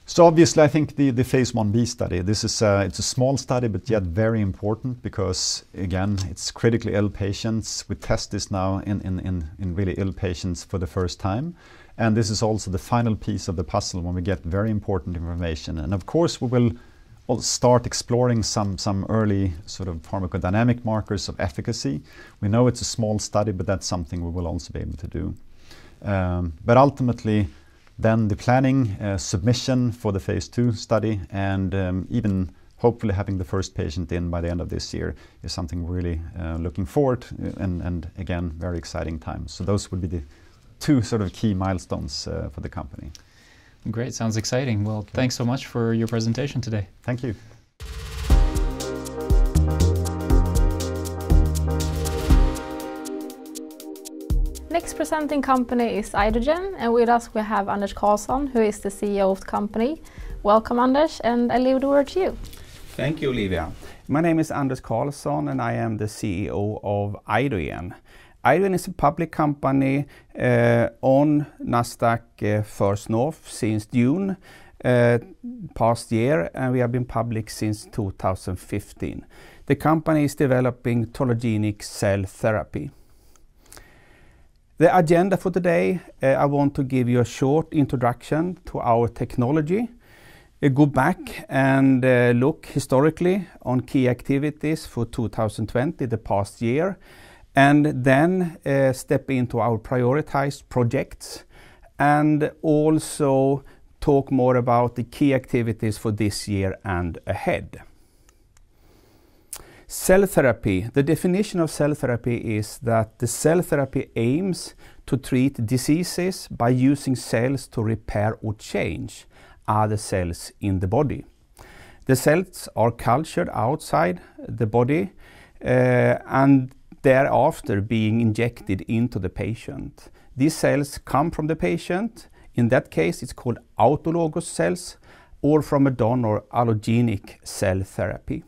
So obviously I think the phase 1b study, this is it's a small study but yet very important because again it's critically ill patients. We test this now in really ill patients for the first time, and this is also the final piece of the puzzle when we get very important information. And of course we will start exploring some early sort of pharmacodynamic markers of efficacy. We know it's a small study, but that's something we will also be able to do. But ultimately then the planning, submission for the phase 2 study, and even hopefully having the first patient in by the end of this year is something we're really looking forward to, and again, very exciting times. So those would be the 2 sort of key milestones for the company. Great, sounds exciting. Well, thanks so much for your presentation today. Thank you. Next presenting company is Idogen, and with us we have Anders Karlsson, who is the CEO of the company. Welcome, Anders, and I leave the word to you. Thank you, Olivia. My name is Anders Karlsson and I am the CEO of Idogen. Idogen is a public company on Nasdaq First North since June past year, and we have been public since 2015. The company is developing tollogenic cell therapy. The agenda for today, I want to give you a short introduction to our technology, go back and look historically on key activities for 2020, the past year, and then step into our prioritized projects, and also talk more about the key activities for this year and ahead. Cell therapy. The definition of cell therapy is that the cell therapy aims to treat diseases by using cells to repair or change other cells in the body. The cells are cultured outside the body and thereafter being injected into the patient. These cells come from the patient. In that case, it's called autologous cells, or from a donor, allogenic cell therapy.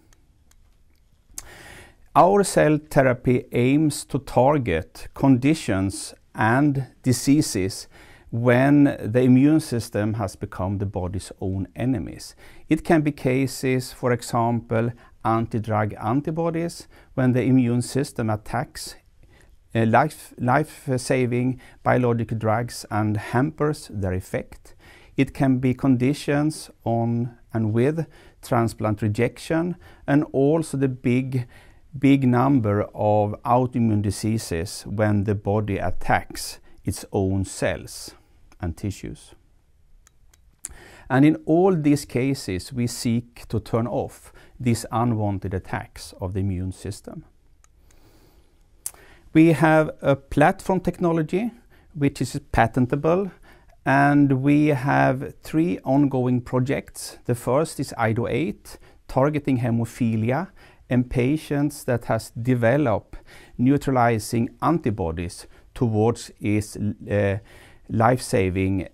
Our cell therapy aims to target conditions and diseases when the immune system has become the body's own enemies. It can be cases, for example, anti-drug antibodies, when the immune system attacks life-saving biological drugs and hampers their effect. It can be conditions on and with transplant rejection, and also the big number of autoimmune diseases when the body attacks its own cells and tissues. And in all these cases, we seek to turn off these unwanted attacks of the immune system. We have a platform technology which is patentable, and we have 3 ongoing projects. The first is IDO8, targeting hemophilia in patients that has developed neutralizing antibodies towards its life-saving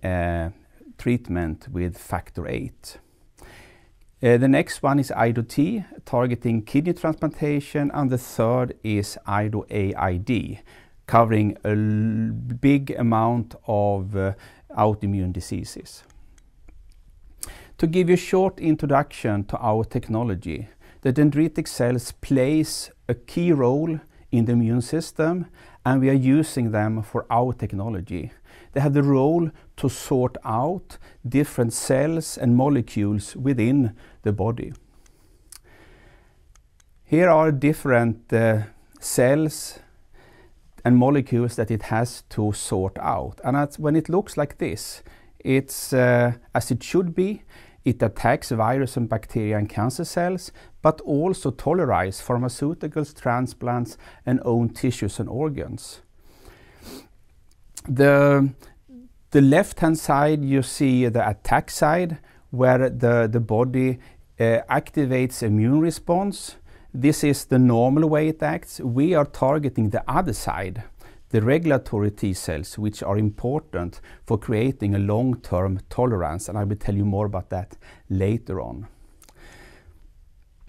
treatment with factor 8. The next one is IDO-T, targeting kidney transplantation, and the third is IDO-AID, covering a big amount of autoimmune diseases. To give you a short introduction to our technology, the dendritic cells plays a key role in the immune system, and we are using them for our technology. They have the role to sort out different cells and molecules within the body. Here are different cells and molecules that it has to sort out. And when it looks like this, it's as it should be. It attacks virus and bacteria and cancer cells, but also tolerizes pharmaceuticals, transplants, and own tissues and organs. The left-hand side, you see the attack side, where the body activates immune response. This is the normal way it acts. We are targeting the other side, the regulatory T cells, which are important for creating a long-term tolerance, and I will tell you more about that later on.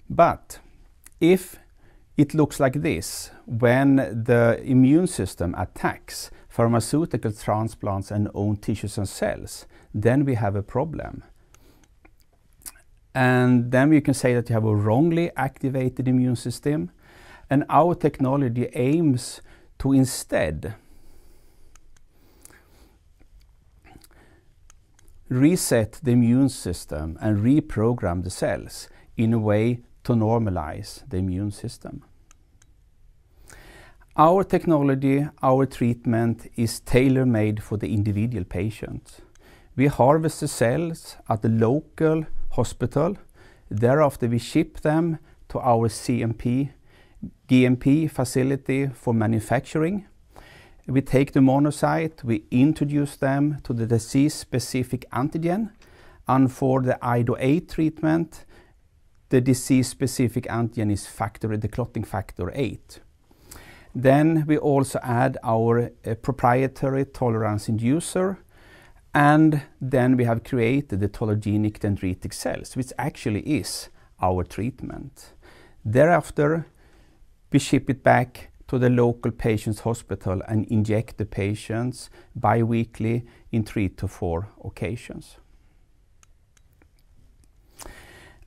But if it looks like this, when the immune system attacks pharmaceutical transplants and own tissues and cells, then we have a problem. And then you can say that you have a wrongly activated immune system, and our technology aims to instead reset the immune system and reprogram the cells in a way to normalize the immune system. Our technology, our treatment is tailor-made for the individual patient. We harvest the cells at the local hospital. Thereafter we ship them to our GMP facility for manufacturing. We take the monocyte, we introduce them to the disease-specific antigen, and for the IDO8 treatment, the disease-specific antigen is the clotting factor 8. Then we also add our proprietary tolerance inducer, and then we have created the tolerogenic dendritic cells, which actually is our treatment. Thereafter, we ship it back to the local patient's hospital and inject the patients bi-weekly in 3 to 4 occasions.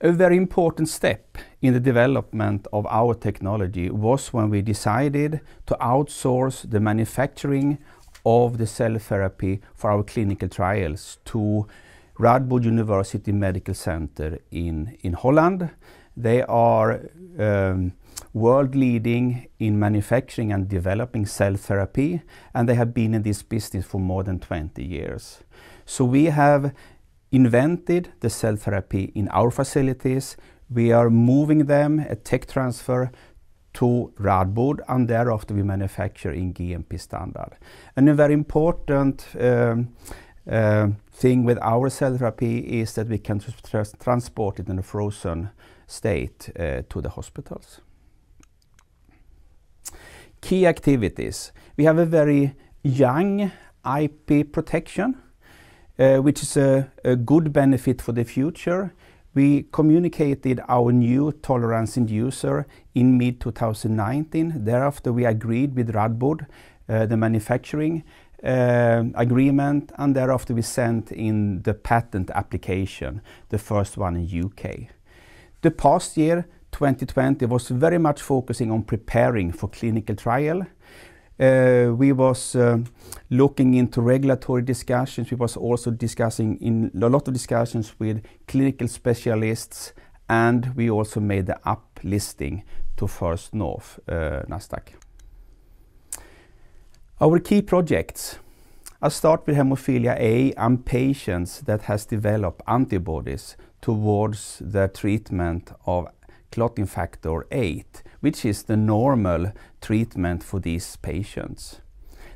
A very important step in the development of our technology was when we decided to outsource the manufacturing of the cell therapy for our clinical trials to Radboud University Medical Center in Holland. They are world leading in manufacturing and developing cell therapy, and they have been in this business for more than 20 years. So we have invented the cell therapy in our facilities. We are moving them, a tech transfer, to Radboud, and thereafter we manufacture in GMP standard. And a very important thing with our cell therapy is that we can transport it in a frozen state to the hospitals. Key activities. We have a very young IP protection, which is a good benefit for the future. We communicated our new tolerance inducer in mid-2019. Thereafter, we agreed with Radboud, the manufacturing agreement, and thereafter we sent in the patent application, the first one in UK. The past year, 2020, was very much focusing on preparing for clinical trial. We was looking into regulatory discussions. We was also discussing in a lot of discussions with clinical specialists, and we also made the uplisting to First North Nasdaq. Our key projects. I'll start with hemophilia A and patients that has developed antibodies towards the treatment of clotting factor 8, which is the normal treatment for these patients.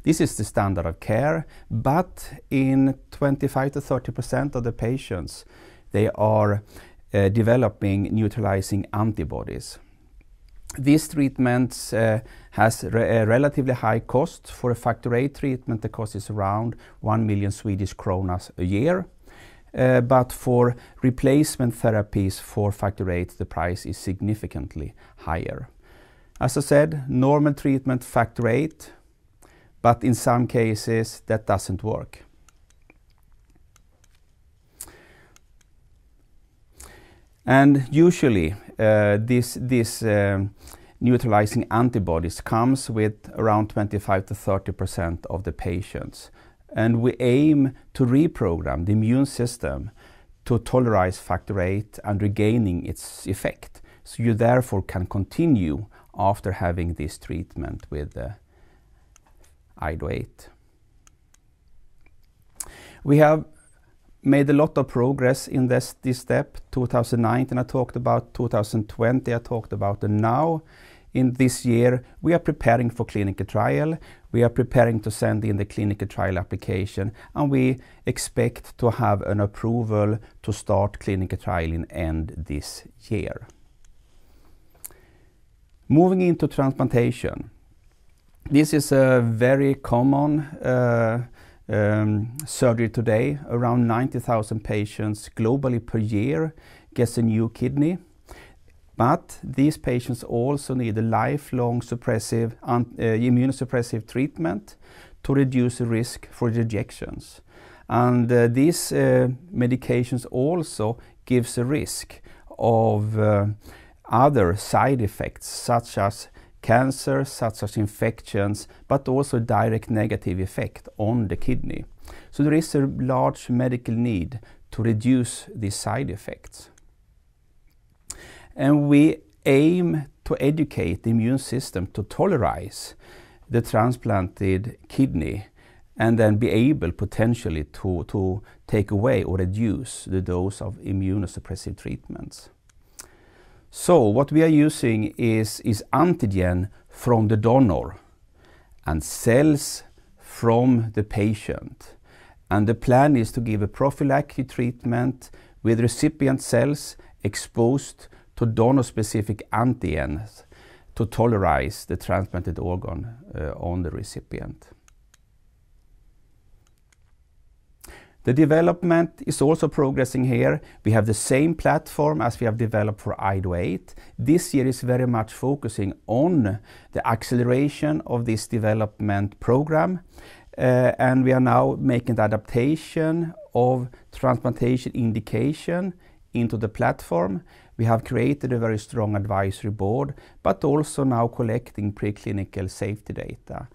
This is the standard of care, but in 25 to 30% of the patients, they are developing neutralizing antibodies. These treatments has a relatively high cost. For a factor 8 treatment, the cost is around 1 million Swedish kronor a year. But for replacement therapies for factor 8, the price is significantly higher. As I said, normal treatment factor 8, but in some cases that doesn't work. And usually this neutralizing antibodies comes with around 25 to 30% of the patients. And we aim to reprogram the immune system to tolerize factor 8 and regaining its effect. So you therefore can continue after having this treatment with IDO8. We have made a lot of progress in this step. 2019 I talked about, 2020 I talked about, and now in this year we are preparing for clinical trial. We are preparing to send in the clinical trial application, and we expect to have an approval to start clinical trial in end this year. Moving into transplantation. This is a very common surgery today. Around 90,000 patients globally per year gets a new kidney. But these patients also need a lifelong suppressive, immunosuppressive treatment to reduce the risk for rejections. And these medications also gives a risk of other side effects such as cancer, such as infections, but also direct negative effect on the kidney. So there is a large medical need to reduce these side effects. And we aim to educate the immune system to tolerize the transplanted kidney and then be able potentially to take away or reduce the dose of immunosuppressive treatments. So what we are using is antigen from the donor and cells from the patient. And the plan is to give a prophylactic treatment with recipient cells exposed to donor-specific antigens to tolerize the transplanted organ on the recipient. The development is also progressing here. We have the same platform as we have developed for IDO8. This year is very much focusing on the acceleration of this development program. And we are now making the adaptation of transplantation indication into the platform. We have created a very strong advisory board, but also now collecting preclinical safety data.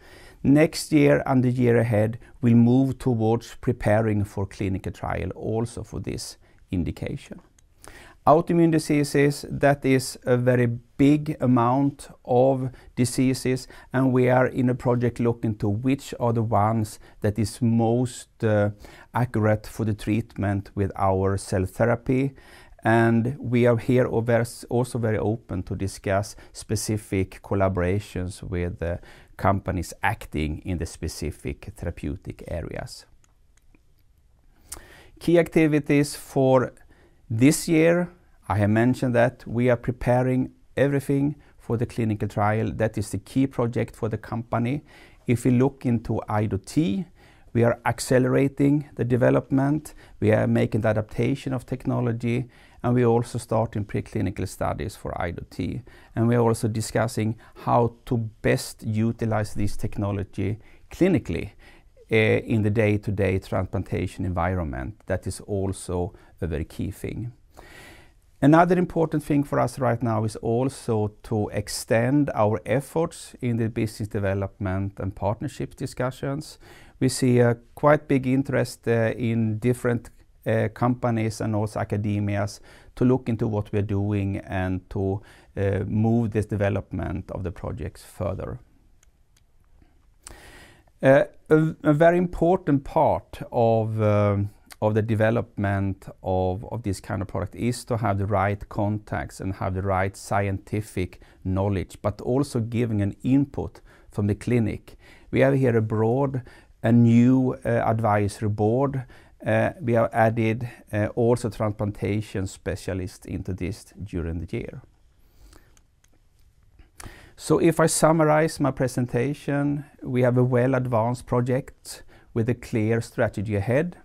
Next year and the year ahead, we'll move towards preparing for clinical trial also for this indication. Autoimmune diseases, that is a very big amount of diseases, and we are in a project looking to which are the ones that is most accurate for the treatment with our cell therapy. And we are here also very open to discuss specific collaborations with companies acting in the specific therapeutic areas. Key activities for this year, I have mentioned that we are preparing everything for the clinical trial. That is the key project for the company. If we look into IDO-T, we are accelerating the development, we are making the adaptation of technology, and we're also starting preclinical studies for IDOT. And we're also discussing how to best utilize this technology clinically in the day-to-day transplantation environment. That is also a very key thing. Another important thing for us right now is also to extend our efforts in the business development and partnership discussions. We see a quite big interest in different companies and also academias to look into what we're doing and to move this development of the projects further. A very important part of the development of this kind of product is to have the right contacts and have the right scientific knowledge, but also giving an input from the clinic. We have here a new advisory board. We have added also transplantation specialists into this during the year. So if I summarize my presentation, we have a well-advanced project with a clear strategy ahead.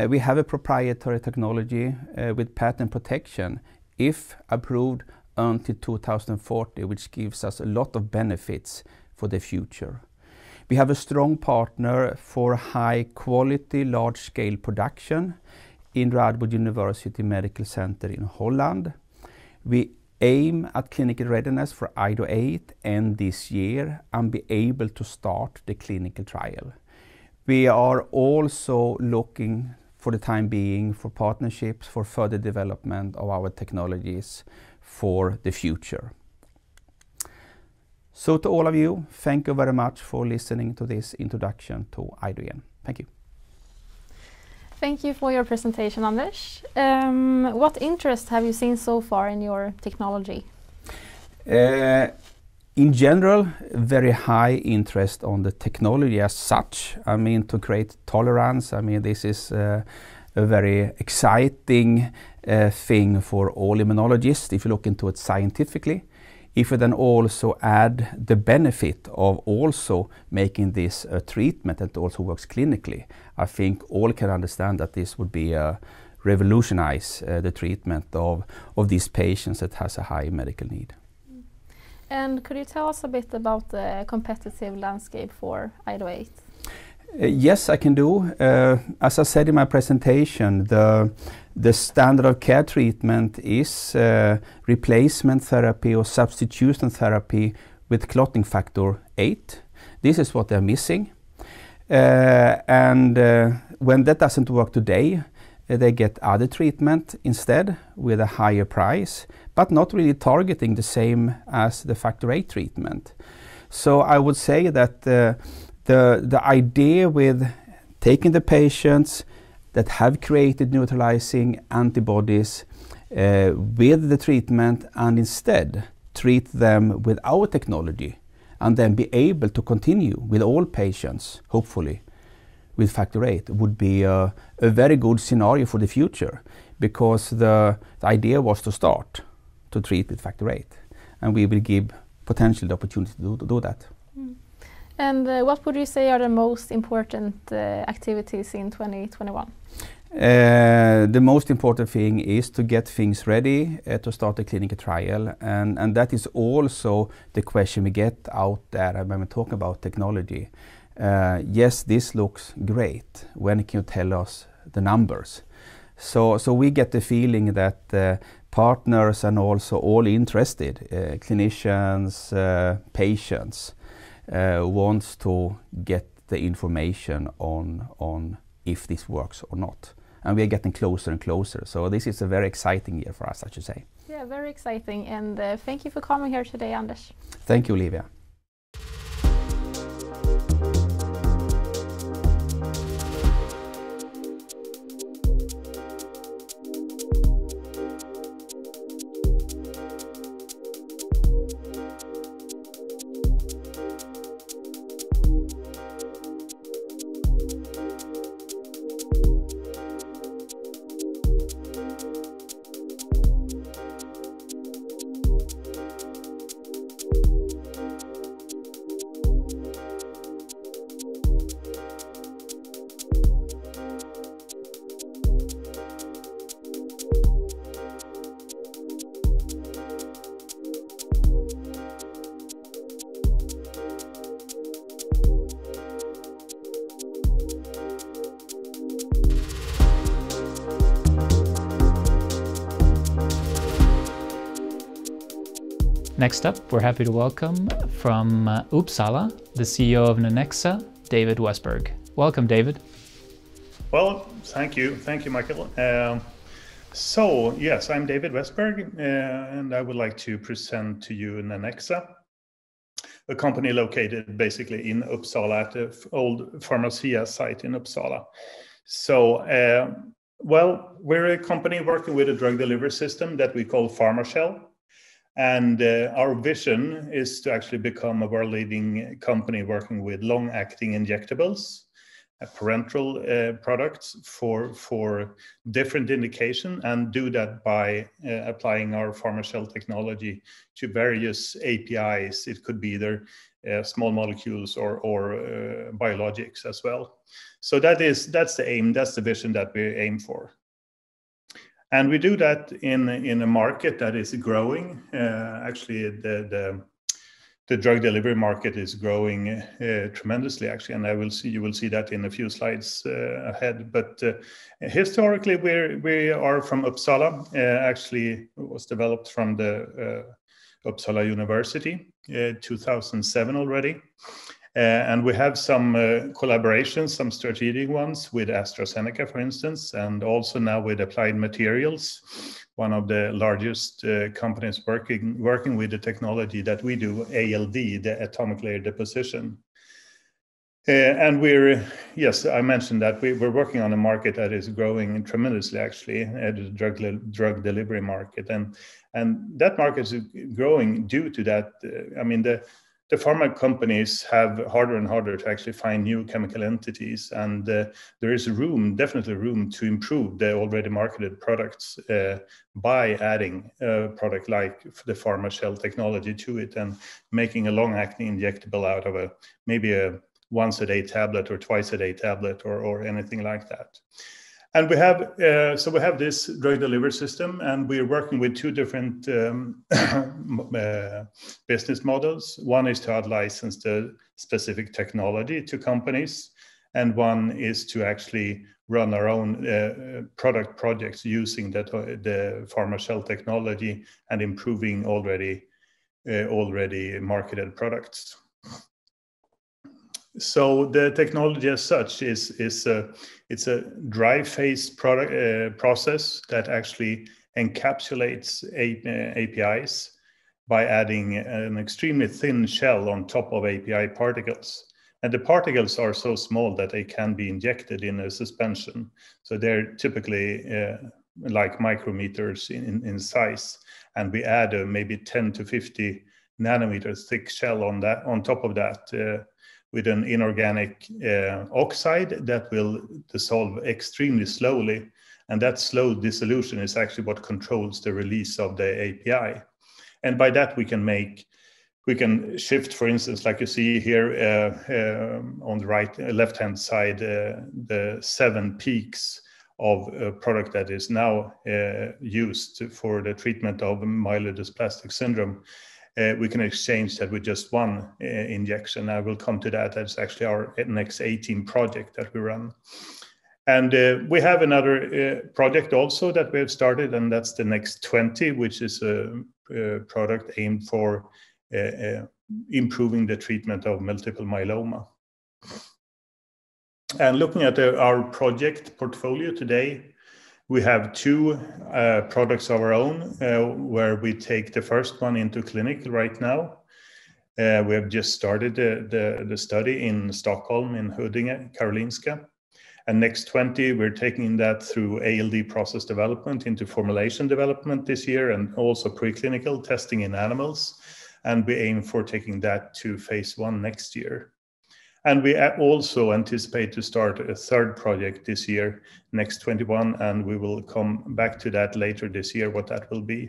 We have a proprietary technology with patent protection, if approved until 2040, which gives us a lot of benefits for the future. We have a strong partner for high quality, large scale production in Radboud University Medical Center in Holland. We aim at clinical readiness for IDO8 end this year and be able to start the clinical trial. We are also looking for the time being for partnerships for further development of our technologies for the future. So to all of you, thank you very much for listening to this introduction to Idogen. Thank you. Thank you for your presentation, Anders. What interest have you seen so far in your technology? In general, very high interest on the technology as such. I mean, to create tolerance, I mean, this is a very exciting thing for all immunologists if you look into it scientifically. If we then also add the benefit of also making this a treatment that also works clinically, I think all can understand that this would be revolutionize the treatment of these patients that has a high medical need. And could you tell us a bit about the competitive landscape for IDO8? Yes, I can do. As I said in my presentation, the standard of care treatment is replacement therapy or substitution therapy with clotting factor 8. This is what they're missing. And when that doesn't work today, they get other treatment instead with a higher price, but not really targeting the same as the factor 8 treatment. So I would say that the idea with taking the patients that have created neutralizing antibodies with the treatment and instead treat them with our technology and then be able to continue with all patients, hopefully, with factor 8 would be a very good scenario for the future, because the idea was to start to treat with factor 8, and we will give potential the opportunity to do that. And what would you say are the most important activities in 2021? The most important thing is to get things ready to start the clinical trial, and that is also the question we get out there when we talk about technology. Yes, this looks great. When can you tell us the numbers? So we get the feeling that partners and also all interested, clinicians, patients, wants to get the information on if this works or not. And we are getting closer and closer. So this is a very exciting year for us, I should say. Yeah, very exciting. And thank you for coming here today, Anders. Thank you, Olivia. Next up, we're happy to welcome from Uppsala, the CEO of Nanexa, David Westberg. Welcome, David. Well, thank you, Michael. So yes, I'm David Westberg, and I would like to present to you Nanexa, a company located basically in Uppsala at the old Pharmacia site in Uppsala. So, well, we're a company working with a drug delivery system that we call PharmaShell. And our vision is to actually become a world-leading company working with long-acting injectables, parenteral products for different indication, and do that by applying our PharmaShell technology to various APIs. It could be either small molecules or biologics as well. So that's the aim, that's the vision that we aim for. And we do that in a market that is growing. Actually, the drug delivery market is growing tremendously, actually, and you will see that in a few slides ahead. But historically, we are from Uppsala. Actually, it was developed from the Uppsala University, 2007 already. And we have some collaborations, some strategic ones with AstraZeneca, for instance, and also now with Applied Materials, one of the largest companies working with the technology that we do, ALD, the atomic layer deposition. And yes, I mentioned that we're working on a market that is growing tremendously, actually, the drug delivery market. And that market is growing due to that. I mean, the pharma companies have harder and harder to actually find new chemical entities, and there is definitely room to improve the already marketed products by adding a product like the PharmaShell technology to it and making a long-acting injectable out of maybe a once-a-day tablet or twice-a-day tablet or anything like that. And we have this drug delivery system, and we're working with two different business models. One is to out-license the specific technology to companies, and one is to actually run our own product projects using the PharmaShell technology and improving already marketed products. So the technology as such it's a dry phase process that actually encapsulates APIs by adding an extremely thin shell on top of API particles. And the particles are so small that they can be injected in a suspension. So they're typically like micrometers in size. And we add a maybe 10 to 50 nanometers thick shell on top of that with an inorganic oxide that will dissolve extremely slowly. And that slow dissolution is actually what controls the release of the API. And by that we can shift, for instance, like you see here on the left-hand side, the 7 peaks of a product that is now used for the treatment of myelodysplastic syndrome. We can exchange that with just one injection. I will come to that. That's actually our next 18 project that we run. And we have another project also that we have started, and that's the next 20, which is a product aimed for improving the treatment of multiple myeloma. And looking at our project portfolio today, we have 2 products of our own where we take the first one into clinic right now. We have just started the study in Stockholm, in Huddinge, Karolinska. And next 20, we're taking that through ALD process development into formulation development this year, and also preclinical testing in animals. And we aim for taking that to phase 1 next year. And we also anticipate to start a 3rd project this year, next 21, and we will come back to that later this year, what that will be.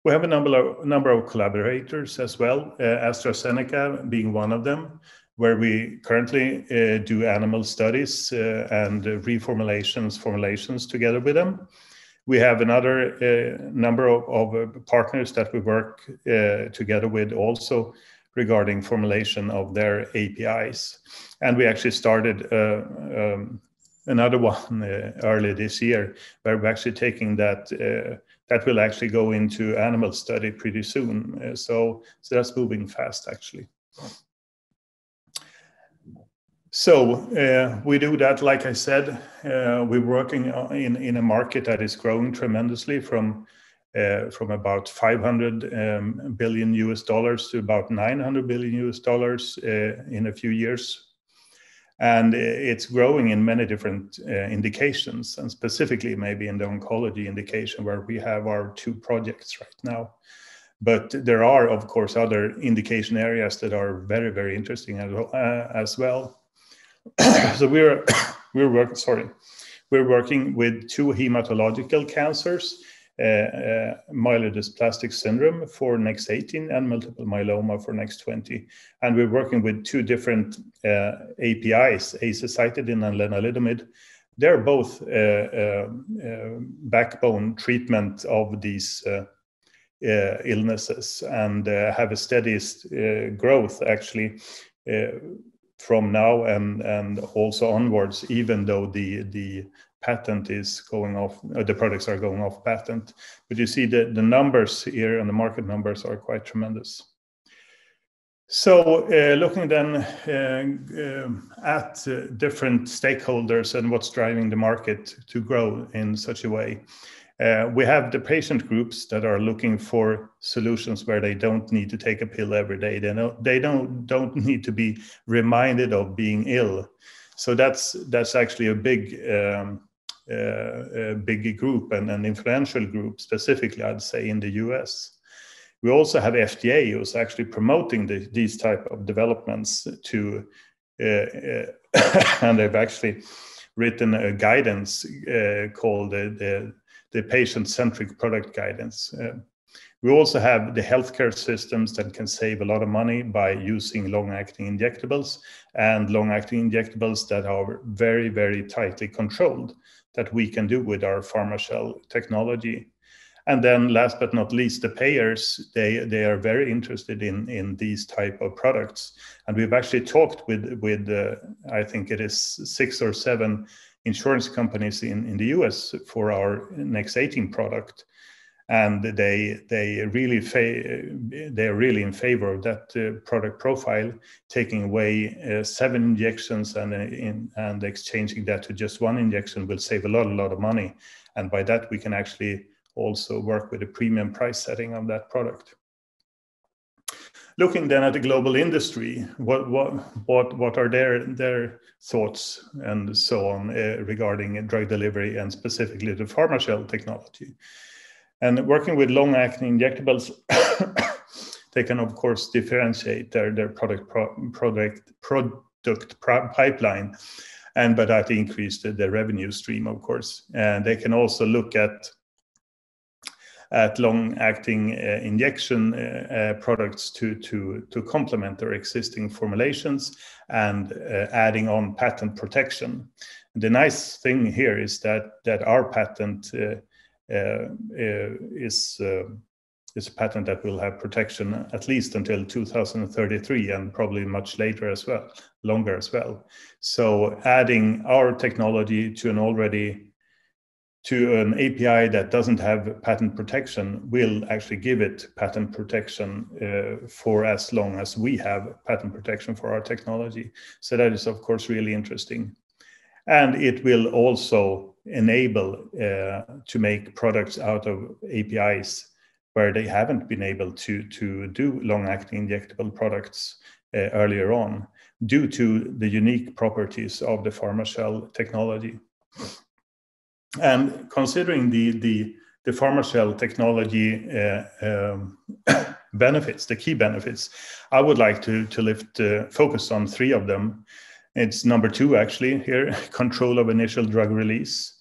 We have a number of collaborators as well, AstraZeneca being one of them, where we currently do animal studies and formulations together with them. We have another number of partners that we work together with also regarding formulation of their APIs. And we actually started another one early this year, where we're actually taking that that will actually go into animal study pretty soon. So that's moving fast, actually. So we do that, like I said, we're working in a market that is growing tremendously from about $500 billion US to about $900 billion US in a few years. And it's growing in many different indications, and specifically maybe in the oncology indication, where we have our 2 projects right now. But there are, of course, other indication areas that are very, very interesting as well. So we're working with 2 hematological cancers, myelodysplastic syndrome for next 18 and multiple myeloma for next 20. And we're working with 2 different APIs, azacitidine and lenalidomide. They're both backbone treatment of these illnesses, and have a steadiest growth actually from now and also onwards, even though the patent is going off, the products are going off patent. But you see the numbers here, and the market numbers are quite tremendous. So looking then at different stakeholders and what's driving the market to grow in such a way. We have the patient groups that are looking for solutions where they don't need to take a pill every day. They don't need to be reminded of being ill. So that's actually a big group and an influential group, specifically, I'd say, in the US. We also have FDA, who's actually promoting these type of developments to, and they've actually written a guidance called the patient-centric product guidance. We also have the healthcare systems that can save a lot of money by using long-acting injectables, and long-acting injectables that are very, very tightly controlled, that we can do with our PharmaShell technology. And then last but not least, the payers, they are very interested in these type of products. And we've actually talked with I think it is 6 or 7 insurance companies in the US for our Next 18 product. And they're really in favor of that product profile, taking away 7 injections and exchanging that to just 1 injection will save a lot of money. And by that, we can actually also work with a premium price setting of that product. Looking then at the global industry, what are their thoughts and so on regarding drug delivery, and specifically the PharmaShell technology? And working with long-acting injectables, they can of course differentiate their product pipeline, but that increased the revenue stream, of course. And they can also look at long-acting injection products to complement their existing formulations and adding on patent protection. The nice thing here is that our patent is a patent that will have protection at least until 2033, and probably much later as well, longer as well. So adding our technology to an API that doesn't have patent protection will actually give it patent protection for as long as we have patent protection for our technology. So that is, of course, really interesting. And it will also enable to make products out of APIs where they haven't been able to do long-acting injectable products earlier on, due to the unique properties of the PharmaShell technology. And considering the PharmaShell technology benefits, the key benefits, I would like to focus on 3 of them. It's number 2 actually here, control of initial drug release.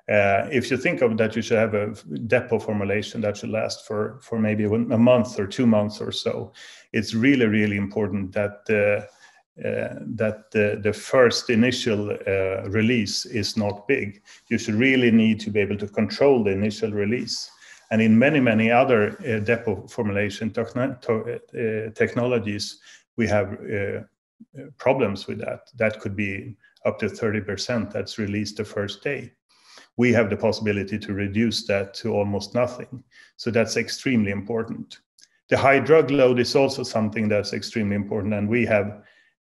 If you think of that, you should have a depot formulation that should last for maybe a month or 2 months or so. It's really, really important that the first initial release is not big. You should really need to be able to control the initial release. And in many other depot formulation technologies, we have problems with that. That could be up to 30% that's released the first day. We have the possibility to reduce that to almost nothing. So that's extremely important. The high drug load is also something that's extremely important, and we have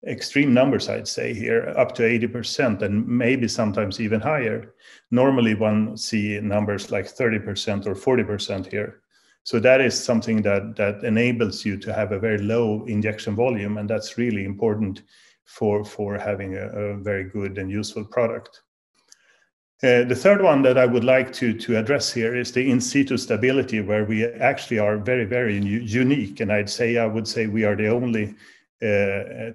extreme numbers, I'd say here, up to 80% and maybe sometimes even higher. Normally one see numbers like 30% or 40% here. So that is something that enables you to have a very low injection volume, and that's really important for having a very good and useful product. The third one that I would like to address here is the in situ stability, where we actually are very, very unique. And I would say we are the only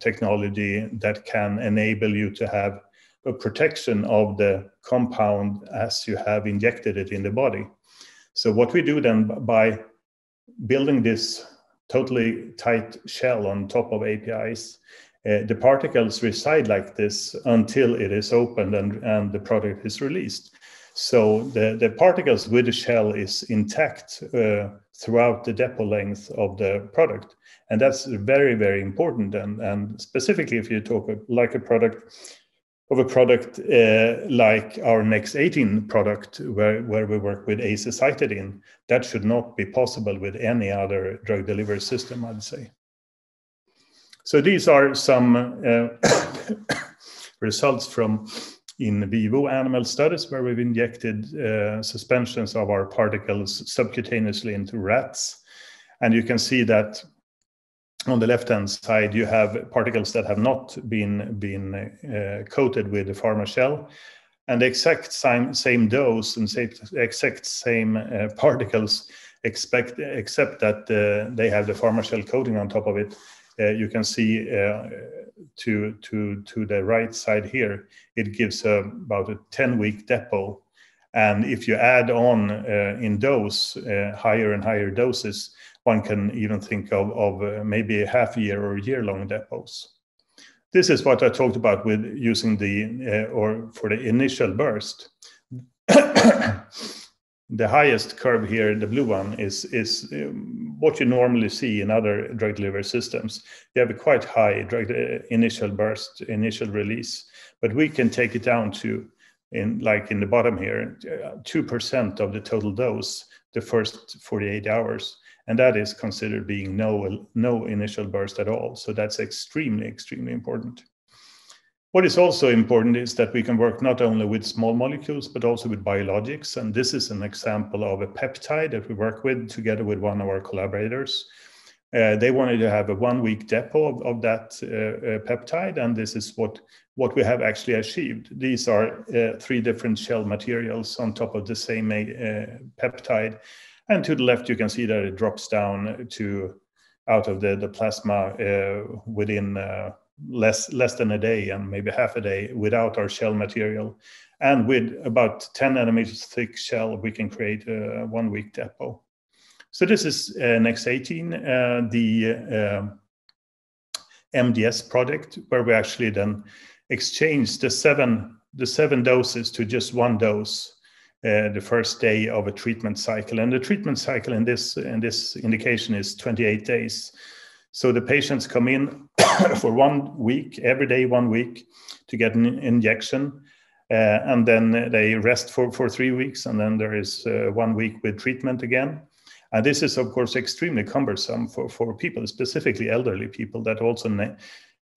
technology that can enable you to have a protection of the compound as you have injected it in the body. So what we do then, by building this totally tight shell on top of APIs, the particles reside like this until it is opened and the product is released. So the particles with the shell is intact throughout the depot length of the product. And that's very, very important. And specifically, if you talk like a product like our NEX-18 product, where we work with azacitidine, that should not be possible with any other drug delivery system, I'd say. So these are some results from in vivo animal studies where we've injected suspensions of our particles subcutaneously into rats. And you can see that on the left-hand side, you have particles that have not been coated with the pharma shell. And the exact same dose and exact same particles, except that they have the pharma shell coating on top of it. You can see to the right side here, it gives about a 10-week depot. And if you add on in dose, higher and higher doses, one can even think of maybe a half year or year-long depots. This is what I talked about with using or for the initial burst. The highest curve here, the blue one, is what you normally see in other drug delivery systems. You have a quite high initial burst, initial release, but we can take it down to, in the bottom here, 2% of the total dose the first 48 hours. And that is considered being no initial burst at all. So that's extremely, extremely important. What is also important is that we can work not only with small molecules, but also with biologics. And this is an example of a peptide that we work with together with one of our collaborators. They wanted to have a 1-week depot of that peptide, and this is what we have actually achieved. These are 3 different shell materials on top of the same peptide. And to the left, you can see that it drops down out of the plasma within less than a day and maybe half a day without our shell material. And with about 10 nanometers thick shell, we can create a 1-week depot. So this is NEX-18, the MDS project, where we actually then exchange the seven doses to just 1 dose the first day of a treatment cycle. And the treatment cycle in this indication is 28 days. So the patients come in for 1 week, every day 1 week, to get an injection. And then they rest for 3 weeks. And then there is 1 week with treatment again. And this is, of course, extremely cumbersome for people, specifically elderly people that also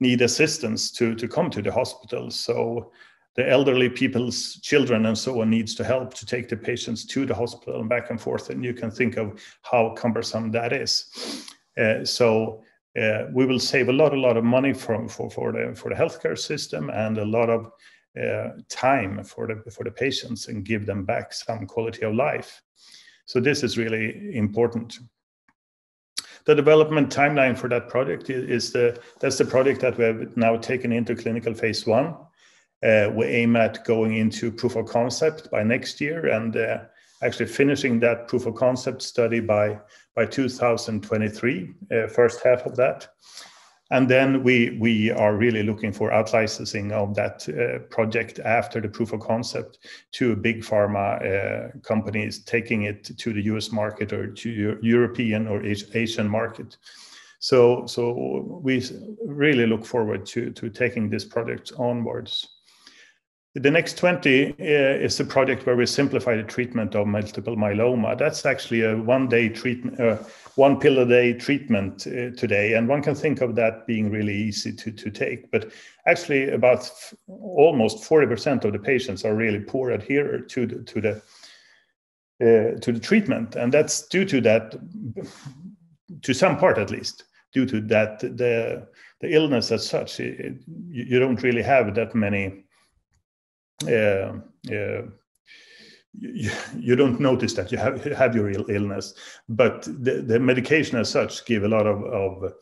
need assistance to come to the hospital. So the elderly people's children and so on needs to help to take the patients to the hospital and back and forth. And you can think of how cumbersome that is. So we will save a lot of money for the healthcare system and a lot of time for the patients and give them back some quality of life. So this is really important. The development timeline for that project that's the project that we have now taken into clinical phase 1. We aim at going into proof of concept by next year and actually finishing that proof of concept study by 2023, first half of that. And then we are really looking for out-licensing of that project after the proof of concept to big pharma companies, taking it to the US market or to European or Asian market. So we really look forward to taking this project onwards. The next 20 is a project where we simplify the treatment of multiple myeloma. That's actually a one-day treatment, one pill a day treatment today, and one can think of that being really easy to take. But actually, about almost 40% of the patients are really poor adherer to the treatment, and that's due to that, to some part at least, due to that the illness as such. You don't really have that many. You don't notice that you have your illness, but the medication as such give a lot of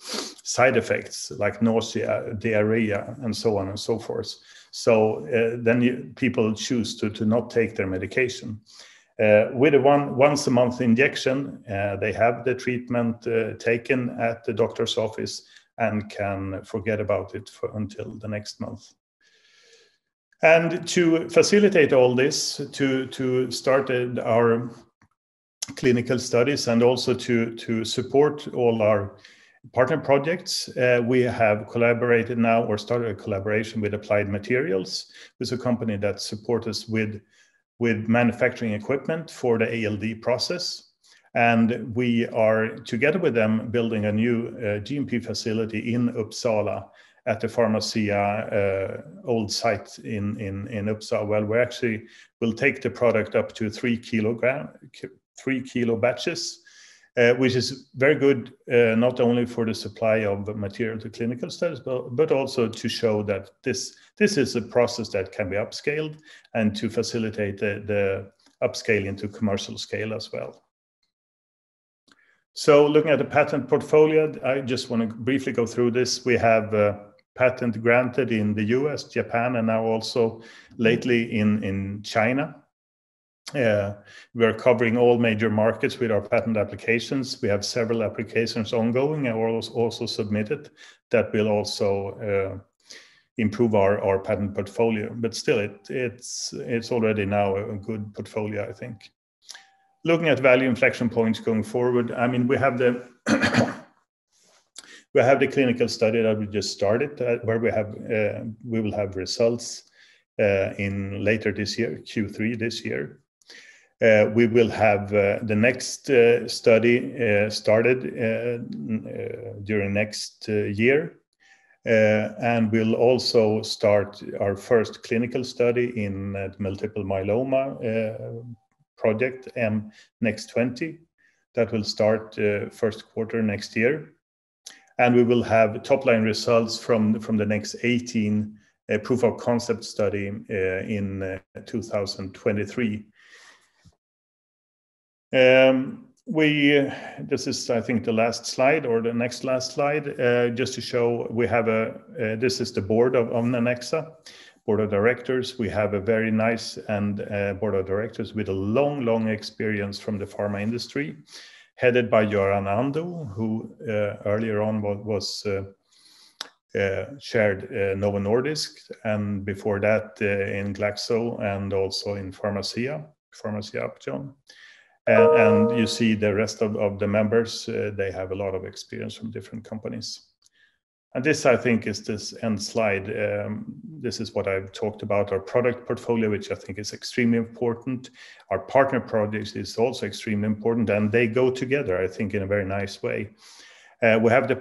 side effects like nausea, diarrhea, and so on and so forth. So then people choose to not take their medication. With a once a month injection, they have the treatment taken at the doctor's office and can forget about it until the next month. And to facilitate all this, to start our clinical studies and also to support all our partner projects, we have collaborated now or started a collaboration with Applied Materials, which is a company that supports us with manufacturing equipment for the ALD process. And we are, together with them, building a new GMP facility in Uppsala at the Pharmacia old site in Uppsala. Well, we actually will take the product up to 3 kilo batches, which is very good, not only for the supply of material to clinical studies, but also to show that this is a process that can be upscaled and to facilitate the upscaling to commercial scale as well. So looking at the patent portfolio, I just want to briefly go through this. We have patent granted in the US, Japan, and now also lately in China. We are covering all major markets with our patent applications. We have several applications ongoing and also submitted that will also improve our patent portfolio. But still, it's already now a good portfolio, I think. Looking at value inflection points going forward, I mean, we have the clinical study that we just started, where we will have results in later this year, Q3 this year. We will have the next study started during next year, and we'll also start our first clinical study in multiple myeloma project MNEX20 that will start first quarter next year. And we will have top-line results from the next 18 proof of concept study in 2023. This is, I think, the last slide or the next last slide, just to show we have this is the board of Nanexa, board of directors. We have a very nice board of directors with a long experience from the pharma industry, headed by Göran Ando, who earlier on was chaired Novo Nordisk, and before that in Glaxo and also in Pharmacia Upjohn. And you see the rest of the members, they have a lot of experience from different companies. And this, I think, is this end slide. This is what I've talked about, our product portfolio, which I think is extremely important. Our partner projects is also extremely important, and they go together, I think, in a very nice way. We have the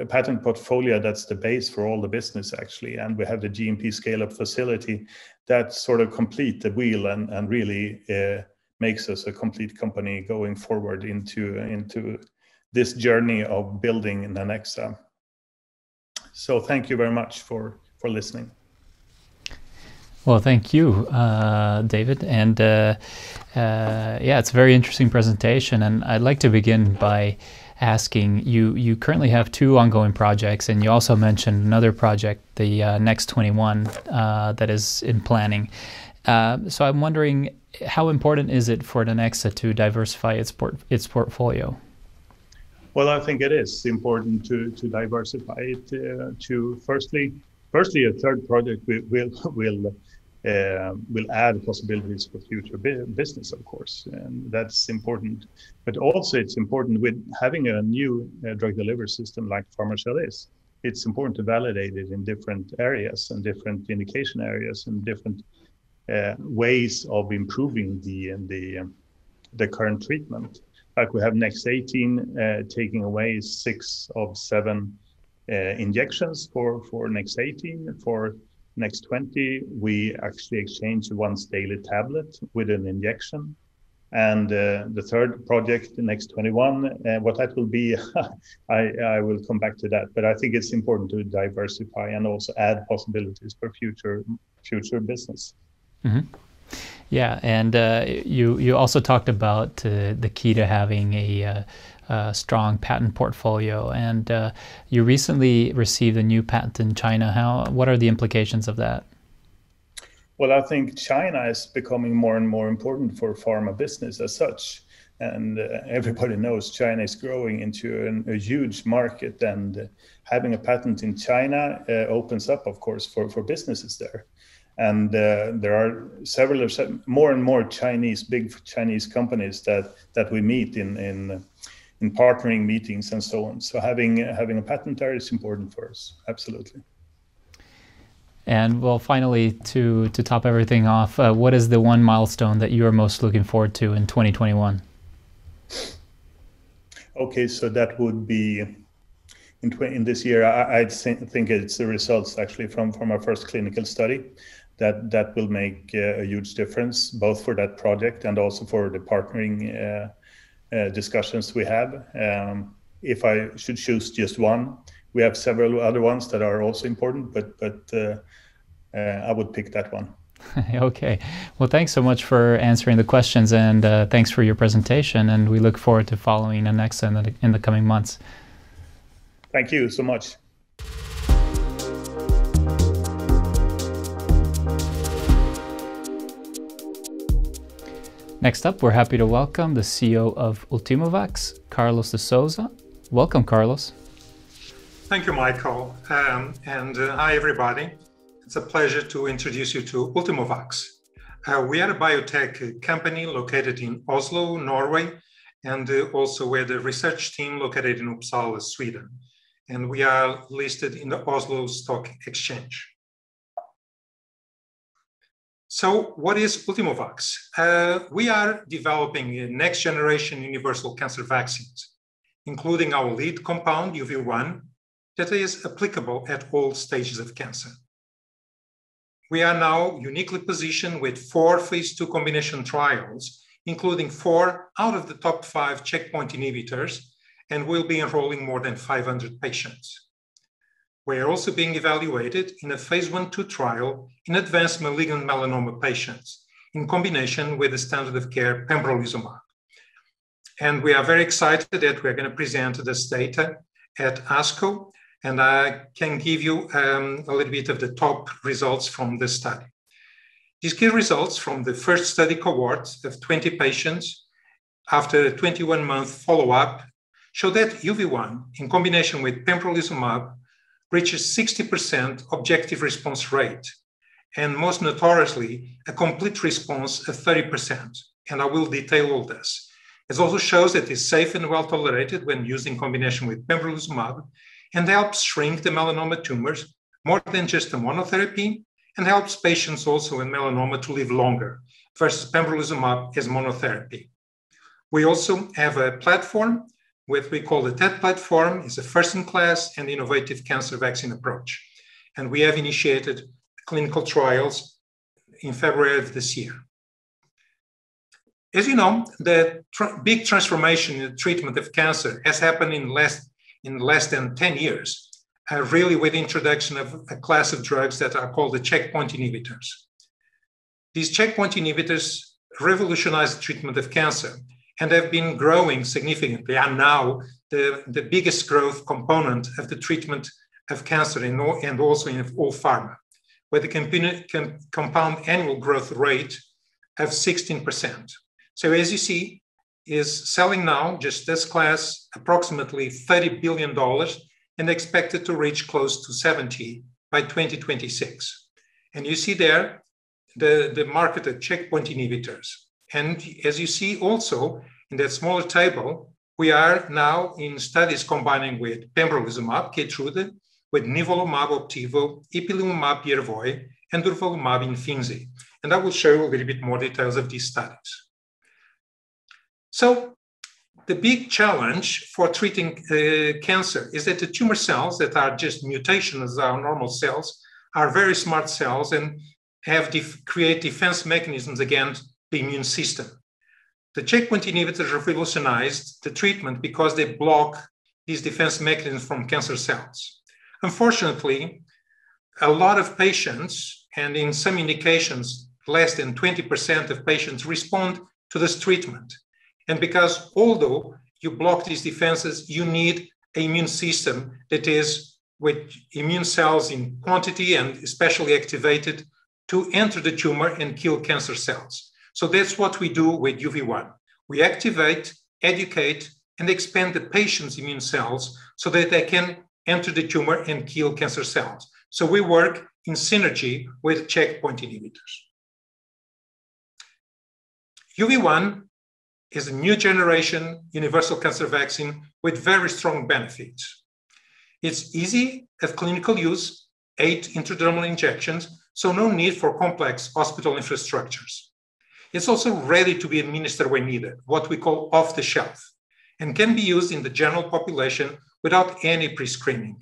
patent portfolio that's the base for all the business, actually, and we have the GMP scale-up facility that sort of complete the wheel and really makes us a complete company going forward into this journey of building Nanexa. So thank you very much for listening. Well, thank you, David. And yeah, it's a very interesting presentation. And I'd like to begin by asking, you currently have 2 ongoing projects, and you also mentioned another project, the NEX-21, that is in planning. So I'm wondering, how important is it for Nanexa to diversify its portfolio? Well, I think it is important to diversify it. To firstly, a third project will add possibilities for future business, of course, and that's important. But also, it's important with having a new drug delivery system like PharmaCell is. It's important to validate it in different areas and different indication areas and different ways of improving the current treatment. Like we have Nex-18 taking away 6 of 7 injections for Nex-18. For Nex-20, we actually exchange a once daily tablet with an injection. And the third project, Nex-21, what that will be, I will come back to that. But I think it's important to diversify and also add possibilities for future business. Mm-hmm. Yeah, and you also talked about the key to having a strong patent portfolio, and you recently received a new patent in China. What are the implications of that? Well, I think China is becoming more and more important for pharma business as such. And everybody knows China is growing into a huge market, and having a patent in China opens up, of course, for businesses there. And there are more and more big Chinese companies that we meet in partnering meetings and so on. So having a patent there is important for us, absolutely. And well, finally, to top everything off, what is the one milestone that you are most looking forward to in 2021? Okay, so that would be in this year. I think it's the results actually from our first clinical study that will make a huge difference, both for that project and also for the partnering discussions we have. If I should choose just one, we have several other ones that are also important, but I would pick that one. Okay. Well, thanks so much for answering the questions, and thanks for your presentation. And we look forward to following Nanexa in the coming months. Thank you so much. Next up, we're happy to welcome the CEO of Ultimovacs, Carlos de Souza. Welcome, Carlos. Thank you, Michael. And hi, everybody. It's a pleasure to introduce you to Ultimovacs. We are a biotech company located in Oslo, Norway, and also we're the research team located in Uppsala, Sweden. And we are listed in the Oslo Stock Exchange. So what is Ultimovacs? We are developing next generation universal cancer vaccines, including our lead compound, UV1, that is applicable at all stages of cancer. We are now uniquely positioned with 4 phase 2 combination trials, including 4 out of the top 5 checkpoint inhibitors, and we'll be enrolling more than 500 patients. We are also being evaluated in a phase 1/2 trial in advanced malignant melanoma patients in combination with the standard of care pembrolizumab. And we are very excited that we're going to present this data at ASCO, and I can give you a little bit of the top results from this study. These key results from the first study cohort of 20 patients after a 21-month follow-up show that UV1 in combination with pembrolizumab reaches 60% objective response rate, and most notoriously, a complete response of 30%. And I will detail all this. It also shows that it's safe and well tolerated when used in combination with pembrolizumab, and helps shrink the melanoma tumors more than just a monotherapy, and helps patients also in melanoma to live longer versus pembrolizumab as monotherapy. We also have a platform, what we call the TET platform, is a first-in-class and innovative cancer vaccine approach. And we have initiated clinical trials in February of this year. As you know, the big transformation in the treatment of cancer has happened in less than 10 years, really with the introduction of a class of drugs that are called the checkpoint inhibitors. These checkpoint inhibitors revolutionized the treatment of cancer and have been growing significantly, and now the biggest growth component of the treatment of cancer and also in all pharma, with a compound annual growth rate of 16%. So as you see, is selling now, just this class, approximately $30 billion and expected to reach close to 70 by 2026. And you see there the marketed checkpoint inhibitors. And as you see also in that smaller table, we are now in studies combining with pembrolizumab, Keytruda, with nivolumab, Opdivo, ipilimumab, Yervoy, and durvalumab in Finzi. And I will show you a little bit more details of these studies. So the big challenge for treating cancer is that the tumor cells that are just mutations of our normal cells are very smart cells and create defense mechanisms against the immune system. The checkpoint inhibitors revolutionized the treatment because they block these defense mechanisms from cancer cells. Unfortunately, a lot of patients, and in some indications, less than 20% of patients respond to this treatment. And because although you block these defenses, you need an immune system that is with immune cells in quantity and especially activated to enter the tumor and kill cancer cells. So that's what we do with UV1. We activate, educate, and expand the patient's immune cells so that they can enter the tumor and kill cancer cells. So we work in synergy with checkpoint inhibitors. UV1 is a new generation universal cancer vaccine with very strong benefits. It's easy of clinical use, 8 intradermal injections, so no need for complex hospital infrastructures. It's also ready to be administered when needed, what we call off the shelf, and can be used in the general population without any pre-screening.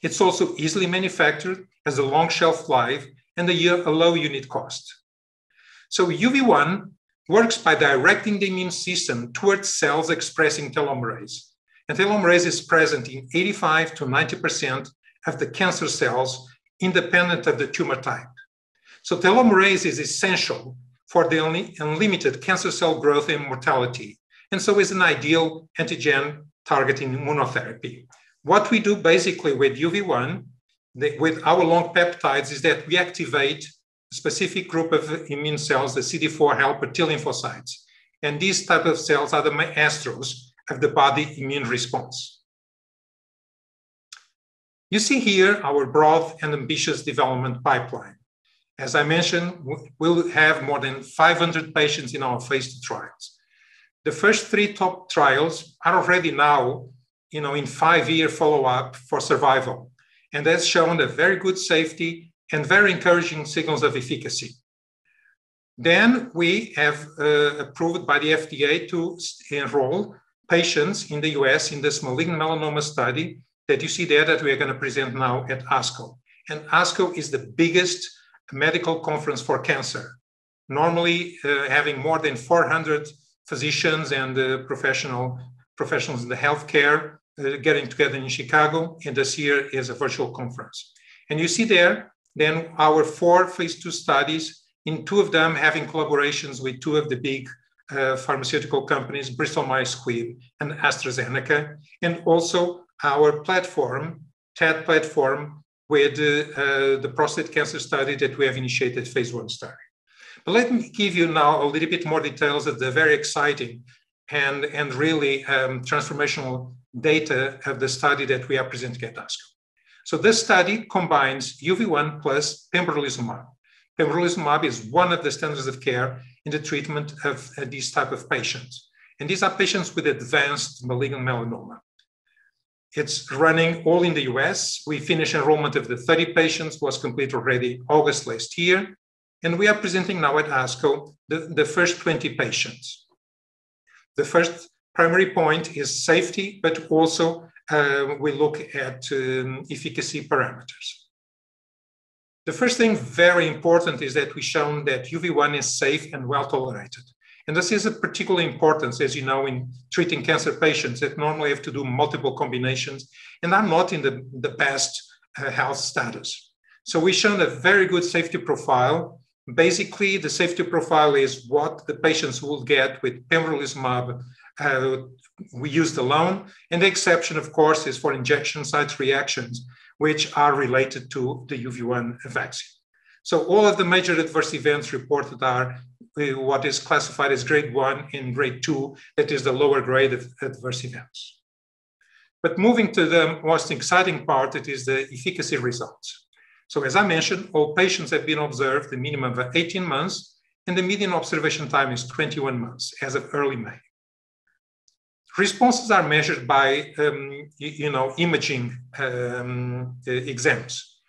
It's also easily manufactured, has a long shelf life, and a low unit cost. So UV1 works by directing the immune system towards cells expressing telomerase. And telomerase is present in 85 to 90% of the cancer cells, independent of the tumor type. So telomerase is essential for the unlimited cancer cell growth and mortality, and so is an ideal antigen targeting immunotherapy. What we do basically with UV1, with our long peptides, is that we activate a specific group of immune cells, the CD4 helper T lymphocytes. And these type of cells are the maestros of the body immune response. You see here our broad and ambitious development pipeline. As I mentioned, we'll have more than 500 patients in our phase 2 trials. The first 3 top trials are already now, in 5-year follow-up for survival. And that's shown a very good safety and very encouraging signals of efficacy. Then we have approved by the FDA to enroll patients in the US in this malignant melanoma study that you see there that we are going to present now at ASCO. And ASCO is the biggest medical conference for cancer, normally having more than 400 physicians and professionals in the healthcare getting together in Chicago, and this year is a virtual conference. And you see there then our 4 phase 2 studies, in 2 of them having collaborations with 2 of the big pharmaceutical companies, Bristol Myers Squibb and AstraZeneca, and also our platform, TED platform, with the prostate cancer study that we have initiated phase 1 study. But let me give you now a little bit more details of the very exciting and really transformational data of the study that we are presenting at ASCO. So this study combines UV1 plus pembrolizumab. Pembrolizumab is one of the standards of care in the treatment of these type of patients. And these are patients with advanced malignant melanoma. It's running all in the US. We finished enrollment of the 30 patients, was completed already August last year. And we are presenting now at ASCO the first 20 patients. The first primary point is safety, but also we look at efficacy parameters. The first thing very important is that we've shown that UV1 is safe and well tolerated. And this is of particular importance, as you know, in treating cancer patients that normally have to do multiple combinations and are not in the best health status. So we've shown a very good safety profile. Basically, the safety profile is what the patients will get with pembrolizumab we used alone. And the exception, of course, is for injection site reactions, which are related to the UV1 vaccine. So all of the major adverse events reported are what is classified as grade 1 and grade 2, that is the lower grade of adverse events. But moving to the most exciting part, it is the efficacy results. So as I mentioned, all patients have been observed a minimum of 18 months, and the median observation time is 21 months as of early May. Responses are measured by, imaging exams.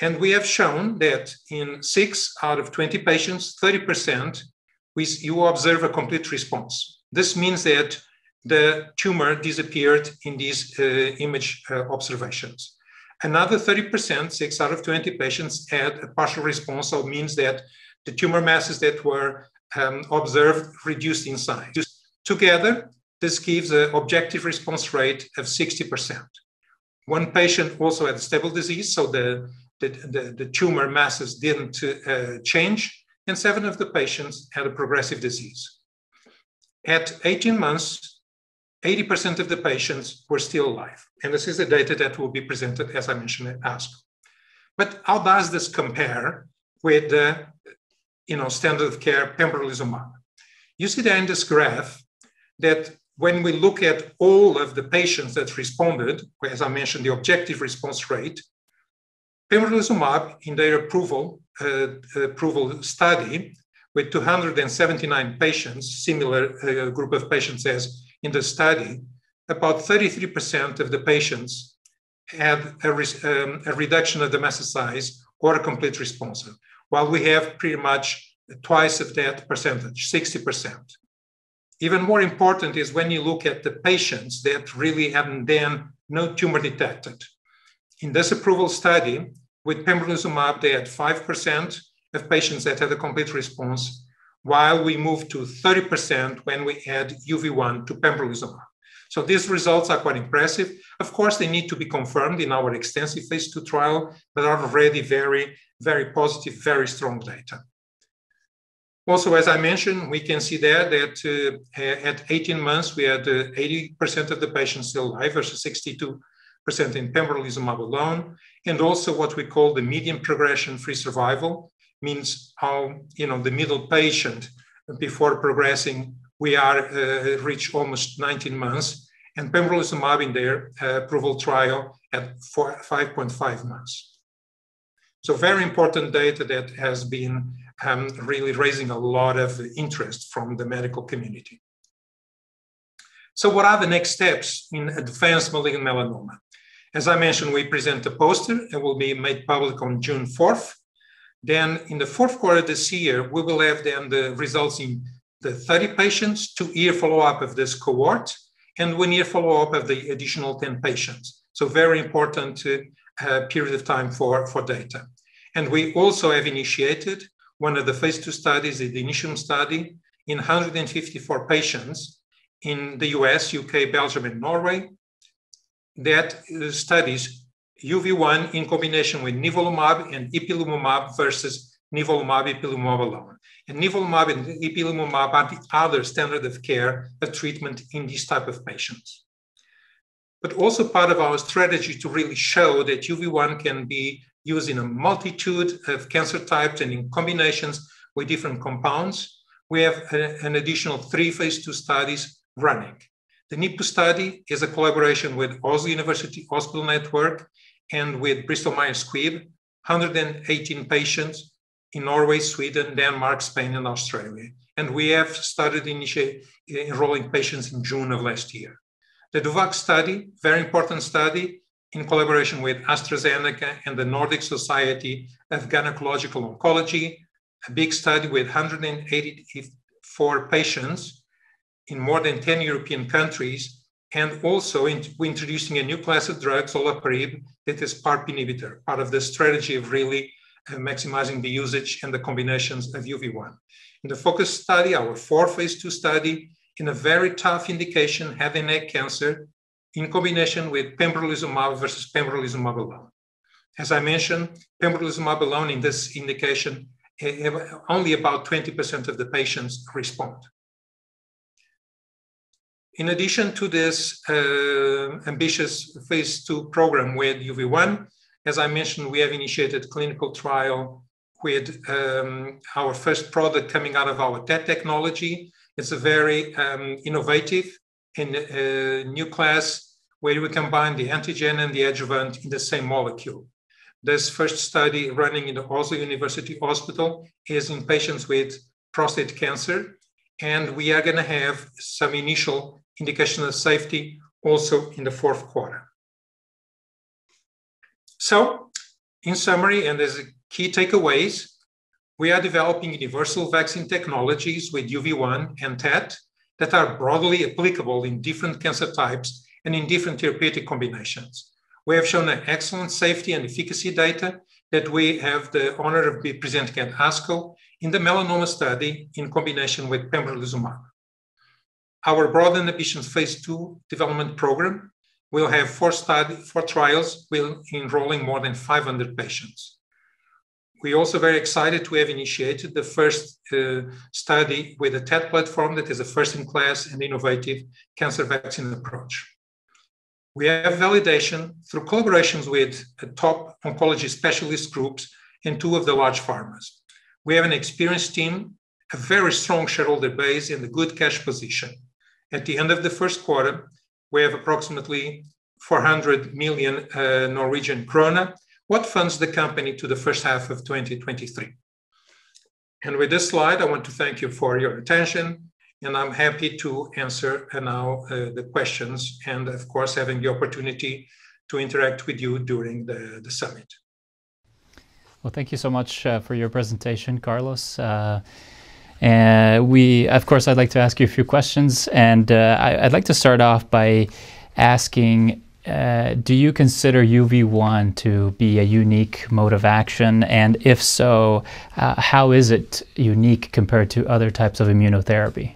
And we have shown that in 6 out of 20 patients, 30%, you observe a complete response. This means that the tumor disappeared in these image observations. Another 30%, 6 out of 20 patients, had a partial response, so it means that the tumor masses that were observed reduced in size. Together, this gives an objective response rate of 60%. One patient also had a stable disease, so the tumor masses didn't change, and 7 of the patients had a progressive disease. At 18 months, 80% of the patients were still alive. And this is the data that will be presented, as I mentioned, at ASCO. But how does this compare with the standard of care pembrolizumab? You see there in this graph that when we look at all of the patients that responded, as I mentioned, the objective response rate, pembrolizumab in their approval study with 279 patients, similar group of patients as in the study, about 33% of the patients had a reduction of the mass size or a complete response, while we have pretty much twice of that percentage, 60%. Even more important is when you look at the patients that really had then no tumor detected. In this approval study, with pembrolizumab, they had 5% of patients that had a complete response, while we moved to 30% when we add UV1 to pembrolizumab. So these results are quite impressive. Of course, they need to be confirmed in our extensive phase 2 trial, but are already very, very positive, very strong data. Also, as I mentioned, we can see there that at 18 months, we had 80% of the patients still alive versus 62% in pembrolizumab alone. And also what we call the median progression-free survival, means how, the middle patient before progressing, we are reach almost 19 months, and pembrolizumab in their approval trial at 5.5 months. So very important data that has been really raising a lot of interest from the medical community. So what are the next steps in advanced malignant melanoma? As I mentioned, we present a poster and will be made public on June 4th. Then in the 4th quarter this year, we will have then the results in the 30 patients, 2-year follow-up of this cohort, and 1-year follow-up of the additional 10 patients. So very important period of time for data. And we also have initiated one of the phase 2 studies, the Initium study, in 154 patients in the US, UK, Belgium, and Norway, that studies UV1 in combination with nivolumab and ipilimumab versus nivolumab, ipilimumab alone. And nivolumab and ipilimumab are the other standard of care of treatment in these type of patients. But also part of our strategy to really show that UV1 can be used in a multitude of cancer types and in combinations with different compounds, we have an additional 3 phase 2 studies running. The NIPU study is a collaboration with Oslo University Hospital Network and with Bristol Myers Squibb, 118 patients in Norway, Sweden, Denmark, Spain, and Australia. And we have started enrolling patients in June of last year. The RhoVac study, very important study, in collaboration with AstraZeneca and the Nordic Society of Gynecological Oncology, a big study with 184 patients in more than 10 European countries, and also we're introducing a new class of drugs, olaparib, that is PARP inhibitor, part of the strategy of really maximizing the usage and the combinations of UV1. In the FOCUS study, our 4th phase 2 study, in a very tough indication, head and neck cancer, in combination with pembrolizumab versus pembrolizumab alone. As I mentioned, pembrolizumab alone in this indication, only about 20% of the patients respond. In addition to this ambitious phase 2 program with UV1, as I mentioned, we have initiated clinical trial with our first product coming out of our TET technology. It's a very innovative and new class where we combine the antigen and the adjuvant in the same molecule. This first study running in the Oslo University Hospital is in patients with prostate cancer, and we are going to have some initial indication of safety also in the 4th quarter. So In summary, and as key takeaways, we are developing universal vaccine technologies with UV1 and TET that are broadly applicable in different cancer types and in different therapeutic combinations. We have shown an excellent safety and efficacy data that we have the honor of presenting at ASCO in the melanoma study in combination with pembrolizumab. Our broad and ambitious phase 2 development program will have 4 trials, will enrolling more than 500 patients. We're also very excited to have initiated the first study with a TET platform that is a first-in-class and innovative cancer vaccine approach. We have validation through collaborations with top oncology specialist groups and 2 of the large pharmas. We have an experienced team, a very strong shareholder base, and a good cash position. At the end of the first quarter, we have approximately 400 million Norwegian krone, what funds the company to the first half of 2023. And with this slide, I want to thank you for your attention, and I'm happy to answer now the questions, and of course, having the opportunity to interact with you during the summit. Well, thank you so much for your presentation, Carlos. Of course, I'd like to ask you a few questions, and I'd like to start off by asking, do you consider UV1 to be a unique mode of action? And if so, how is it unique compared to other types of immunotherapy?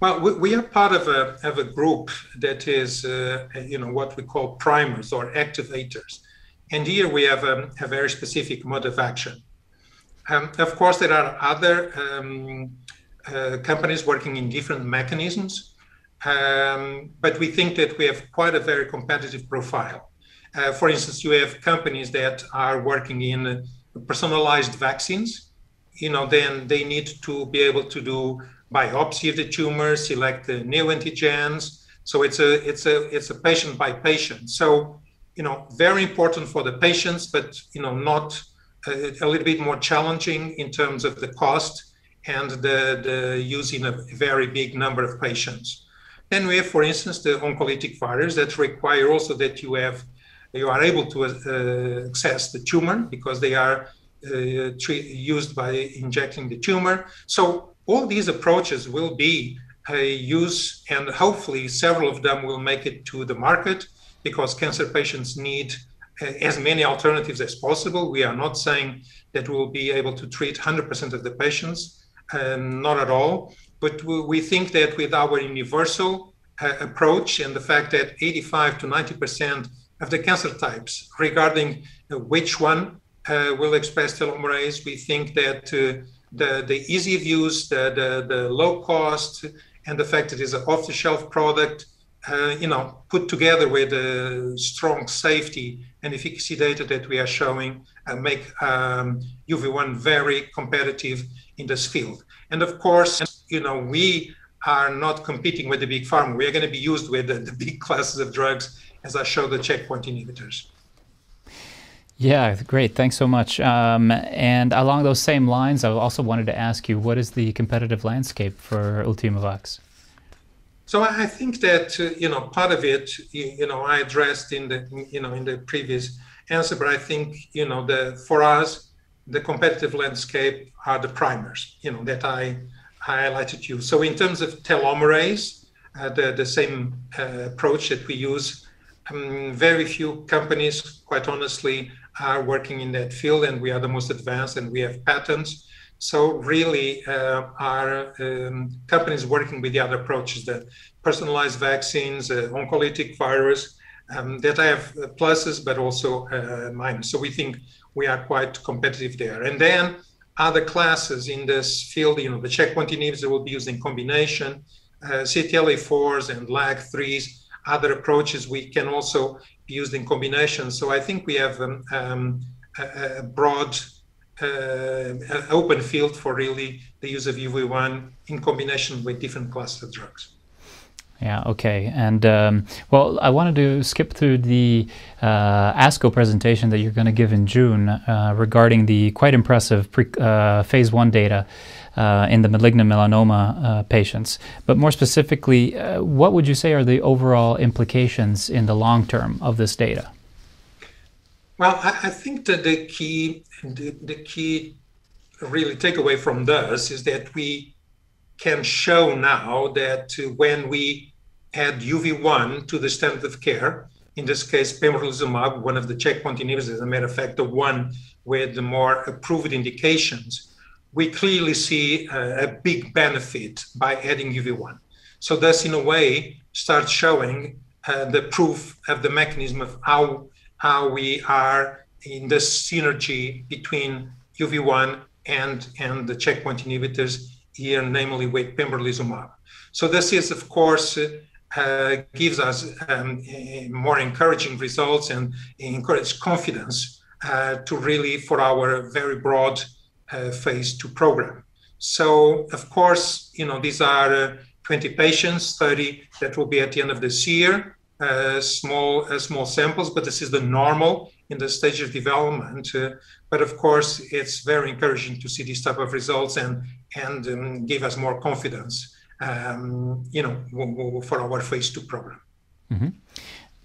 Well, we are part of a group that is, what we call primers or activators. And here we have a very specific mode of action. Of course, there are other companies working in different mechanisms, but we think that we have quite a very competitive profile. For instance, you have companies that are working in personalized vaccines. Then they need to be able to do biopsy of the tumor, select the neoantigens. So it's a patient by patient. So, very important for the patients, but, not a little bit more challenging in terms of the cost and the using a very big number of patients. Then we have, for instance, the oncolytic virus that require also that you are able to access the tumor because they are used by injecting the tumor. So all these approaches will be used, and hopefully several of them will make it to the market because cancer patients need as many alternatives as possible. We are not saying that we will be able to treat 100% of the patients, not at all. But we think that with our universal approach and the fact that 85 to 90% of the cancer types, regarding which one will express telomerase, we think that the ease of use, the low cost, and the fact that it's an off-the-shelf product, put together with the strong safety and efficacy data that we are showing, make UV1 very competitive in this field. And of course, we are not competing with the big pharma. We are going to be used with the big classes of drugs, as I showed the checkpoint inhibitors. Yeah, great. Thanks so much. And along those same lines, I also wanted to ask you, what is the competitive landscape for Ultimovacs? So I think that, part of it, I addressed in the previous answer, but I think, for us, the competitive landscape are the primers, that I highlighted you. So in terms of telomerase, the same approach that we use, very few companies, quite honestly, are working in that field, and we are the most advanced, and we have patents. So really are companies working with the other approaches, the personalized vaccines, oncolytic virus, that have pluses, but also minus. So we think we are quite competitive there. And then other classes in this field, the checkpoint inhibitors will be used in combination, CTLA-4s and LAG-3s, other approaches we can also be used in combination. So I think we have a broad open field for really the use of UV1 in combination with different classes of drugs. Yeah, okay. And well, I wanted to skip through the ASCO presentation that you're going to give in June regarding the quite impressive phase 1 data in the malignant melanoma patients. But more specifically, what would you say are the overall implications in the long term of this data? Well, I think that the key really takeaway from this is that we can show now that when we add UV1 to the standard of care, in this case, pembrolizumab, one of the checkpoint inhibitors, as a matter of fact, the one with the more approved indications, we clearly see a big benefit by adding UV1. So this, in a way, starts showing the proof of the mechanism of how we are in this synergy between UV1 and the checkpoint inhibitors here, namely with pembrolizumab. So this is, of course, gives us more encouraging results and encourage confidence to really for our very broad phase 2 program. So, of course, these are 20 patients, 30 that will be at the end of this year, small samples, but this is the normal in the stage of development. But of course, it's very encouraging to see these type of results and give us more confidence, for our phase 2 program. Mm-hmm.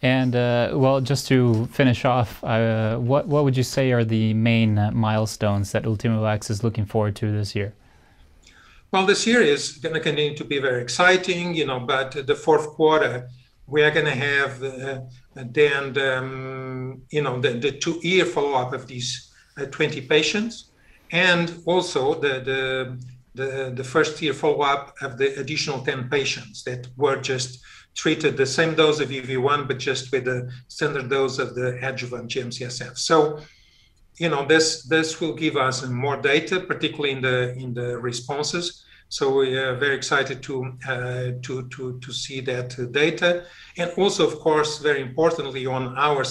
And well, just to finish off, what would you say are the main milestones that Ultimovacs is looking forward to this year? Well, this year is going to continue to be very exciting, but the fourth quarter, we are going to have the 2-year follow-up of these 20 patients, and also the first-year follow-up of the additional 10 patients that were just treated the same dose of UV1, but just with the standard dose of the adjuvant GM-CSF. So, this will give us more data, particularly in the responses. So we are very excited to see that data, and also, of course, very importantly, on our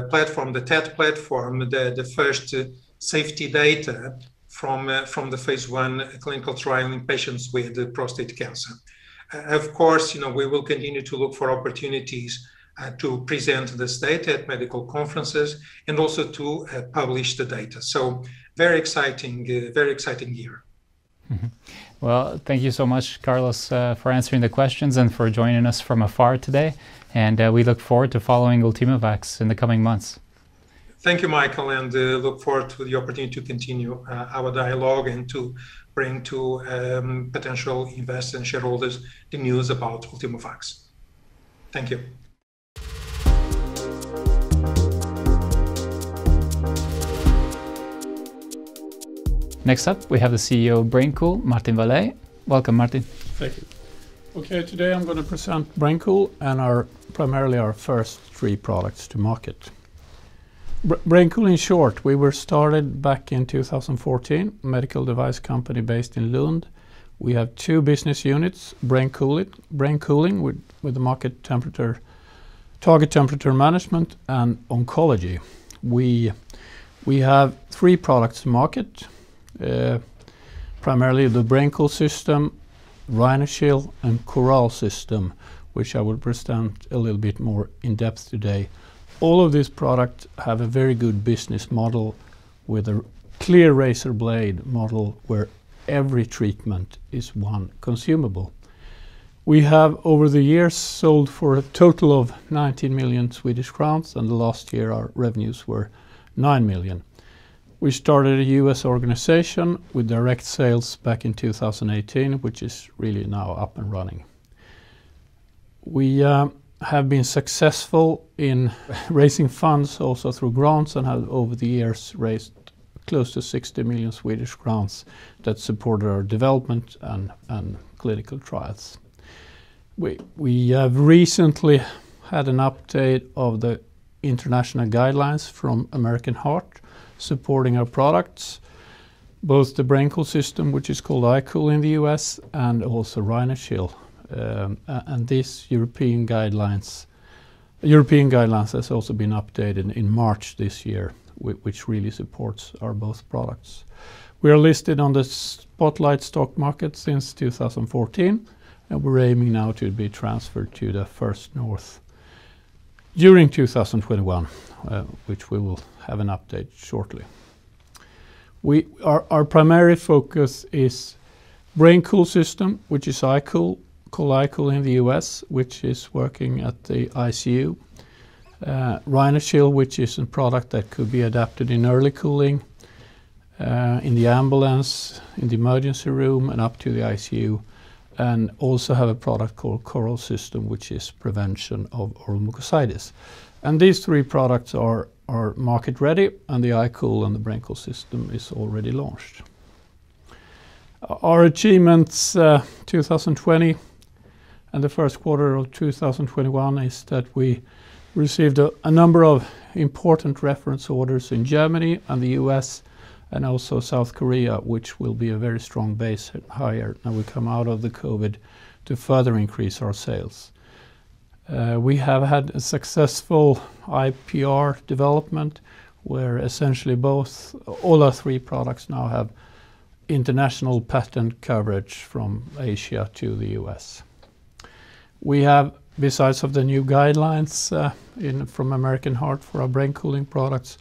platform, the TET platform, the first safety data from the phase 1 clinical trial in patients with prostate cancer. Of course, we will continue to look for opportunities to present this data at medical conferences and also to publish the data. So very exciting year. Mm-hmm. Well, thank you so much, Carlos, for answering the questions and for joining us from afar today. And we look forward to following Ultimovacs in the coming months. Thank you, Michael, and look forward to the opportunity to continue our dialogue and to bring to potential investors and shareholders the news about Ultimovacs. Thank you. Next up, we have the CEO of BrainCool, Martin Vallée. Welcome, Martin. Thank you. Okay, today I'm going to present BrainCool and primarily our first 3 products to market. BrainCool, in short, we were started back in 2014, a medical device company based in Lund. We have 2 business units, brain cooling with the target temperature management, and oncology. We have 3 products to market, primarily the BrainCool system, RhinoShield, and Coral system, which I will present a little bit more in depth today. All of these products have a very good business model with a clear razor blade model where every treatment is one consumable. We have over the years sold for a total of 19 million Swedish crowns, and last year our revenues were 9 million. We started a US organization with direct sales back in 2018, which is really now up and running. We have been successful in raising funds also through grants and have over the years raised close to 60 million Swedish crowns that supported our development and clinical trials. We have recently had an update of the international guidelines from American Heart supporting our products, both the BrainCool system, which is called iCool in the US, and also RhinoShield. And these European guidelines has also been updated in March this year, which really supports our both products. We are listed on the Spotlight stock market since 2014, and we're aiming now to be transferred to the First North during 2021, which we will have an update shortly. Our primary focus is BrainCool system, which is iCool, called iCool in the US, which is working at the ICU. RhinoShield, which is a product that could be adapted in early cooling, in the ambulance, in the emergency room, and up to the ICU. And also have a product called Coral System, which is prevention of oral mucositis. And these three products are market ready, and the iCool and the BrainCool system is already launched. Our achievements 2020 and the first quarter of 2021 is that we received a number of important reference orders in Germany and the US and also South Korea, which will be a very strong base higher now we come out of the COVID to further increase our sales. We have had a successful IPR development where essentially all our three products now have international patent coverage from Asia to the US. We have, besides of the new guidelines from American Heart for our brain cooling products,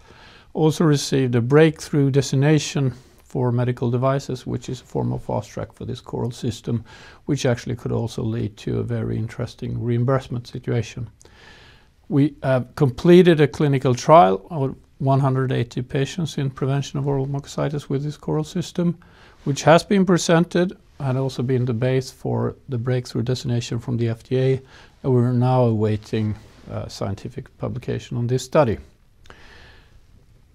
also received a breakthrough designation for medical devices, which is a form of fast track for this Coral system, which actually could also lead to a very interesting reimbursement situation. We have completed a clinical trial of 180 patients in prevention of oral mucositis with this Coral system, which has been presented and also been the base for the breakthrough designation from the FDA, and we're now awaiting scientific publication on this study.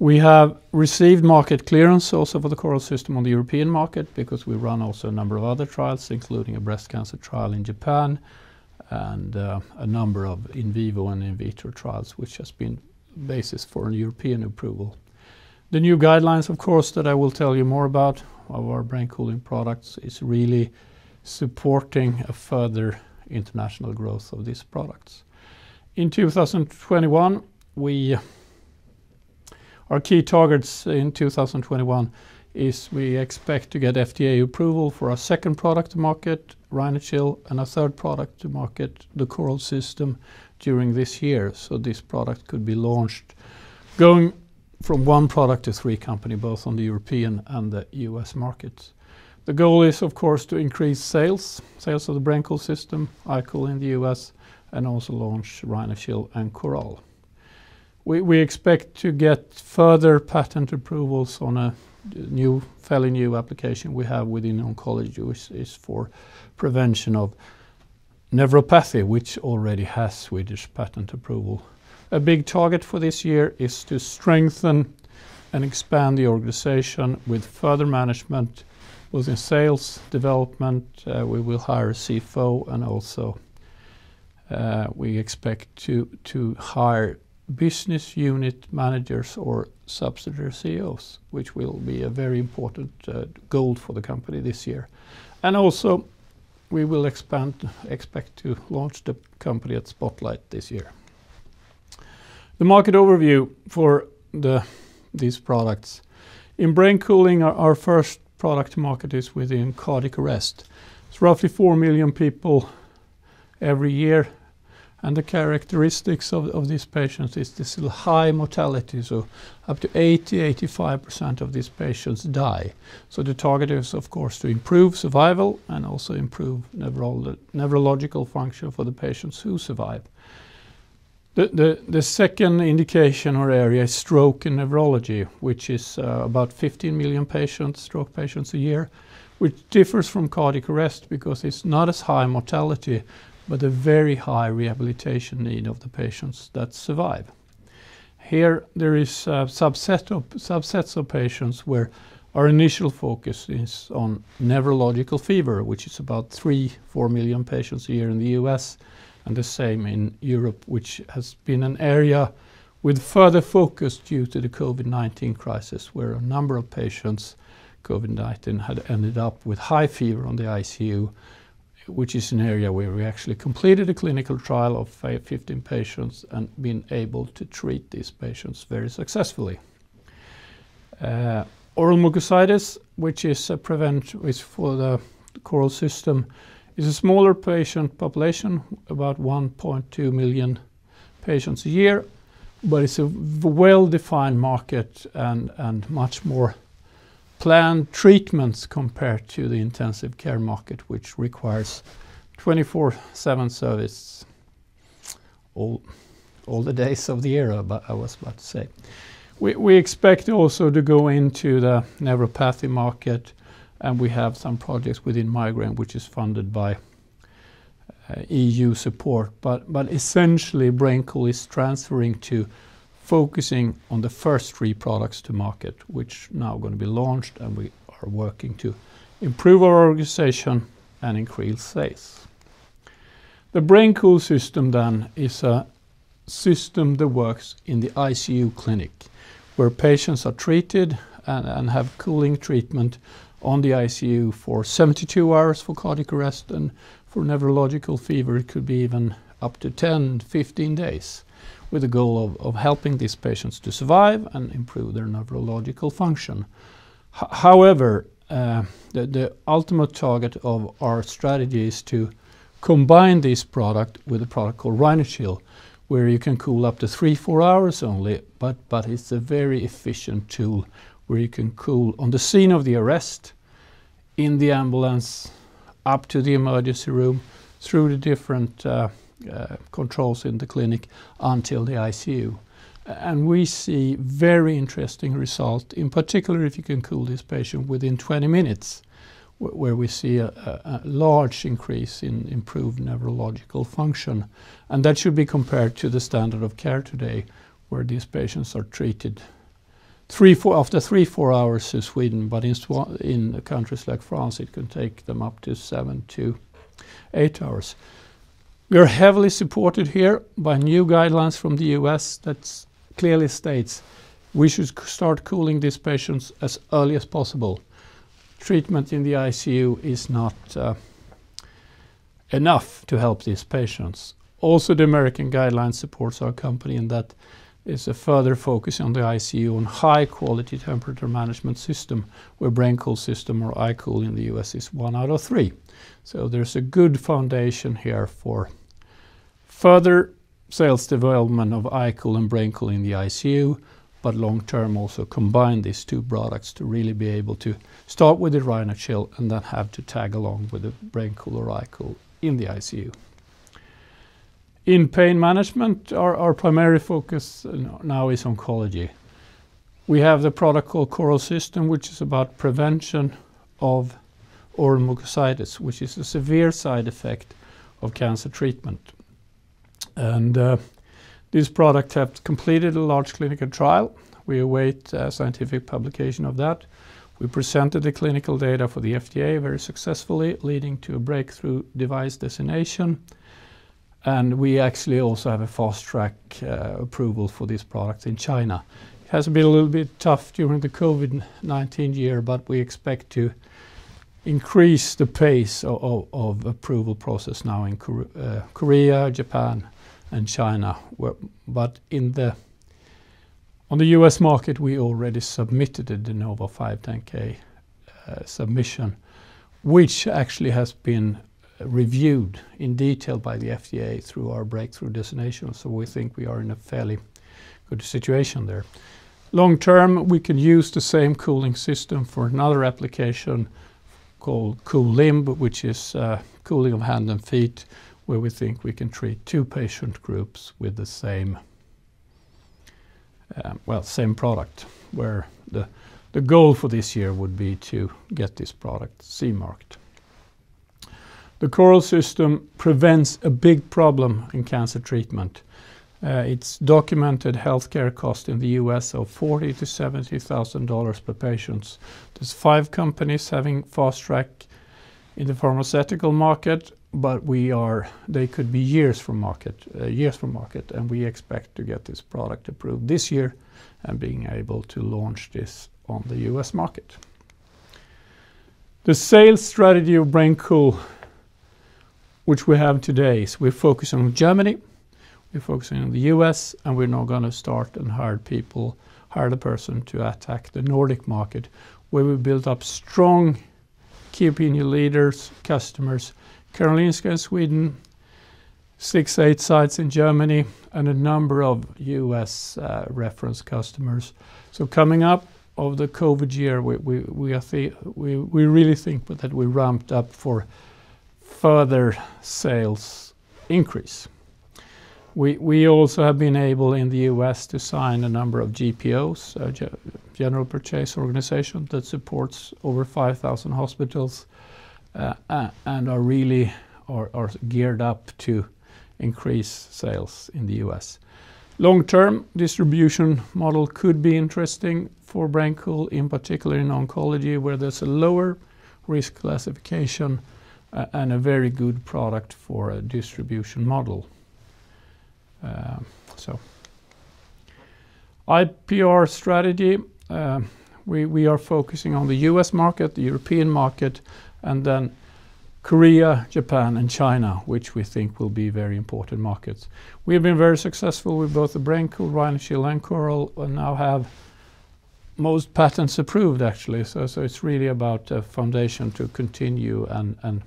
We have received market clearance also for the Coral system on the European market because we run also a number of other trials, including a breast cancer trial in Japan and a number of in vivo and in vitro trials, which has been basis for a European approval. The new guidelines, of course, that I will tell you more about of our brain cooling products is really supporting a further international growth of these products. In 2021, our key targets in 2021 is we expect to get FDA approval for our second product to market, RhinoShield, and a third product to market, the Coral system, during this year. So this product could be launched going from one product to three companies, both on the European and the US markets. The goal is, of course, to increase sales of the BrainCool system, iCool in the US, and also launch RhinoShield and Coral. We expect to get further patent approvals on a fairly new application we have within oncology, which is for prevention of neuropathy, which already has Swedish patent approval. A big target for this year is to strengthen and expand the organization with further management, both in sales, development. We will hire a CFO, and also we expect to hire business unit managers or subsidiary CEOs, which will be a very important goal for the company this year. And also, we will expect to launch the company at Spotlight this year. The market overview for these products. In brain cooling, our first product to market is within cardiac arrest. It's roughly 4 million people every year. And the characteristics of these patients is this high mortality, so up to 80–85% of these patients die. So the target is, of course, to improve survival and also improve neurological function for the patients who survive. The second indication or area is stroke and neurology, which is about 15 million stroke patients a year, which differs from cardiac arrest because it's not as high mortality, but a very high rehabilitation need of the patients that survive. Here there is subsets of patients where our initial focus is on neurological fever, which is about 3–4 million patients a year in the US, and the same in Europe, which has been an area with further focus due to the COVID-19 crisis, where a number of patients, COVID-19, had ended up with high fever on the ICU, which is an area where we actually completed a clinical trial of 15 patients and been able to treat these patients very successfully. Oral mucositis, which is for the Coral system, is a smaller patient population, about 1.2 million patients a year, but it's a well-defined market and much more planned treatments compared to the intensive care market, which requires 24/7 service all the days of the year, but I was about to say. We expect also to go into the neuropathy market, and we have some projects within migraine which is funded by EU support. But essentially BrainCool is transferring to focusing on the first 3 products to market, which now going to be launched, and we are working to improve our organization and increase sales. The BrainCool system then is a system that works in the ICU clinic, where patients are treated and have cooling treatment on the ICU for 72 hours for cardiac arrest, and for neurological fever it could be even up to 10-15 days, with the goal of helping these patients to survive and improve their neurological function. However, the ultimate target of our strategy is to combine this product with a product called RhinoShield, where you can cool up to 3-4 hours only, but it's a very efficient tool where you can cool on the scene of the arrest, in the ambulance, up to the emergency room, through the different controls in the clinic until the ICU. And we see very interesting result, in particular if you can cool this patient within 20 minutes, where we see a large increase in improved neurological function. And that should be compared to the standard of care today, where these patients are treated after 3-4 hours in Sweden, but in countries like France it can take them up to 7 to 8 hours. We are heavily supported here by new guidelines from the US that clearly states we should start cooling these patients as early as possible. Treatment in the ICU is not enough to help these patients. Also, the American guidelines supports our company in that is a further focus on the ICU on high quality temperature management system, where BrainCool system or iCool in the US is 1 out of 3. So there's a good foundation here for further sales development of iCool and BrainCool in the ICU, but long term also combine these 2 products to really be able to start with the RhinoShield and then have to tag along with the BrainCool or iCool in the ICU. In pain management, our primary focus now is oncology. We have the product called Coral System, which is about prevention of oral mucositis, which is a severe side effect of cancer treatment. And this product has completed a large clinical trial. We await scientific publication of that. We presented the clinical data for the FDA very successfully, leading to a breakthrough device designation. And we actually also have a fast-track approval for this product in China. It has been a little bit tough during the COVID-19 year, but we expect to increase the pace of approval process now in Korea, Japan, and China. But on the US market, we already submitted a De Novo 510K submission, which actually has been reviewed in detail by the FDA through our breakthrough designation. So we think we are in a fairly good situation there. Long term, we can use the same cooling system for another application called Cool Limb, which is cooling of hand and feet, where we think we can treat 2 patient groups with the same same product, where the goal for this year would be to get this product CE marked. The Coral System prevents a big problem in cancer treatment. It's documented healthcare cost in the US of $40,000 to $70,000 per patient. There's 5 companies having fast track in the pharmaceutical market, but they could be years from market, and we expect to get this product approved this year and being able to launch this on the US market. The sales strategy of BrainCool, which we have today, is we focus on Germany, we're focusing on the US, and we're now going to start and hire the person to attack the Nordic market, where we built up strong key opinion leaders, customers, Karolinska in Sweden, 6-8 sites in Germany, and a number of US reference customers. So coming up of the COVID year, we really think that we ramped up for further sales increase. We also have been able in the US to sign a number of GPOs, General Purchase Organization, that supports over 5,000 hospitals and are really are geared up to increase sales in the US. Long-term distribution model could be interesting for BrainCool, in particular in oncology, where there's a lower risk classification and a very good product for a distribution model. So, IPR strategy, we are focusing on the US market, the European market, and then Korea, Japan, and China, which we think will be very important markets. We have been very successful with both the BrainCool, RhinoShield, and Coral, and now have most patents approved, actually. So it's really about a foundation to continue and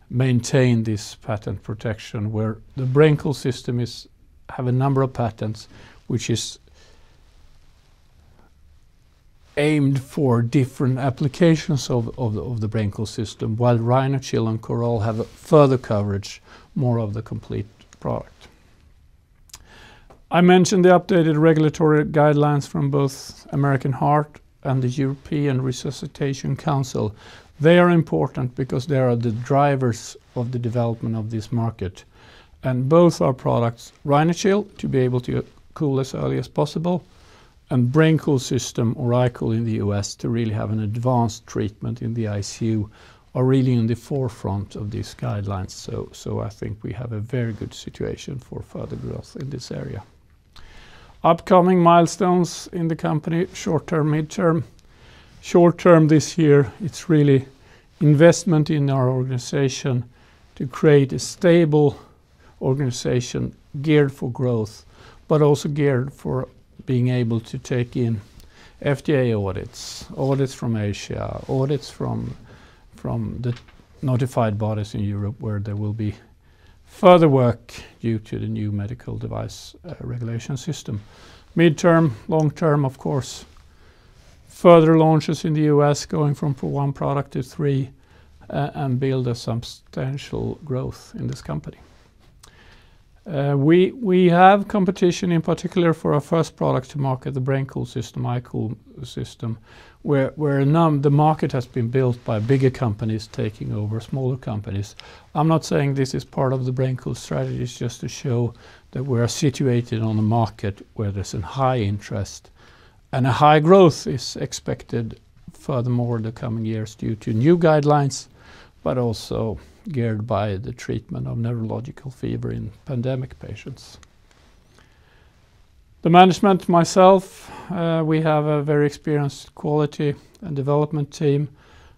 maintain this patent protection, where the BrainCool system have a number of patents, which is aimed for different applications of the BrainCool system, while RhinoShield and Coral have a further coverage, more of the complete product. I mentioned the updated regulatory guidelines from both American Heart and the European Resuscitation Council. They are important because they are the drivers of the development of this market. And both our products, RhinoShield, to be able to cool as early as possible, and BrainCool system, or iCool in the US, to really have an advanced treatment in the ICU, are really in the forefront of these guidelines. So I think we have a very good situation for further growth in this area. Upcoming milestones in the company, short-term, mid-term. Short-term this year, it's really investment in our organization to create a stable organization geared for growth, but also geared for being able to take in FDA audits from Asia, audits from the notified bodies in Europe, where there will be further work due to the new medical device regulation system. Mid-term, long-term, of course, further launches in the US, going from 1 product to 3, and build a substantial growth in this company. We have competition, in particular for our first product to market, the BrainCool system, iCool system, where the market has been built by bigger companies taking over smaller companies. I'm not saying this is part of the BrainCool strategy, it's just to show that we are situated on a market where there's a high interest and a high growth is expected furthermore in the coming years due to new guidelines, but also geared by the treatment of neurological fever in pandemic patients. The management, myself, we have a very experienced quality and development team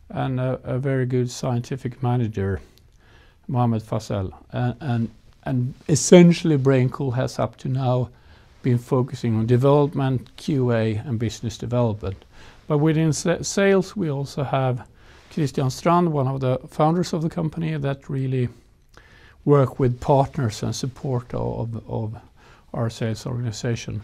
and a very good scientific manager, Mohamed Fassel. And essentially BrainCool has up to now been focusing on development, QA, and business development. But within sales, we also have Christian Strand, one of the founders of the company, that really work with partners and support of our sales organization.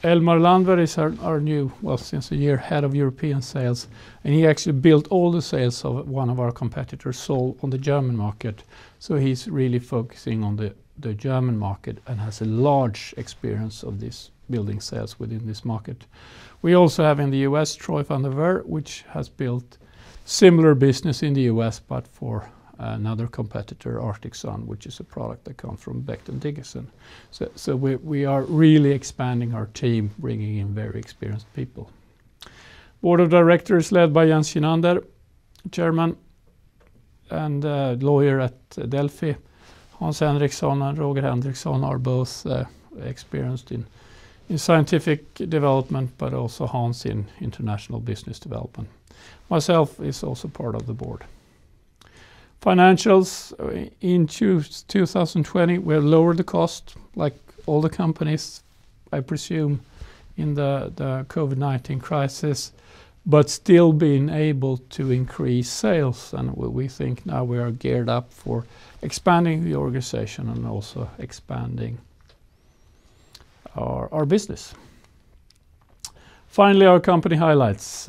Elmar Landver is our new, well, since a year, head of European sales, and he actually built all the sales of one of our competitors, Sol, on the German market. So he's really focusing on the German market and has a large experience of this building sales within this market. We also have in the US Troy van der Ver, which has built similar business in the US, but for another competitor, Arctic Sun, which is a product that comes from Becton Dickinson. So we are really expanding our team, bringing in very experienced people. Board of Directors led by Jens Kinander, chairman and lawyer at Delphi. Hans Henriksson and Roger Henriksson are both experienced in scientific development, but also Hans in international business development. Myself is also part of the board. Financials, in 2020, we have lowered the cost, like all the companies, I presume, in the COVID-19 crisis, but still being able to increase sales. And we think now we are geared up for expanding the organization and also expanding our business. Finally, our company highlights.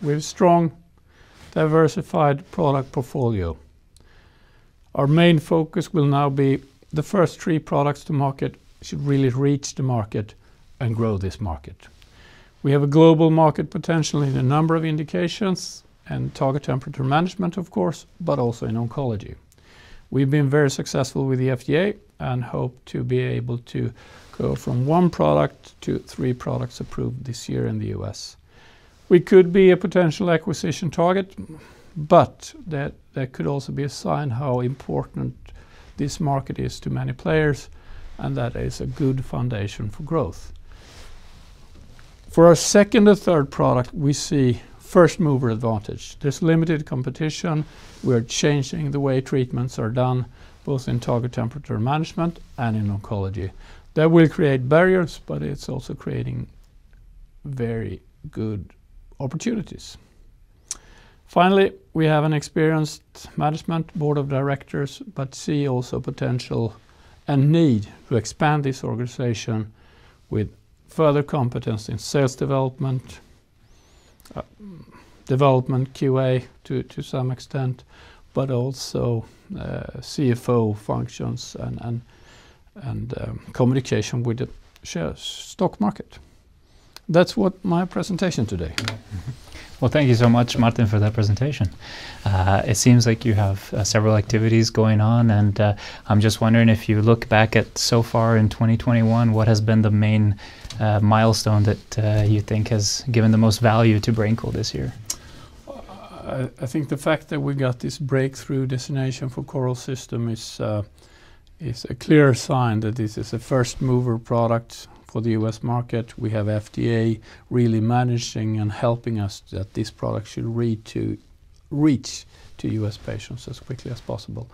We have a strong, diversified product portfolio. Our main focus will now be the first 3 products to market should really reach the market and grow this market. We have a global market potential in a number of indications and target temperature management, of course, but also in oncology. We've been very successful with the FDA and hope to be able to go from 1 product to 3 products approved this year in the US. We could be a potential acquisition target, but that could also be a sign how important this market is to many players, and that is a good foundation for growth. For our second or third product, we see first mover advantage. There's limited competition. We're changing the way treatments are done, both in target temperature management and in oncology. That will create barriers, but it's also creating very good opportunities. Finally, we have an experienced management board of directors, but see also potential and need to expand this organization with further competence in sales development, development QA to some extent, but also CFO functions and communication with the stock market. That's what my presentation today. Well, thank you so much, Martin, for that presentation. It seems like you have several activities going on, and I'm just wondering if you look back at so far in 2021, what has been the main milestone that you think has given the most value to BrainCool this year? I think the fact that we got this breakthrough designation for coral system is a clear sign that this is a first mover product for the US market. We have FDA really managing and helping us that this product should reach to US patients as quickly as possible.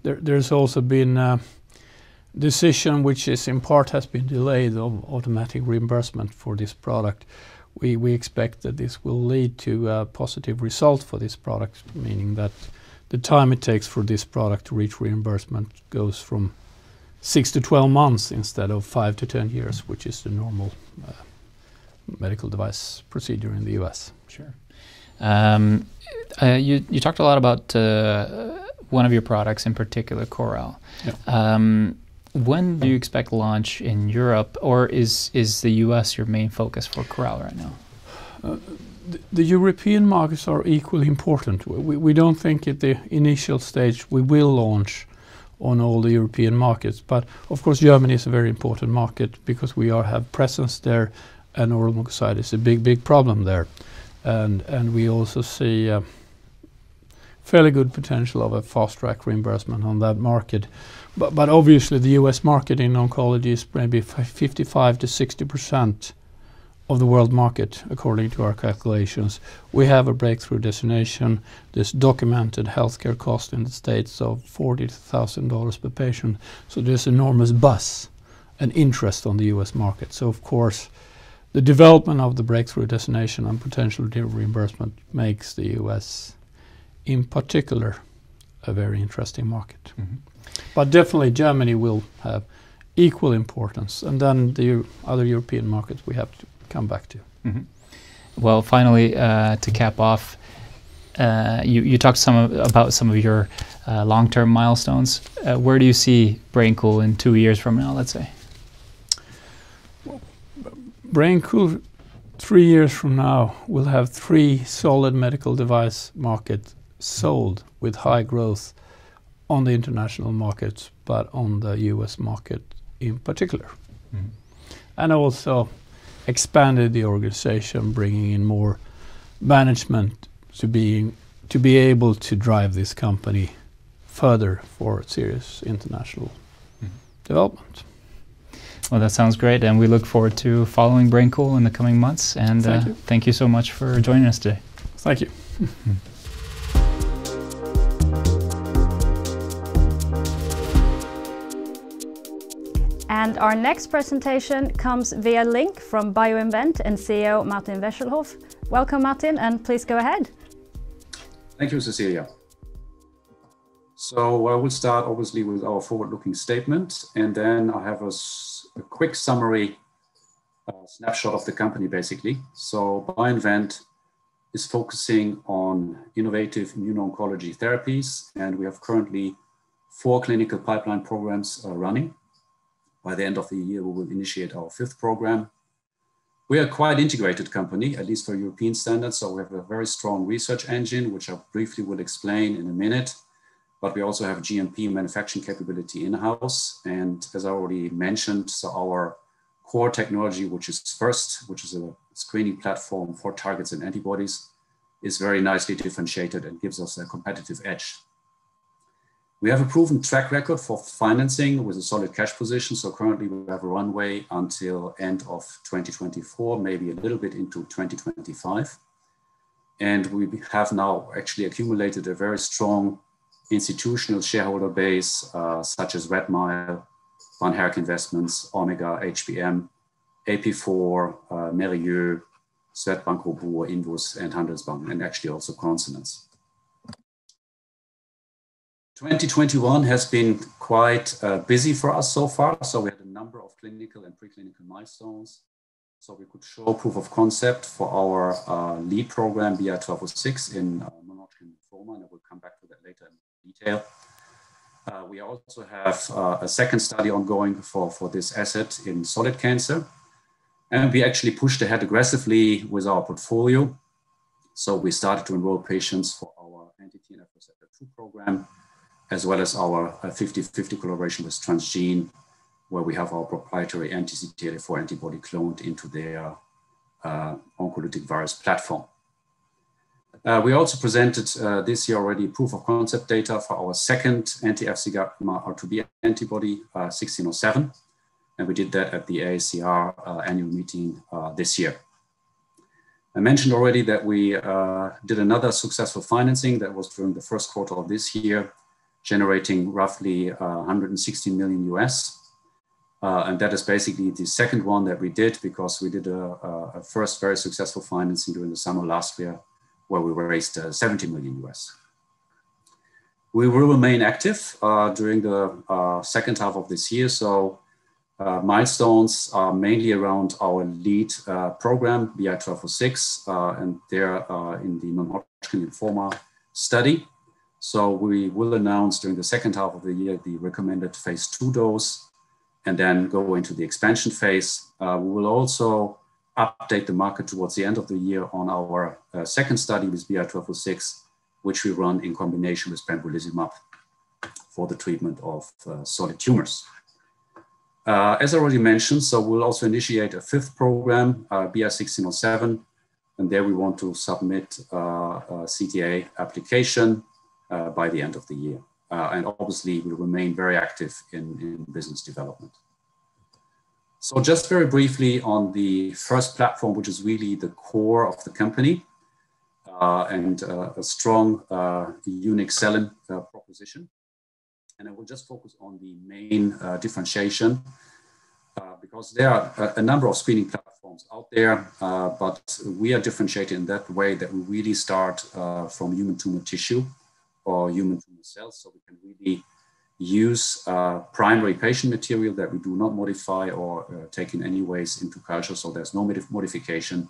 There's also been a decision, which is in part has been delayed, of automatic reimbursement for this product. We expect that this will lead to a positive result for this product, meaning that the time it takes for this product to reach reimbursement goes from 6 to 12 months instead of 5 to 10 years, which is the normal medical device procedure in the US. Sure. You talked a lot about one of your products in particular, Coral. Yeah. When do you expect launch in Europe, or is the US your main focus for Coral right now? The European markets are equally important. We don't think at the initial stage we will launch on all the European markets, but of course Germany is a very important market because we have presence there, and oral mucositis is a big problem there, and we also see fairly good potential of a fast track reimbursement on that market. But obviously the US market in oncology is maybe 55 to 60% of the world market, according to our calculations. We have a breakthrough designation. There's documented healthcare cost in the States of $40,000 per patient. So there's enormous buzz and interest on the US market. So of course, the development of the breakthrough designation and potential reimbursement makes the US in particular a very interesting market. Mm-hmm. But definitely Germany will have equal importance, and then the other European markets we have to come back to. Mm-hmm. Well, finally, to cap off, you talked about some of your long-term milestones. Where do you see BrainCool in 2 years from now, let's say? BrainCool 3 years from now will have 3 solid medical device markets sold with high growth on the international markets, but on the US market in particular. Mm-hmm. And also expanded the organization, bringing in more management to be able to drive this company further for serious international development. Well, that sounds great, and we look forward to following BrainCool in the coming months. And thank you so much for joining us today. Thank you. And our next presentation comes via link from BioInvent and CEO Martin Wesselhoff. Welcome, Martin, and please go ahead. Thank you, Cecilia. So I will start obviously with our forward-looking statement, and then I have a quick summary, snapshot of the company basically. So BioInvent is focusing on innovative immuno-oncology therapies, and we have currently 4 clinical pipeline programs running. By the end of the year, we will initiate our 5th program. We are a quite integrated company, at least for European standards. So we have a very strong research engine, which I briefly will explain in a minute. But we also have GMP manufacturing capability in-house. And as I already mentioned, so our core technology, which is FIRST, which is a screening platform for targets and antibodies, is very nicely differentiated and gives us a competitive edge. We have a proven track record for financing with a solid cash position. So currently we have a runway until end of 2024, maybe a little bit into 2025. And we have now actually accumulated a very strong institutional shareholder base, such as Redmile, Van Herk Investments, Omega, HBM, AP4, Merieux, Swedbank Robur, Invus, and Handelsbank, and actually also Consonance. 2021 has been quite busy for us so far. So we had a number of clinical and preclinical milestones. So we could show proof of concept for our lead program, BI-1206 in non-Hodgkin lymphoma, and I will come back to that later in detail. We also have a second study ongoing for this asset in solid cancer. And we actually pushed ahead aggressively with our portfolio. So we started to enroll patients for our anti-TNF receptor 2 program, as well as our 50-50 collaboration with Transgene, where we have our proprietary anti-CTLA-4 antibody cloned into their oncolytic virus platform. We also presented this year already proof of concept data for our second anti-Fc gamma R2b antibody, 1607. And we did that at the AACR annual meeting this year. I mentioned already that we did another successful financing that was during the first quarter of this year, generating roughly 116 million US. And that is basically the second one that we did, because we did a first very successful financing during the summer last year, where we raised 70 million US. We will remain active during the second half of this year. So milestones are mainly around our lead program, BI-1206, and they're in the non-Hodgkin lymphoma study. So we will announce during the second half of the year the recommended phase 2 dose, and then go into the expansion phase. We will also update the market towards the end of the year on our second study with BI-1206, which we run in combination with pembrolizumab for the treatment of solid tumors. As I already mentioned, so we'll also initiate a 5th program, BI-1607, and there we want to submit a CTA application by the end of the year. And obviously we remain very active in business development. So just very briefly on the first platform, which is really the core of the company, and a strong unique selling proposition. And I will just focus on the main differentiation, because there are a number of screening platforms out there, but we are differentiated in that way that we really start from human tumor tissue or human tumor cells. So we can really use primary patient material that we do not modify or take in any ways into culture. So there's no modification.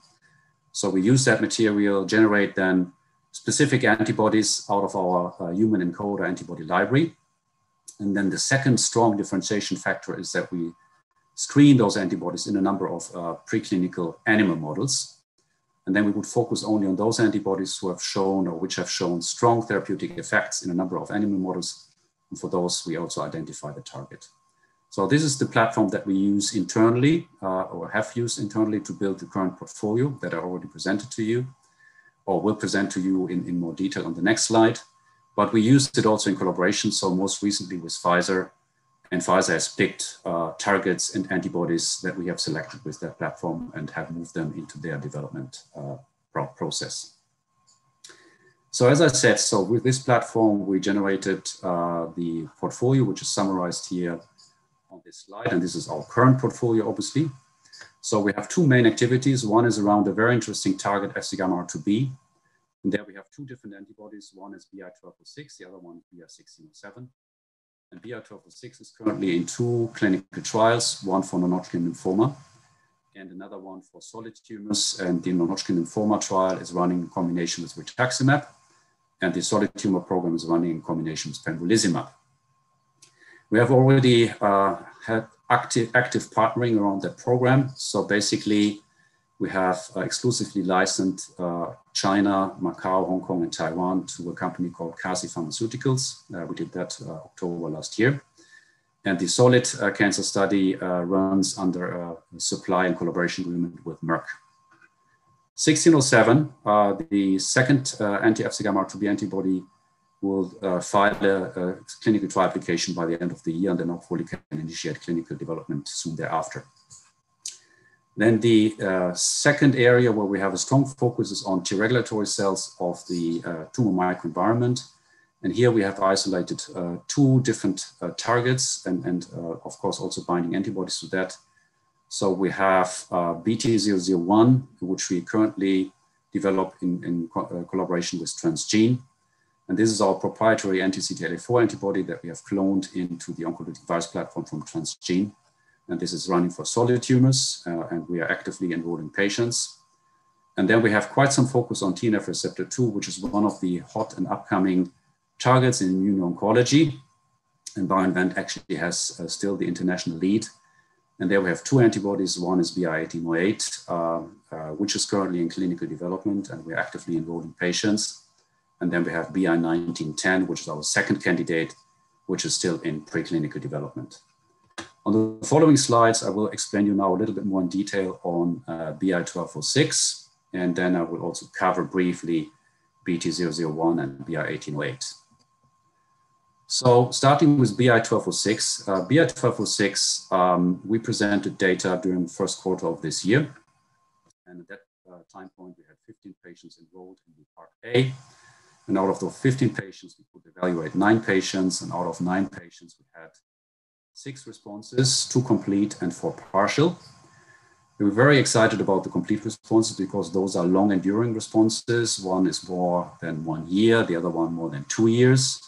So we use that material, generate then specific antibodies out of our human encoder antibody library. And then the second strong differentiation factor is that we screen those antibodies in a number of preclinical animal models. And then we would focus only on those antibodies who have shown or which have shown strong therapeutic effects in a number of animal models. And for those, we also identify the target. So this is the platform that we use internally or have used internally to build the current portfolio that I already presented to you, or will present to you in more detail on the next slide. But we used it also in collaboration. So most recently with Pfizer, and Pfizer has picked targets and antibodies that we have selected with that platform and have moved them into their development process. So as I said, so with this platform, we generated the portfolio, which is summarized here on this slide. And this is our current portfolio, obviously. So we have two main activities. One is around a very interesting target, Fc gamma R2b. And there we have two different antibodies. One is BI-1206, the other one BI-1607. And BI-1206 is currently in 2 clinical trials, one for non-Hodgkin lymphoma and another one for solid tumors. And the non-Hodgkin lymphoma trial is running in combination with rituximab, and the solid tumor program is running in combination with pembrolizumab. We have already had active partnering around that program. So basically, we have exclusively licensed China, Macau, Hong Kong, and Taiwan to a company called CASI Pharmaceuticals. We did that October last year. And the solid cancer study runs under a supply and collaboration agreement with Merck. 1607, the second anti-FcγRIIb antibody, will file a clinical trial application by the end of the year, and then hopefully can initiate clinical development soon thereafter. Then the second area where we have a strong focus is on T regulatory cells of the tumor microenvironment. And here we have isolated two different targets and of course also binding antibodies to that. So we have BT001, which we currently develop in collaboration with Transgene. And this is our proprietary anti-CTLA-4 antibody that we have cloned into the oncolytic virus platform from Transgene. And this is running for solid tumors, and we are actively enrolling patients. And then we have quite some focus on TNF receptor 2, which is one of the hot and upcoming targets in immuno-oncology. And BioInvent actually has still the international lead. And there we have two antibodies. One is BI-1808, which is currently in clinical development, and we're actively enrolling patients. And then we have BI-1910, which is our second candidate, which is still in preclinical development. On the following slides, I will explain you now a little bit more in detail on BI-1206, and then I will also cover briefly BT001 and BI-1808. So starting with BI-1206, BI-1206, we presented data during the first quarter of this year. And at that time point, we had 15 patients enrolled in the part A. And out of those 15 patients, we could evaluate 9 patients. And out of 9 patients, we had 6 responses, 2 complete and 4 partial. We were very excited about the complete responses because those are long enduring responses. One is more than 1 year, the other one more than 2 years.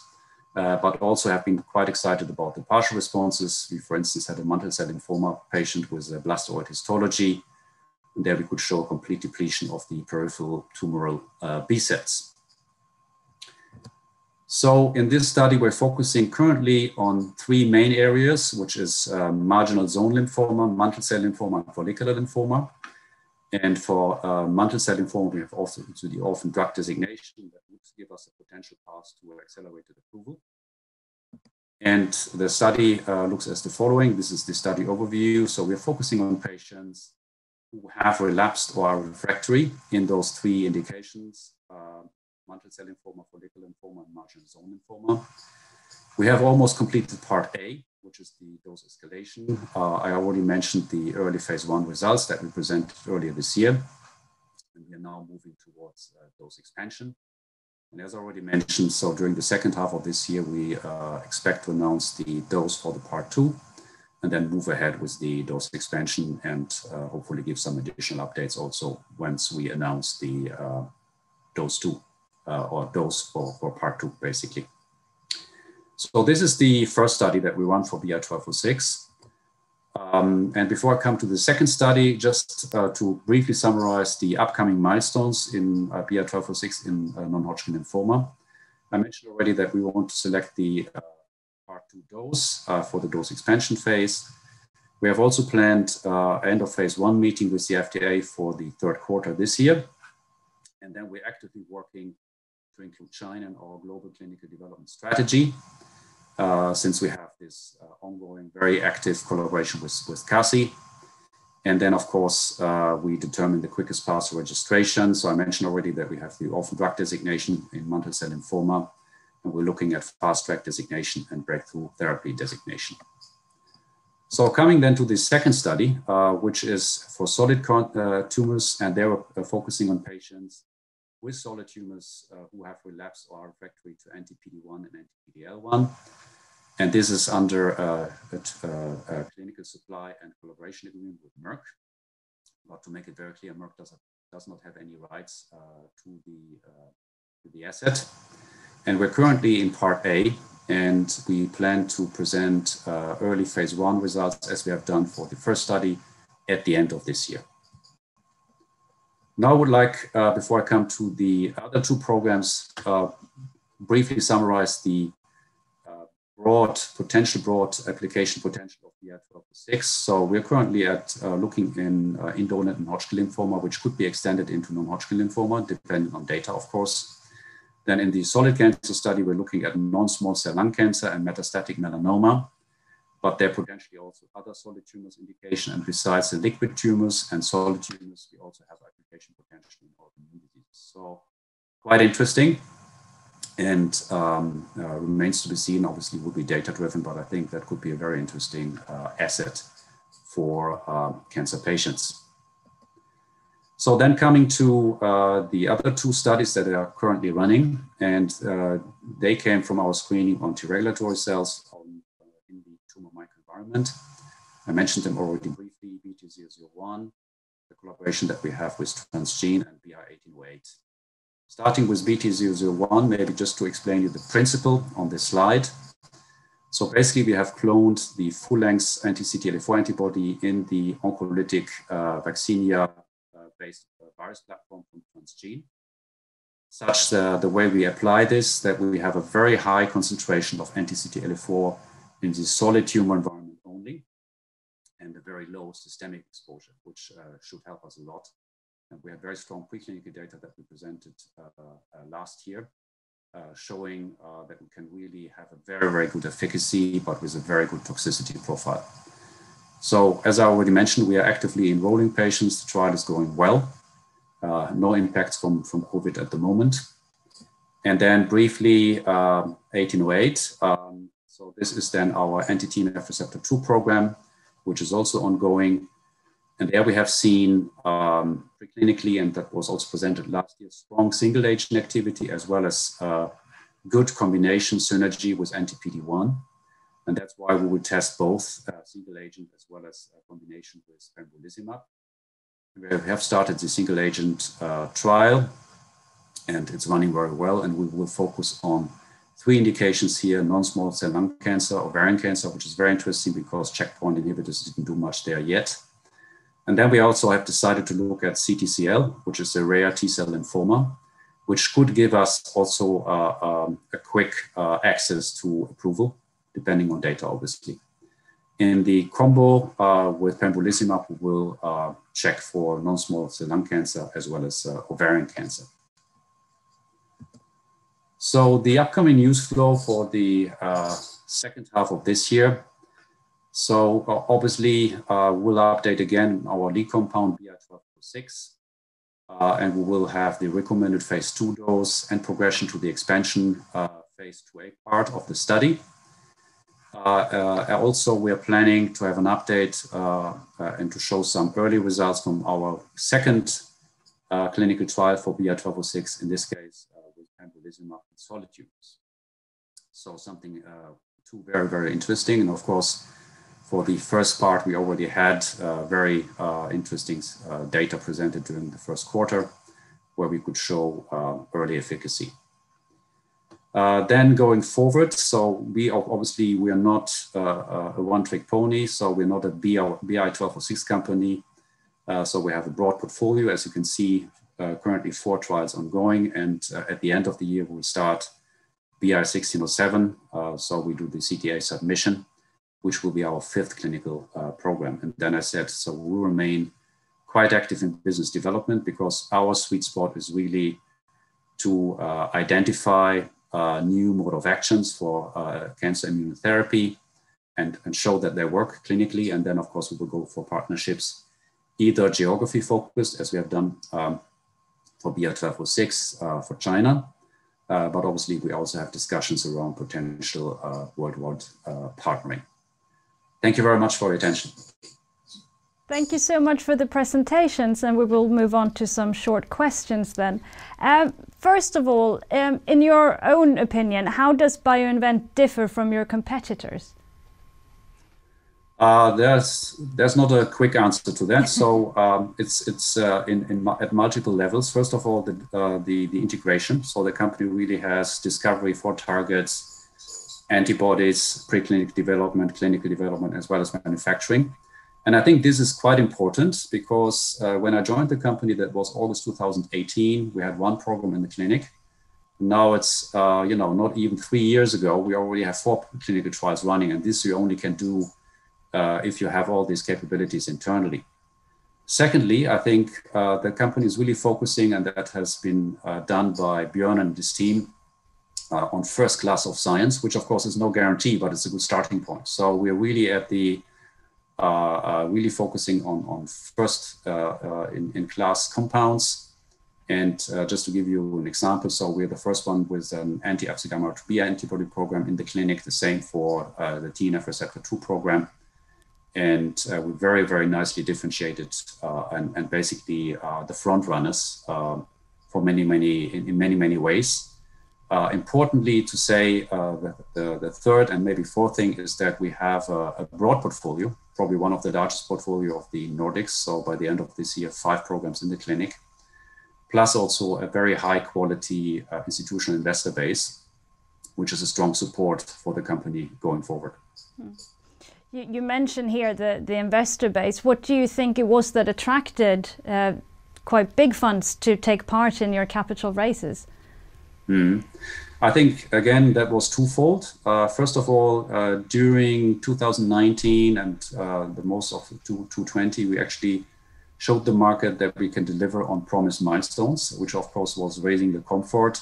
But also have been quite excited about the partial responses. We, for instance, had a mantle cell lymphoma patient with a blastoid histology. And there we could show a complete depletion of the peripheral tumoral B cells. So in this study, we're focusing currently on 3 main areas, which is marginal zone lymphoma, mantle cell lymphoma, and follicular lymphoma. And for mantle cell lymphoma, we have also the orphan drug designation that would give us a potential path to accelerated approval. And the study looks as the following. This is the study overview. So we're focusing on patients who have relapsed or are refractory in those 3 indications. Mantle cell lymphoma, follicular lymphoma, and marginal zone lymphoma. We have almost completed part A, which is the dose escalation. I already mentioned the early phase 1 results that we presented earlier this year. And we are now moving towards dose expansion. And as already mentioned, so during the second half of this year, we expect to announce the dose for the part 2, and then move ahead with the dose expansion and hopefully give some additional updates also once we announce the dose 2. Or dose for part 2, basically. So this is the first study that we run for BI-1206. And before I come to the second study, just to briefly summarize the upcoming milestones in BI-1206 in non-Hodgkin lymphoma. I mentioned already that we want to select the part 2 dose for the dose expansion phase. We have also planned end of phase 1 meeting with the FDA for the 3rd quarter this year. And then we're actively working to include China in our global clinical development strategy, since we have this ongoing, very active collaboration with CASI. And then, of course, we determine the quickest path to registration. So I mentioned already that we have the orphan drug designation in mantle cell lymphoma, and we're looking at fast track designation and breakthrough therapy designation. So coming then to the second study, which is for solid tumors, and they were focusing on patients with solid tumors who have relapsed or are refractory to anti-PD-1 and anti-PD-L1. And this is under a clinical supply and collaboration agreement with Merck. But to make it very clear, Merck does not have any rights to the asset. And we're currently in part A, and we plan to present early phase 1 results, as we have done for the first study, at the end of this year. Now I would like, before I come to the other 2 programs, briefly summarize the broad application potential of BI-1206. So we're currently at looking in indolent non-Hodgkin lymphoma, which could be extended into non-Hodgkin lymphoma, depending on data, of course. Then in the solid cancer study, we're looking at non-small cell lung cancer and metastatic melanoma, but there are potentially also other solid tumors indication. And besides the liquid tumors and solid tumors, we also have application potential in autoimmune diseases. So quite interesting. And remains to be seen, obviously will be data driven, but I think that could be a very interesting asset for cancer patients. So then coming to the other two studies that are currently running, and they came from our screening on T-regulatory cells in the tumor microenvironment. I mentioned them already briefly, BT001, the collaboration that we have with Transgene, and BI-1808. Starting with BT001, maybe just to explain you the principle on this slide. So basically we have cloned the full-length anti-CTLA-4 antibody in the oncolytic vaccinia-based virus platform from Transgene. Such the way we apply this, that we have a very high concentration of anti-CTLA-4 in the solid tumor environment only, and a very low systemic exposure, which should help us a lot. And we have very strong preclinical data that we presented last year, showing that we can really have a very, very good efficacy, but with a very good toxicity profile. So as I already mentioned, we are actively enrolling patients. The trial is going well. No impacts from COVID at the moment. And then briefly, 1808. So this is then our anti-TNF receptor 2 program, which is also ongoing. And there we have seen preclinically, and that was also presented last year, strong single agent activity as well as good combination synergy with anti-PD-1. And that's why we will test both single agent as well as combination with pembrolizumab. We have started the single agent trial, and it's running very well. And we will focus on 3 indications here: non-small cell lung cancer, ovarian cancer, which is very interesting because checkpoint inhibitors didn't do much there yet. And then we also have decided to look at CTCL, which is a rare T-cell lymphoma, which could give us also a quick access to approval, depending on data, obviously. In the combo with pembrolizumab, we will check for non-small cell lung cancer as well as ovarian cancer. So the upcoming news flow for the second half of this year. So obviously, we'll update again our lead compound BI-1206, and we will have the recommended phase 2 dose and progression to the expansion phase 2A part of the study. Also, we are planning to have an update and to show some early results from our second clinical trial for BI-1206, in this case with pembrolizumab in solid tumors. So something too very, very interesting. And of course, for the first part, we already had very interesting data presented during the first quarter, where we could show early efficacy. Then going forward, so we obviously we are not a one-trick pony, so we're not a BI-1206 company. So we have a broad portfolio, as you can see, currently 4 trials ongoing, and at the end of the year we'll start BI-1607. So we do the CTA submission, which will be our 5th clinical program. And then I said, so we'll remain quite active in business development, because our sweet spot is really to identify new mode of actions for cancer immunotherapy and show that they work clinically. And then, of course, we will go for partnerships, either geography focused, as we have done for BI-1206 for China. But obviously, we also have discussions around potential worldwide partnering. Thank you very much for your attention. Thank you so much for the presentations, and we will move on to some short questions then. First of all, in your own opinion, how does BioInvent differ from your competitors? There's not a quick answer to that. So it's at multiple levels. First of all, the integration. So the company really has discovery for targets, antibodies, preclinical development, clinical development, as well as manufacturing. And I think this is quite important, because when I joined the company, that was August 2018, we had 1 program in the clinic. Now it's, not even 3 years ago, we already have 4 clinical trials running, and this you only can do if you have all these capabilities internally. Secondly, I think the company is really focusing, and that has been done by Björn and his team, on first class of science, which of course is no guarantee, but it's a good starting point. So we're really at the really focusing on first in class compounds. And just to give you an example, so we're the first one with an anti-Fc gamma B antibody program in the clinic, the same for the TNF receptor 2 program. And we're very, very nicely differentiated and basically the front runners for in many ways. Importantly to say, the third and maybe fourth thing is that we have a broad portfolio, probably one of the largest portfolio of the Nordics. So by the end of this year, 5 programs in the clinic, plus also a very high quality institutional investor base, which is a strong support for the company going forward. You mentioned here the investor base. What do you think it was that attracted quite big funds to take part in your capital raises? I think, again, that was twofold. First of all, during 2019 and the most of 2020, we actually showed the market that we can deliver on promised milestones, which of course was raising the comfort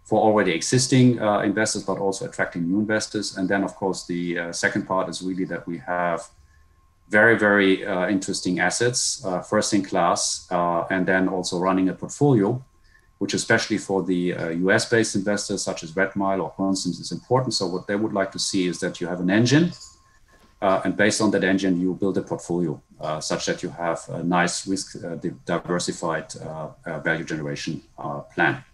for already existing investors, but also attracting new investors. And then of course, the second part is really that we have very, very interesting assets, first in class, and then also running a portfolio, which especially for the US-based investors such as Redmile or Constance is important. So what they would like to see is that you have an engine, and based on that engine, you build a portfolio such that you have a nice risk diversified value generation plan.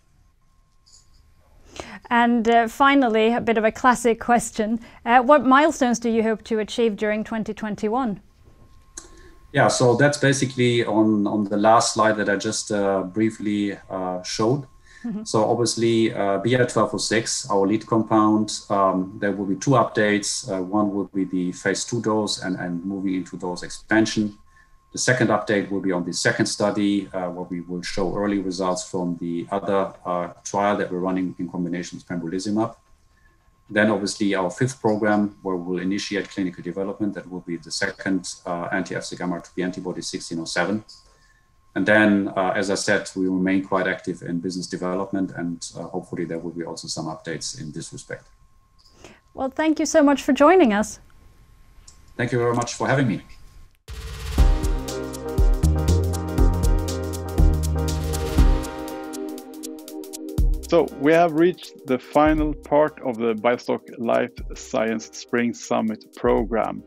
And finally, a bit of a classic question. What milestones do you hope to achieve during 2021? Yeah, so that's basically on the last slide that I just briefly showed. So obviously, BI-1206, our lead compound, there will be 2 updates. One will be the phase 2 dose and moving into dose expansion. The second update will be on the second study, where we will show early results from the other trial that we're running in combination with pembrolizumab. Then obviously our 5th program, where we'll initiate clinical development, that will be the second anti-Fc gamma B antibody 1607. And then, as I said, we remain quite active in business development, and hopefully there will be also some updates in this respect. Well, thank you so much for joining us. Thank you very much for having me. So we have reached the final part of the BioStock Life Science Spring Summit program.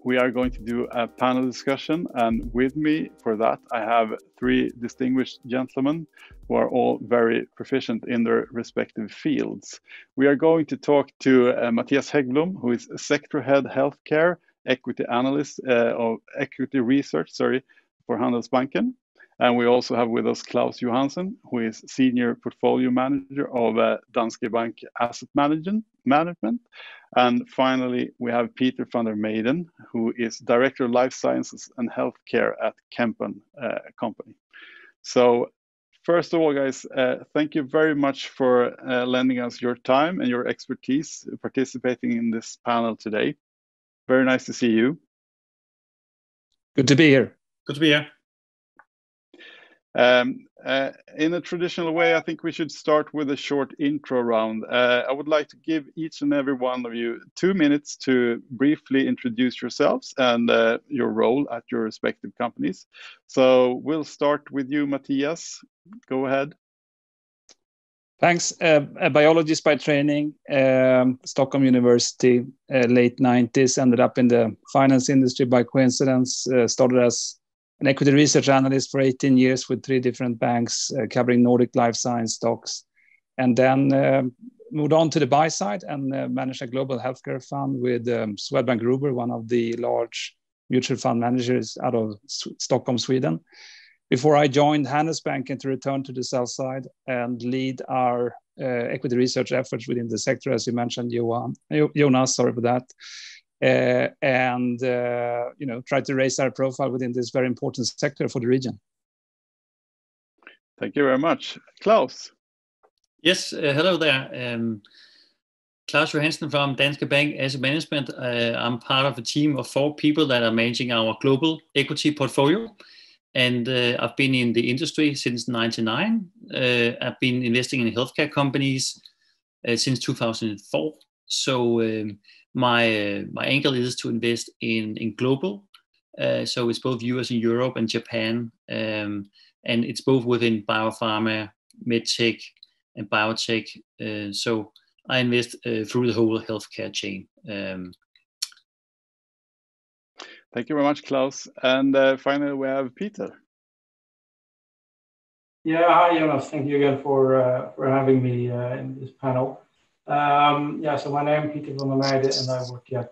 We are going to do a panel discussion, and with me for that I have 3 distinguished gentlemen who are all very proficient in their respective fields. We are going to talk to Mattias Häggblom, who is Sector Head Healthcare, Equity Analyst of Equity Research for Handelsbanken. And we also have with us Klaus Johansson, who is Senior Portfolio Manager of Danske Bank Asset Management. And finally, we have Peter van der Meyden, who is Director of Life Sciences and Healthcare at Kempen Company. So first of all, guys, thank you very much for lending us your time and your expertise participating in this panel today. Very nice to see you. Good to be here. Good to be here. In a traditional way, I think we should start with a short intro round. I would like to give each and every one of you 2 minutes to briefly introduce yourselves and your role at your respective companies. So we'll start with you, Mattias. Go ahead. Thanks. A biologist by training, Stockholm University, late 90s, ended up in the finance industry by coincidence, started as an equity research analyst for 18 years with 3 different banks covering Nordic life science stocks, and then moved on to the buy side and managed a global healthcare fund with Swedbank Robur, one of the large mutual fund managers out of Stockholm, Sweden. Before I joined Handelsbanken to return to the sell side and lead our equity research efforts within the sector, as you mentioned, Jonas, sorry for that. And try to raise our profile within this very important sector for the region. Thank you very much. Klaus? Yes, hello there. Claus Johansen from Danske Bank Asset Management. I'm part of a team of 4 people that are managing our global equity portfolio. And I've been in the industry since '99. I've been investing in healthcare companies since 2004. So my angle is to invest in global. So it's both US and Europe and Japan. And it's both within biopharma, medtech, and biotech. So I invest through the whole healthcare chain. Thank you very much, Klaus. And finally, we have Peter. Yeah, hi, Jonas. Thank you again for having me in this panel. So my name is Peter van der Meijden, and I work at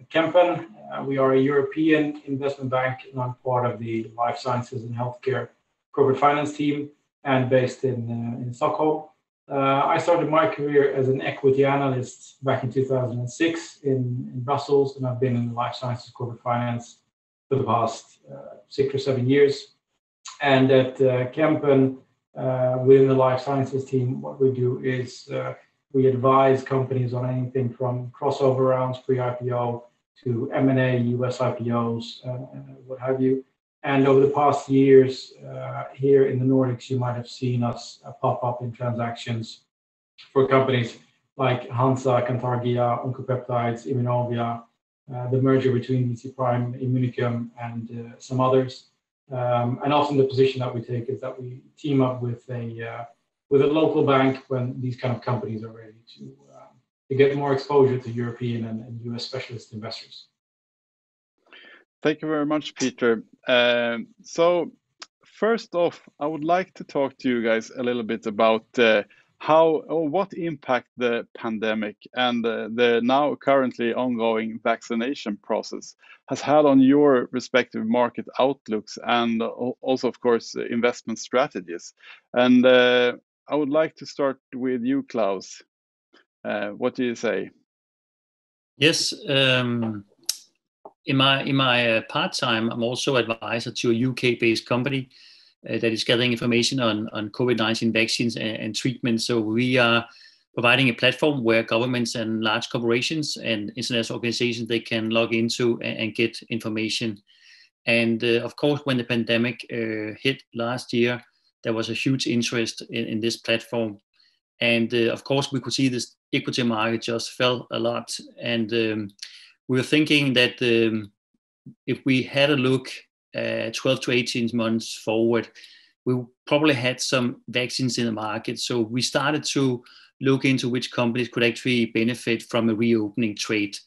Kempen. We are a European investment bank, and I'm part of the life sciences and healthcare corporate finance team, and based in Stockholm. I started my career as an equity analyst back in 2006 in Brussels, and I've been in life sciences corporate finance for the past 6 or 7 years. And at Kempen, within the life sciences team, what we do is we advise companies on anything from crossover rounds, pre-IPO, to M&A, US IPOs, what have you. And over the past years, here in the Nordics, you might have seen us pop up in transactions for companies like Hansa, Cantargia, Oncopeptides, Immunovia, the merger between DC Prime, Immunicum, and some others. And often the position that we take is that we team up with a local bank when these kind of companies are ready to get more exposure to European and US specialist investors. Thank you very much, Peter. So first off, I would like to talk to you guys a little bit about what impact the pandemic and the now currently ongoing vaccination process has had on your respective market outlooks and also, of course, investment strategies. And I would like to start with you, Klaus. What do you say? Yes. In my part-time, I'm also advisor to a UK-based company that is gathering information on COVID-19 vaccines and treatment. So we are providing a platform where governments and large corporations and international organizations, they can log into and get information. And of course, when the pandemic hit last year, there was a huge interest in this platform. And of course, we could see this equity market just fell a lot. And we were thinking that if we had a look 12 to 18 months forward, we probably had some vaccines in the market. So we started to look into which companies could actually benefit from a reopening trade.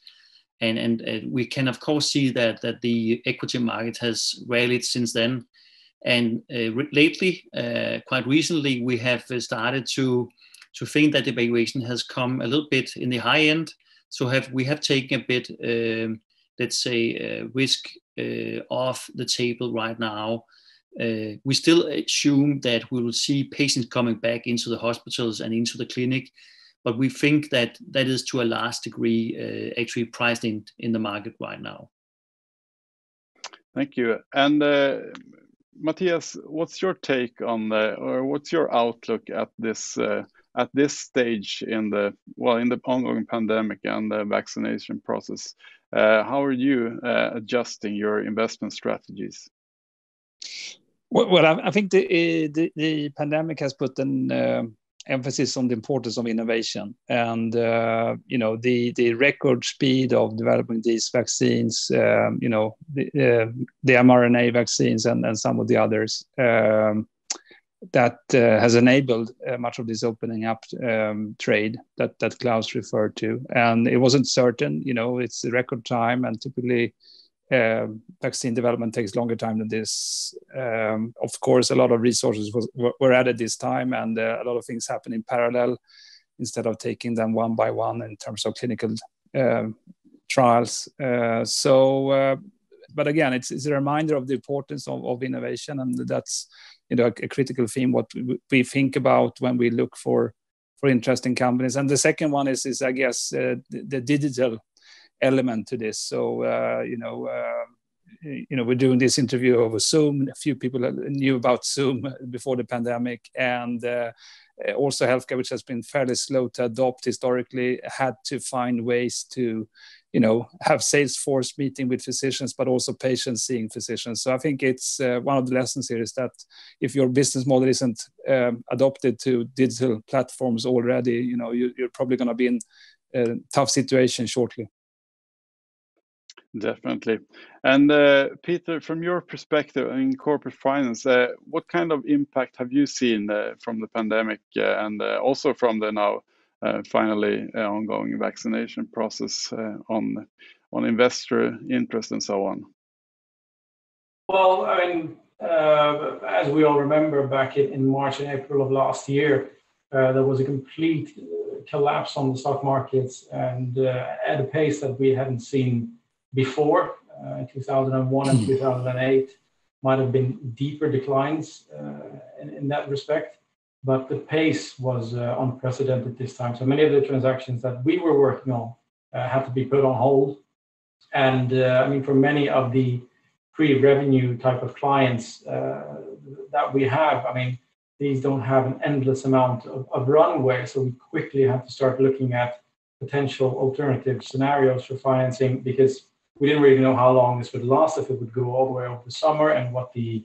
And we can, of course, see that the equity market has rallied since then. And lately, quite recently, we have started to think that the valuation has come a little bit in the high end. So we have taken a bit, let's say, risk off the table right now. We still assume that we will see patients coming back into the hospitals and into the clinic, but we think that is to a large degree actually priced in the market right now. Thank you. And Matthias, what's your take on or what's your outlook at this stage in the ongoing pandemic and the vaccination process? How are you adjusting your investment strategies? Well, I think the pandemic has put an emphasis on the importance of innovation, and the record speed of developing these vaccines, the mRNA vaccines and some of the others. That has enabled much of this opening up trade that Klaus referred to. And it wasn't certain, it's a record time, and typically vaccine development takes longer time than this. Of course, a lot of resources were added this time, and a lot of things happen in parallel instead of taking them one by one in terms of clinical trials. But again, it's a reminder of the importance of innovation, and that's a critical theme what we think about when we look for interesting companies. And the second one is I guess the digital element to this. So we're doing this interview over Zoom. A few people knew about Zoom before the pandemic, and also healthcare, which has been fairly slow to adopt historically, had to find ways to, have sales force meeting with physicians, but also patients seeing physicians. So I think it's one of the lessons here is that if your business model isn't adopted to digital platforms already, you're probably going to be in a tough situation shortly. Definitely. And Peter, from your perspective in corporate finance, what kind of impact have you seen from the pandemic and also from the now finally ongoing vaccination process on investor interest and so on? Well, I mean, as we all remember, back in March and April of last year, there was a complete collapse on the stock markets, and at a pace that we hadn't seen before. 2001 and 2008 might have been deeper declines in that respect, but the pace was unprecedented this time. So many of the transactions that we were working on had to be put on hold. And I mean, for many of the pre-revenue type of clients that we have, I mean, these don't have an endless amount of runway. So we quickly have to start looking at potential alternative scenarios for financing, because we didn't really know how long this would last, if it would go all the way over the summer, and what the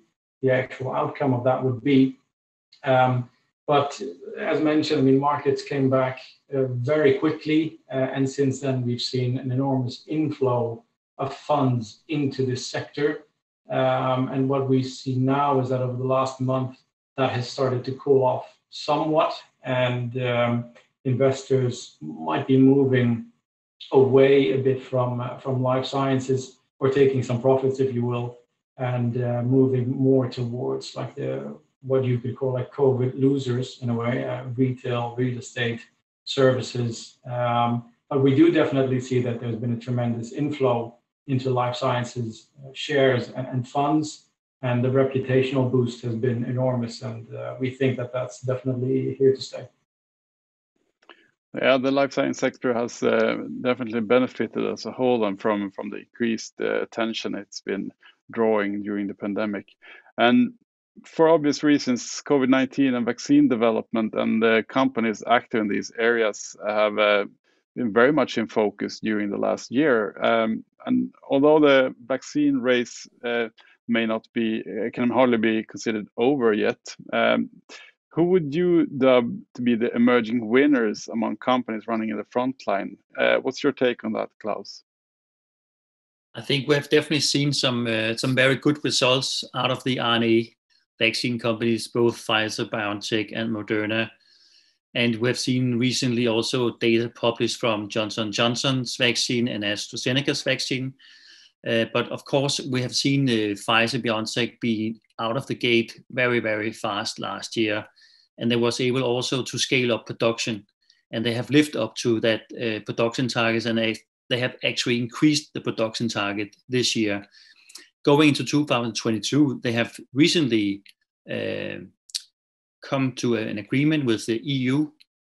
actual outcome of that would be. But as mentioned, I mean, markets came back very quickly, and since then we've seen an enormous inflow of funds into this sector. And what we see now is that over the last month, that has started to cool off somewhat, and investors might be moving away a bit from life sciences, or taking some profits, if you will, and moving more towards like what you could call like COVID losers in a way, retail, real estate, services. But we do definitely see that there's been a tremendous inflow into life sciences shares and funds, and the reputational boost has been enormous, and we think that that's definitely here to stay. Yeah, the life science sector has definitely benefited as a whole and from the increased attention it's been drawing during the pandemic. And for obvious reasons, COVID-19 and vaccine development and the companies active in these areas have been very much in focus during the last year. And although the vaccine race can hardly be considered over yet, who would you dub to be the emerging winners among companies running in the front line? What's your take on that, Klaus? I think we have definitely seen some very good results out of the RNA vaccine companies, both Pfizer, BioNTech, and Moderna. And we have seen recently also data published from Johnson & Johnson's vaccine and AstraZeneca's vaccine. But of course, we have seen Pfizer, BioNTech be out of the gate very, very fast last year. And they was able also to scale up production. And they have lived up to that production targets, and they have actually increased the production target this year. Going into 2022, they have recently come to an agreement with the EU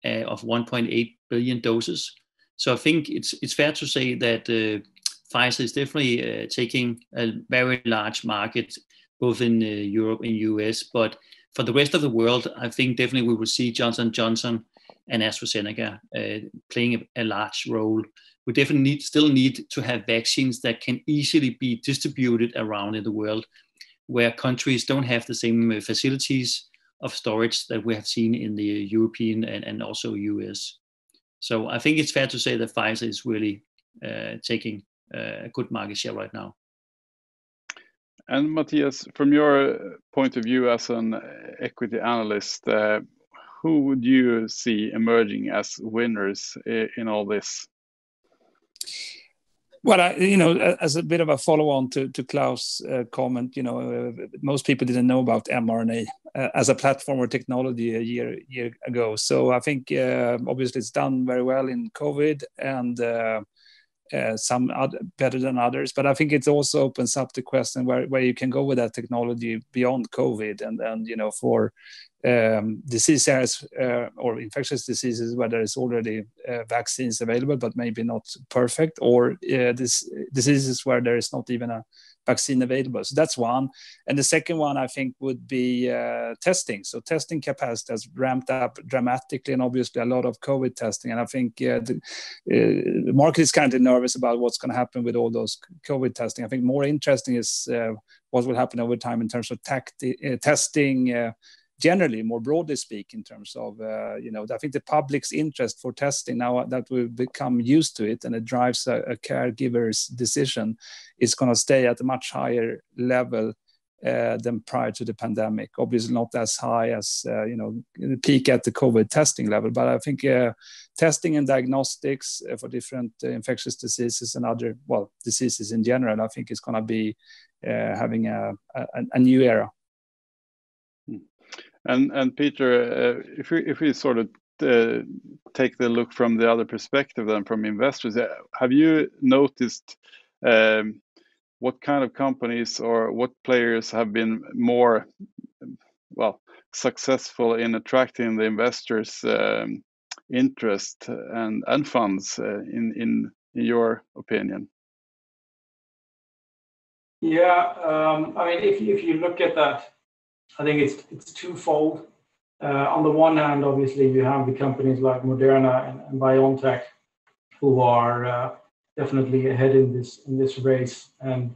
of 1.8 billion doses. So I think it's fair to say that Pfizer is definitely taking a very large market, both in Europe and US. But for the rest of the world, I think definitely we will see Johnson & Johnson and AstraZeneca playing a large role. We definitely still need to have vaccines that can easily be distributed around in the world, where countries don't have the same facilities of storage that we have seen in the European and also US. So I think it's fair to say that Pfizer is really taking a good market share right now. And Matthias, from your point of view as an equity analyst, who would you see emerging as winners in all this? Well, as a bit of a follow-on to Klaus' comment, most people didn't know about mRNA as a platform or technology a year ago. So I think obviously it's done very well in COVID, and some better than others. But I think it also opens up the question where you can go with that technology beyond COVID, and for disease areas or infectious diseases where there is already vaccines available, but maybe not perfect, or diseases where there is not even a vaccine available. So that's one. And the second one, I think, would be testing. So testing capacity has ramped up dramatically, and obviously a lot of COVID testing. And I think the market is kind of nervous about what's going to happen with all those COVID testing. I think more interesting is what will happen over time in terms of testing generally, more broadly speaking, in terms of, I think the public's interest for testing now that we've become used to it and it drives a caregiver's decision is going to stay at a much higher level than prior to the pandemic. Obviously not as high as, the peak at the COVID testing level, but I think testing and diagnostics for different infectious diseases and other, diseases in general, I think is going to be having a new era. And Peter, if we sort of take the look from the other perspective then from investors, have you noticed what kind of companies or what players have been more successful in attracting the investors' interest and funds in your opinion? Yeah, I mean, if you look at that, I think it's twofold. On the one hand, obviously, you have the companies like Moderna and BioNTech, who are definitely ahead in this race. And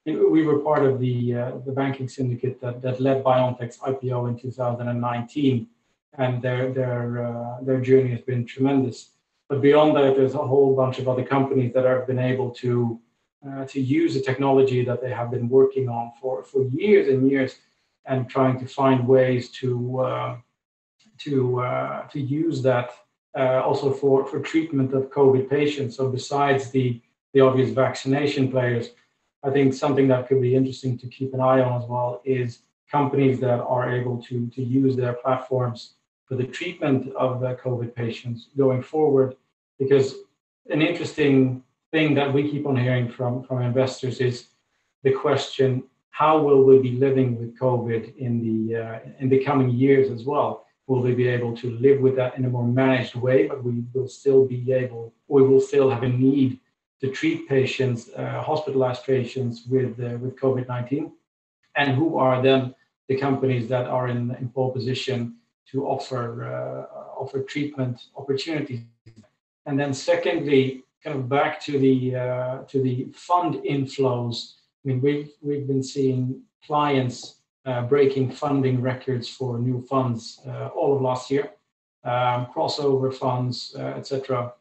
we were part of the banking syndicate that led BioNTech's IPO in 2019, and their journey has been tremendous. But beyond that, there's a whole bunch of other companies that have been able to use the technology that they have been working on for years and years, and trying to find ways to use that also for treatment of COVID patients. So besides the obvious vaccination players, I think something that could be interesting to keep an eye on as well is companies that are able to use their platforms for the treatment of COVID patients going forward. Because an interesting thing that we keep on hearing from investors is the question, how will we be living with COVID in the coming years as well? Will we be able to live with that in a more managed way, but we will still have a need to treat patients, hospitalized patients with COVID-19? And who are then the companies that are in pole position to offer treatment opportunities? And then secondly, kind of back to the fund inflows. I mean, we've been seeing clients breaking funding records for new funds all of last year, crossover funds, etc.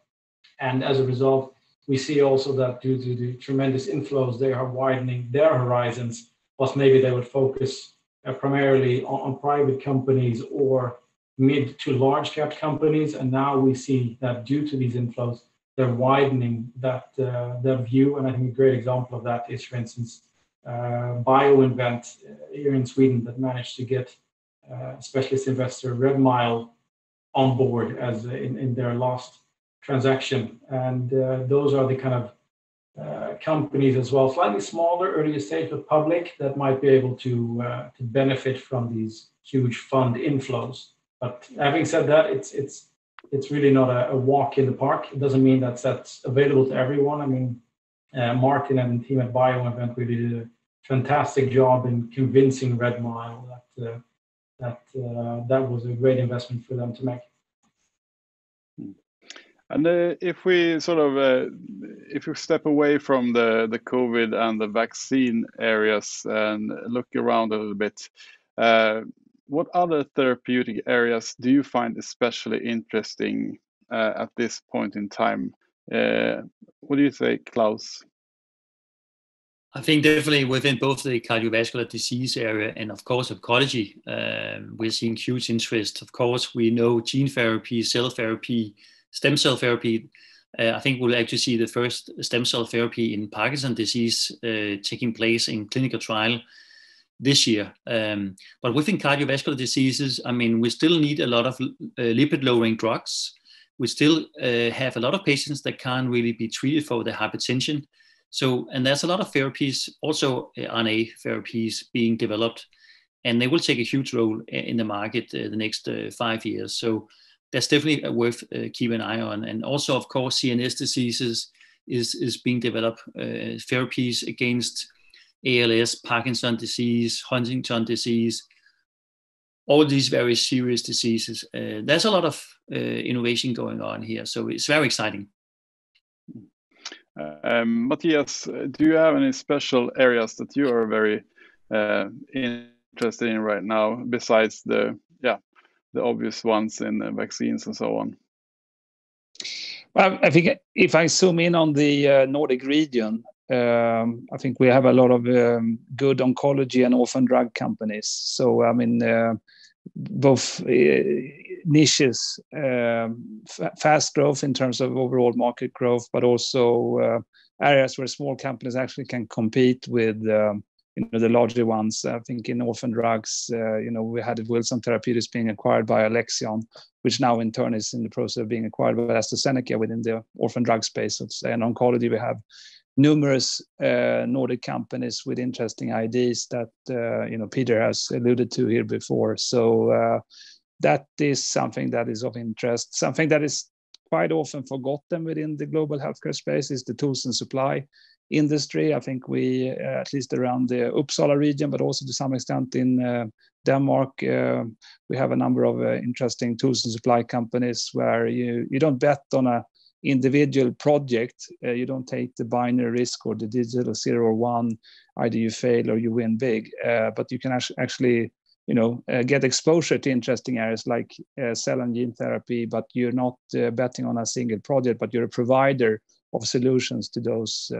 And as a result, we see also that due to the tremendous inflows, they are widening their horizons. Plus, maybe they would focus primarily on private companies or mid to large cap companies. And now we see that due to these inflows, they're widening that view. And I think a great example of that is, for instance, BioInvent here in Sweden that managed to get specialist investor Redmile on board as in their last transaction. And those are the kind of companies as well, slightly smaller, earlier stage, but public, that might be able to benefit from these huge fund inflows. But having said that, it's really not a walk in the park. It doesn't mean that's available to everyone. I mean, Martin and the team at BioInvent really did a fantastic job in convincing Redmile that was a great investment for them to make. And if we sort of if we step away from the COVID and the vaccine areas and look around a little bit, what other therapeutic areas do you find especially interesting at this point in time? What do you say, Klaus? I think definitely within both the cardiovascular disease area and of course oncology, we're seeing huge interest. Of course, we know gene therapy, cell therapy, stem cell therapy. I think we'll actually see the first stem cell therapy in Parkinson's disease taking place in clinical trial this year. But within cardiovascular diseases, I mean, we still need a lot of lipid-lowering drugs. We still have a lot of patients that can't really be treated for their hypertension. So, and there's a lot of therapies, also RNA therapies being developed, and they will take a huge role in the market the next 5 years. So that's definitely worth keeping an eye on. And also, of course, CNS diseases is being developed, therapies against ALS, Parkinson's disease, Huntington disease, all these very serious diseases. There's a lot of innovation going on here, so it's very exciting. Matthias, do you have any special areas that you are very interested in right now, besides the obvious ones in the vaccines and so on? Well, I think if I zoom in on the Nordic region, I think we have a lot of good oncology and orphan drug companies. So, I mean, both niches, fast growth in terms of overall market growth, but also areas where small companies actually can compete with the larger ones. I think in orphan drugs, we had Wilson Therapeutics being acquired by Alexion, which now in turn is in the process of being acquired by AstraZeneca within the orphan drug space. In oncology, we have numerous Nordic companies with interesting ideas that Peter has alluded to here before. So that is something that is of interest. Something that is quite often forgotten within the global healthcare space is the tools and supply industry. I think we, at least around the Uppsala region, but also to some extent in Denmark, we have a number of interesting tools and supply companies where you don't bet on a individual project. You don't take the binary risk or the digital 0 or 1, either you fail or you win big, but you can actually get exposure to interesting areas like cell and gene therapy, but you're not betting on a single project, but you're a provider of solutions to those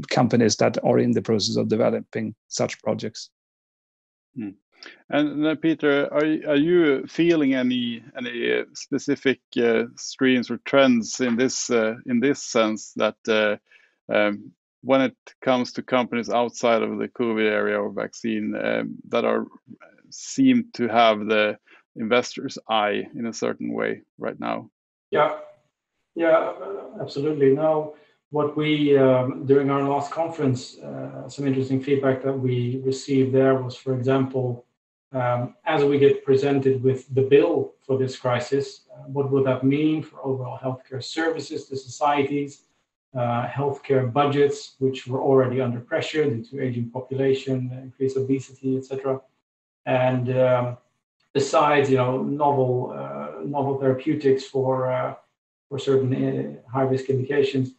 companies that are in the process of developing such projects. And Peter, are you feeling any specific streams or trends in this sense that when it comes to companies outside of the COVID area or vaccine that seem to have the investor's eye in a certain way right now? Yeah, absolutely. Now, what we during our last conference, some interesting feedback that we received there was, for example, as we get presented with the bill for this crisis, what would that mean for overall healthcare services to societies, healthcare budgets, which were already under pressure due to aging population, increased obesity, etc. And besides, novel therapeutics for certain high-risk indications,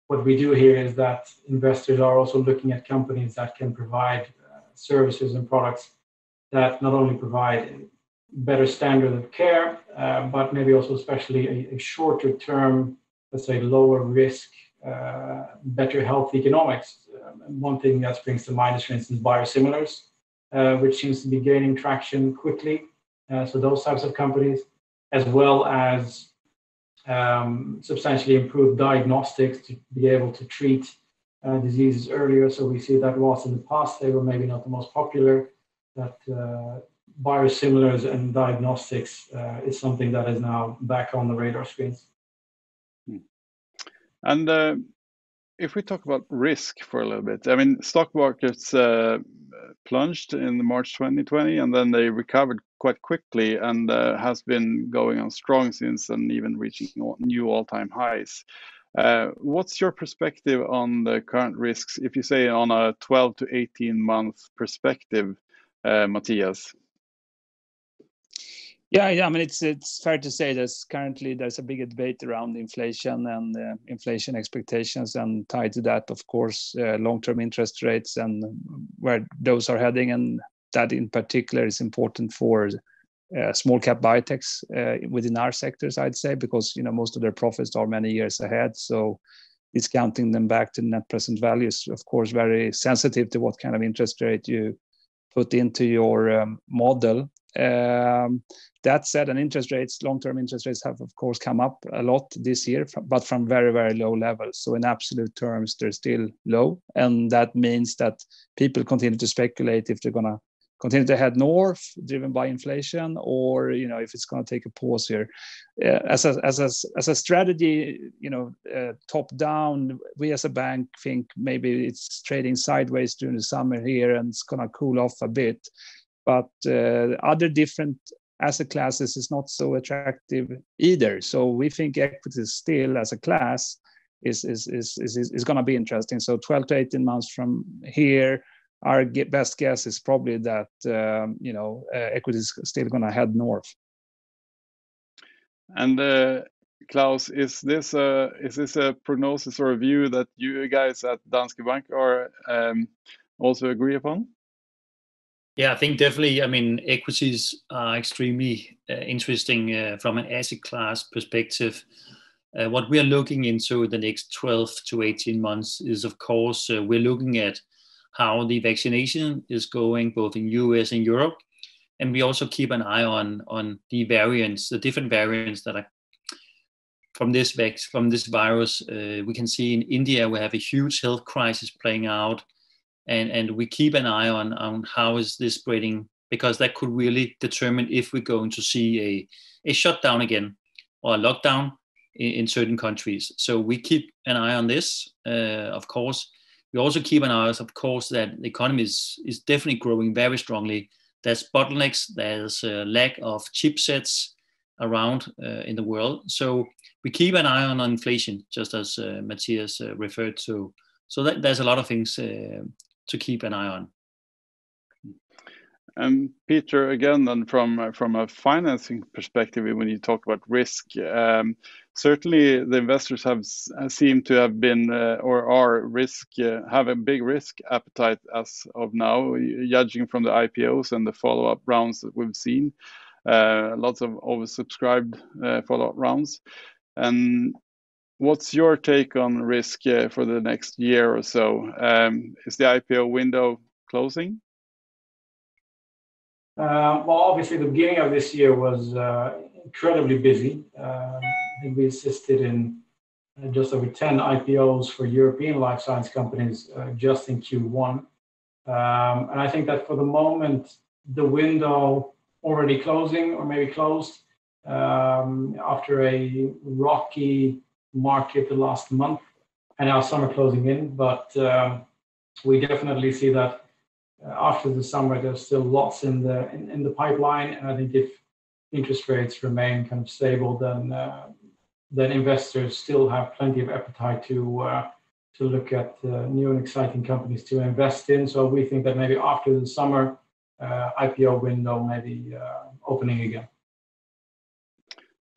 what we do here is that investors are also looking at companies that can provide services and products that not only provide better standard of care, but maybe also especially a shorter term, let's say lower risk, better health economics. One thing that springs to mind is, for instance, biosimilars, which seems to be gaining traction quickly. So those types of companies, as well as substantially improved diagnostics to be able to treat diseases earlier. So we see that whilst in the past they were maybe not the most popular, that biosimilars and diagnostics is something that is now back on the radar screens. And if we talk about risk for a little bit, I mean, stock markets plunged in March 2020, and then they recovered quite quickly and has been going on strong since, and even reaching new all-time highs. What's your perspective on the current risks, if you say on a 12 to 18 month perspective, Matthias? Yeah, I mean, it's fair to say there's a bigger debate around inflation and inflation expectations, and tied to that, of course, long-term interest rates and where those are heading, and that in particular is important for small cap biotechs within our sectors, I'd say, because most of their profits are many years ahead. So discounting them back to net present value is, of course, very sensitive to what kind of interest rate you put into your model. That said, and long-term interest rates have, of course, come up a lot this year, but from very, very low levels. So in absolute terms, they're still low. And that means that people continue to speculate if they're going to continue to head north, driven by inflation, or if it's going to take a pause here. As a strategy, top down, we as a bank think maybe it's trading sideways during the summer here, and it's going to cool off a bit. But other different asset classes is not so attractive either. So we think equities still, as a class, is going to be interesting. So 12 to 18 months from here, our best guess is probably that equity is still going to head north. And Klaus, is this a prognosis or a view that you guys at Danske Bank are also agree upon? Yeah, I think definitely. I mean, equities are extremely interesting from an asset class perspective. What we are looking into the next 12 to 18 months is, of course, we're looking at how the vaccination is going both in US and Europe. And we also keep an eye on the variants, the different variants that are from this virus. We can see in India, we have a huge health crisis playing out. And we keep an eye on how is this spreading, because that could really determine if we're going to see a shutdown again or a lockdown in certain countries. So we keep an eye on this, of course. We also keep an eye, of course, that the economy is definitely growing very strongly. There's bottlenecks, there's a lack of chipsets around in the world. So we keep an eye on inflation, just as Matthias referred to. So there's a lot of things to keep an eye on. And Peter, again, then from a financing perspective, when you talk about risk, certainly the investors seem to have been or are have a big risk appetite as of now, judging from the IPOs and the follow-up rounds that we've seen. Lots of oversubscribed follow-up rounds. And what's your take on risk for the next year or so? Is the IPO window closing? Well, obviously, the beginning of this year was incredibly busy. I think we assisted in just over 10 IPOs for European life science companies just in Q1. And I think that for the moment, the window already closing or maybe closed after a rocky market the last month, and now summer closing in. But we definitely see that after the summer, there's still lots in the pipeline, and I think if interest rates remain kind of stable, then investors still have plenty of appetite to look at new and exciting companies to invest in. So we think that maybe after the summer, IPO window may be opening again.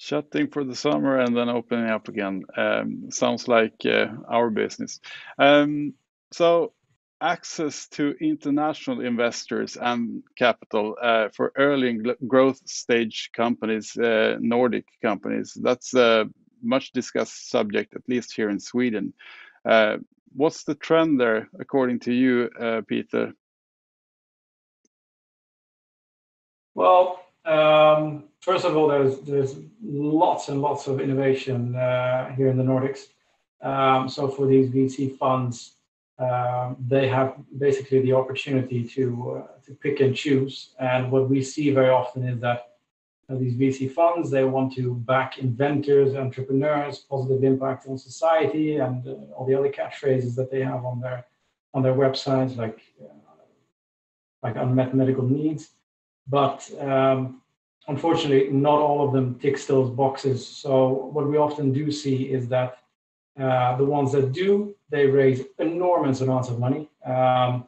Shutting for the summer and then opening up again. Sounds like our business. So access to international investors and capital for early growth stage companies, Nordic companies, that's a much discussed subject, at least here in Sweden. What's the trend there, according to you, Peter? Well, first of all, there's lots and lots of innovation here in the Nordics. So for these VC funds, they have basically the opportunity to pick and choose. And what we see very often is that these VC funds, they want to back inventors, entrepreneurs, positive impact on society, and all the other catchphrases that they have on their websites, like unmet medical needs. But unfortunately, not all of them ticks those boxes. So what we often do see is that the ones that do, they raise enormous amounts of money. And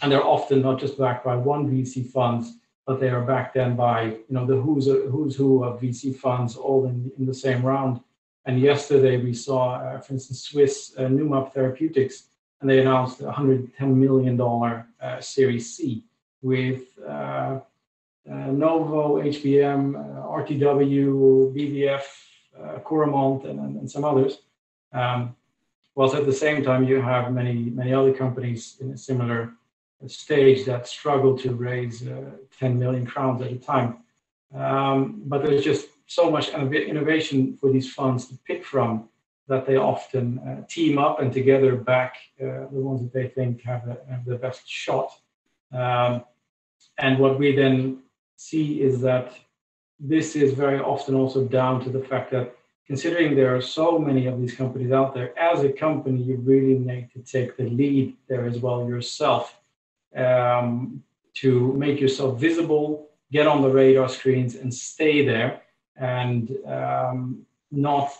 they're often not just backed by one VC funds, but they are backed then by the who's who of VC funds all in the same round. And yesterday we saw, for instance, Swiss Stayble Therapeutics, and they announced a $110 million Series C with Novo, HBM, RTW, BDF, Coromont, and some others. Whilst at the same time, you have many other companies in a similar stage that struggle to raise 10 million crowns at a time. But there's just so much innovation for these funds to pick from that they often team up and together back the ones that they think have the best shot. And what we then see is that this is very often also down to the fact that considering there are so many of these companies out there, as a company, you really need to take the lead there as well yourself, to make yourself visible, get on the radar screens and stay there, and not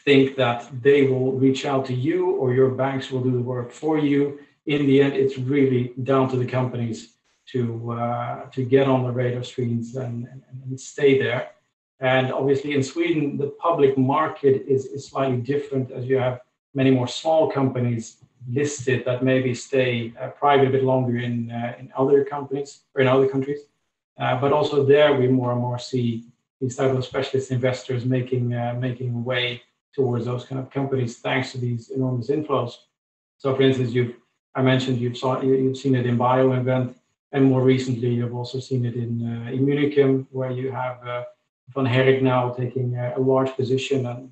think that they will reach out to you or your banks will do the work for you. In the end, it's really down to the companies to get on the radar screens and stay there. And obviously in Sweden, the public market is slightly different, as you have many more small companies listed that maybe stay private a bit longer in other companies or in other countries. But also there, we more and more see these type of specialist investors making way towards those kind of companies thanks to these enormous inflows. So, for instance, I mentioned you've seen it in BioInvent, and more recently you've also seen it in Immunicum, where you have Van Herk now taking a large position, and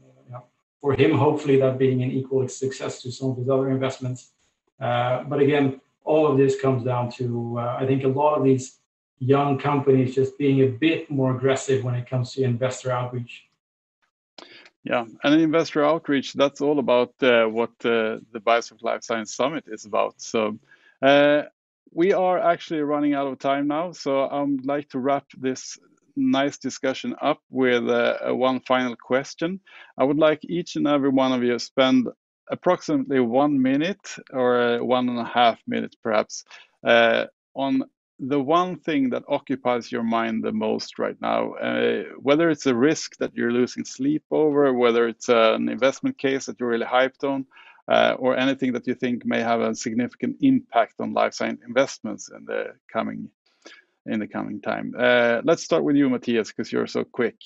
for him, hopefully that being an equal success to some of his other investments. But again, all of this comes down to I think a lot of these young companies just being a bit more aggressive when it comes to investor outreach. Yeah, and in investor outreach, that's all about what the BioStock Life Science Summit is about. So we are actually running out of time now, so I'd like to wrap this nice discussion up with one final question. I would like each and every one of you to spend approximately 1 minute or 1.5 minutes perhaps on the one thing that occupies your mind the most right now, whether it's a risk that you're losing sleep over, whether it's an investment case that you're really hyped on, or anything that you think may have a significant impact on life science investments in the coming time. Let's start with you, Matthias, because you're so quick.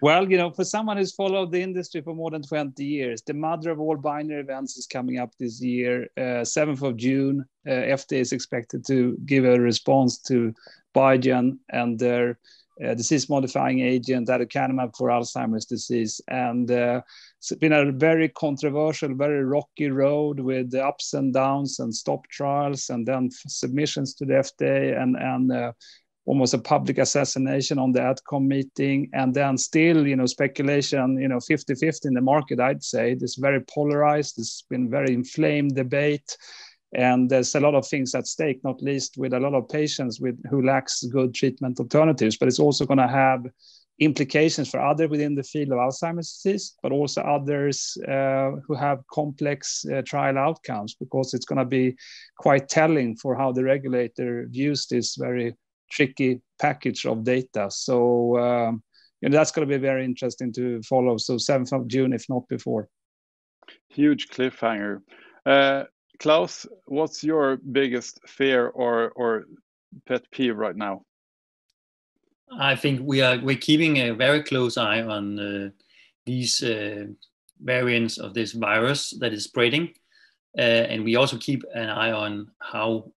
Well, for someone who's followed the industry for more than 20 years, the mother of all binary events is coming up this year, 7th of June. FDA is expected to give a response to Biogen and their disease-modifying agent, aducanumab, for Alzheimer's disease. And it's been a very controversial, very rocky road with ups and downs and stop trials and then submissions to the FDA and almost a public assassination on the AdCom meeting. And then still, speculation, 50-50 in the market, I'd say. It's very polarized. It's been very inflamed debate. And there's a lot of things at stake, not least with a lot of patients who lacks good treatment alternatives. But it's also going to have implications for others within the field of Alzheimer's disease, but also others who have complex trial outcomes, because it's going to be quite telling for how the regulator views this very tricky package of data. So that's going to be very interesting to follow. So 7th of June, if not before. Huge cliffhanger. Klaus, what's your biggest fear or pet peeve right now? I think we're keeping a very close eye on these variants of this virus that is spreading. And we also keep an eye on how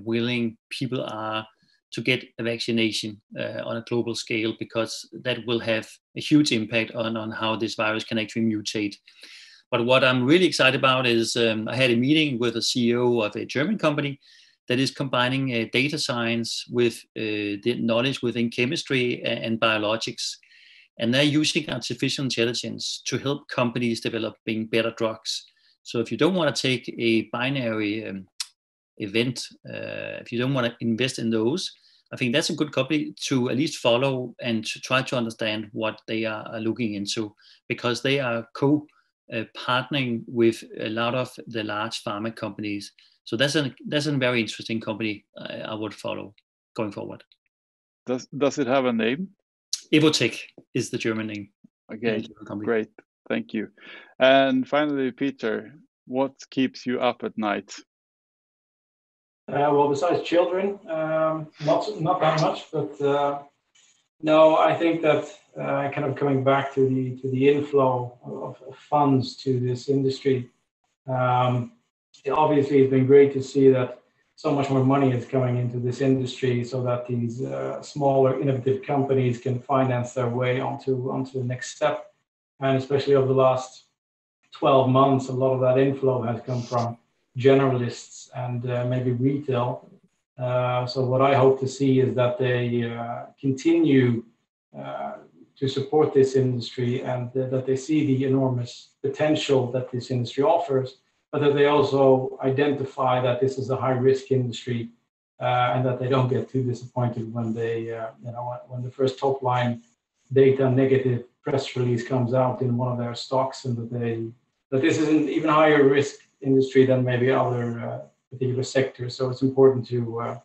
willing people are to get a vaccination on a global scale, because that will have a huge impact on how this virus can actually mutate. But what I'm really excited about is I had a meeting with a CEO of a German company that is combining data science with the knowledge within chemistry and biologics. And they're using artificial intelligence to help companies developing better drugs. So if you don't want to take a binary event, if you don't want to invest in those, I think that's a good company to at least follow and to try to understand what they are looking into, because they are partnering with a lot of the large pharma companies. So that's a very interesting company I would follow going forward. Does it have a name? Evotech is the German name. Okay, great. Thank you. And finally, Peter, what keeps you up at night? Well, besides children, not that much, but no, I think that kind of coming back to the inflow of funds to this industry. Obviously, it's been great to see that so much more money is coming into this industry, so that these smaller innovative companies can finance their way onto the next step. And especially over the last 12 months, a lot of that inflow has come from generalists and maybe retail. So what I hope to see is that they continue to support this industry, and that they see the enormous potential that this industry offers, but that they also identify that this is a high-risk industry, and that they don't get too disappointed when they, when the first top-line data negative press release comes out in one of their stocks, and that this is an even higher risk industry than maybe other particular sectors. So it's important to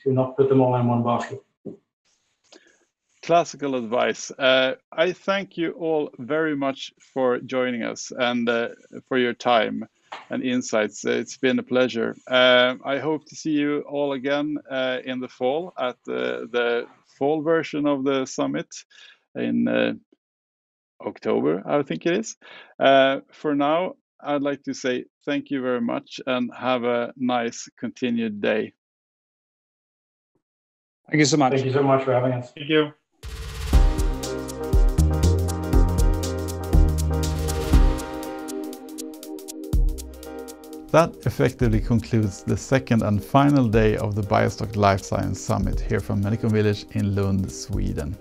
not put them all in one basket. Classical advice. I thank you all very much for joining us and for your time and insights. It's been a pleasure. I hope to see you all again in the fall at the fall version of the summit in October, I think it is. For now, I'd like to say thank you very much and have a nice continued day. Thank you so much. Thank you so much for having us. Thank you. That effectively concludes the second and final day of the BioStock Life Science Summit here from Medical Village in Lund, Sweden.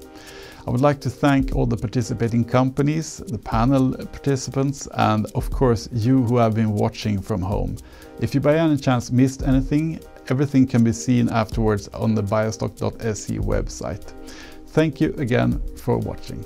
I would like to thank all the participating companies, the panel participants, and of course you who have been watching from home. If you by any chance missed anything, everything can be seen afterwards on the biostock.se website. Thank you again for watching.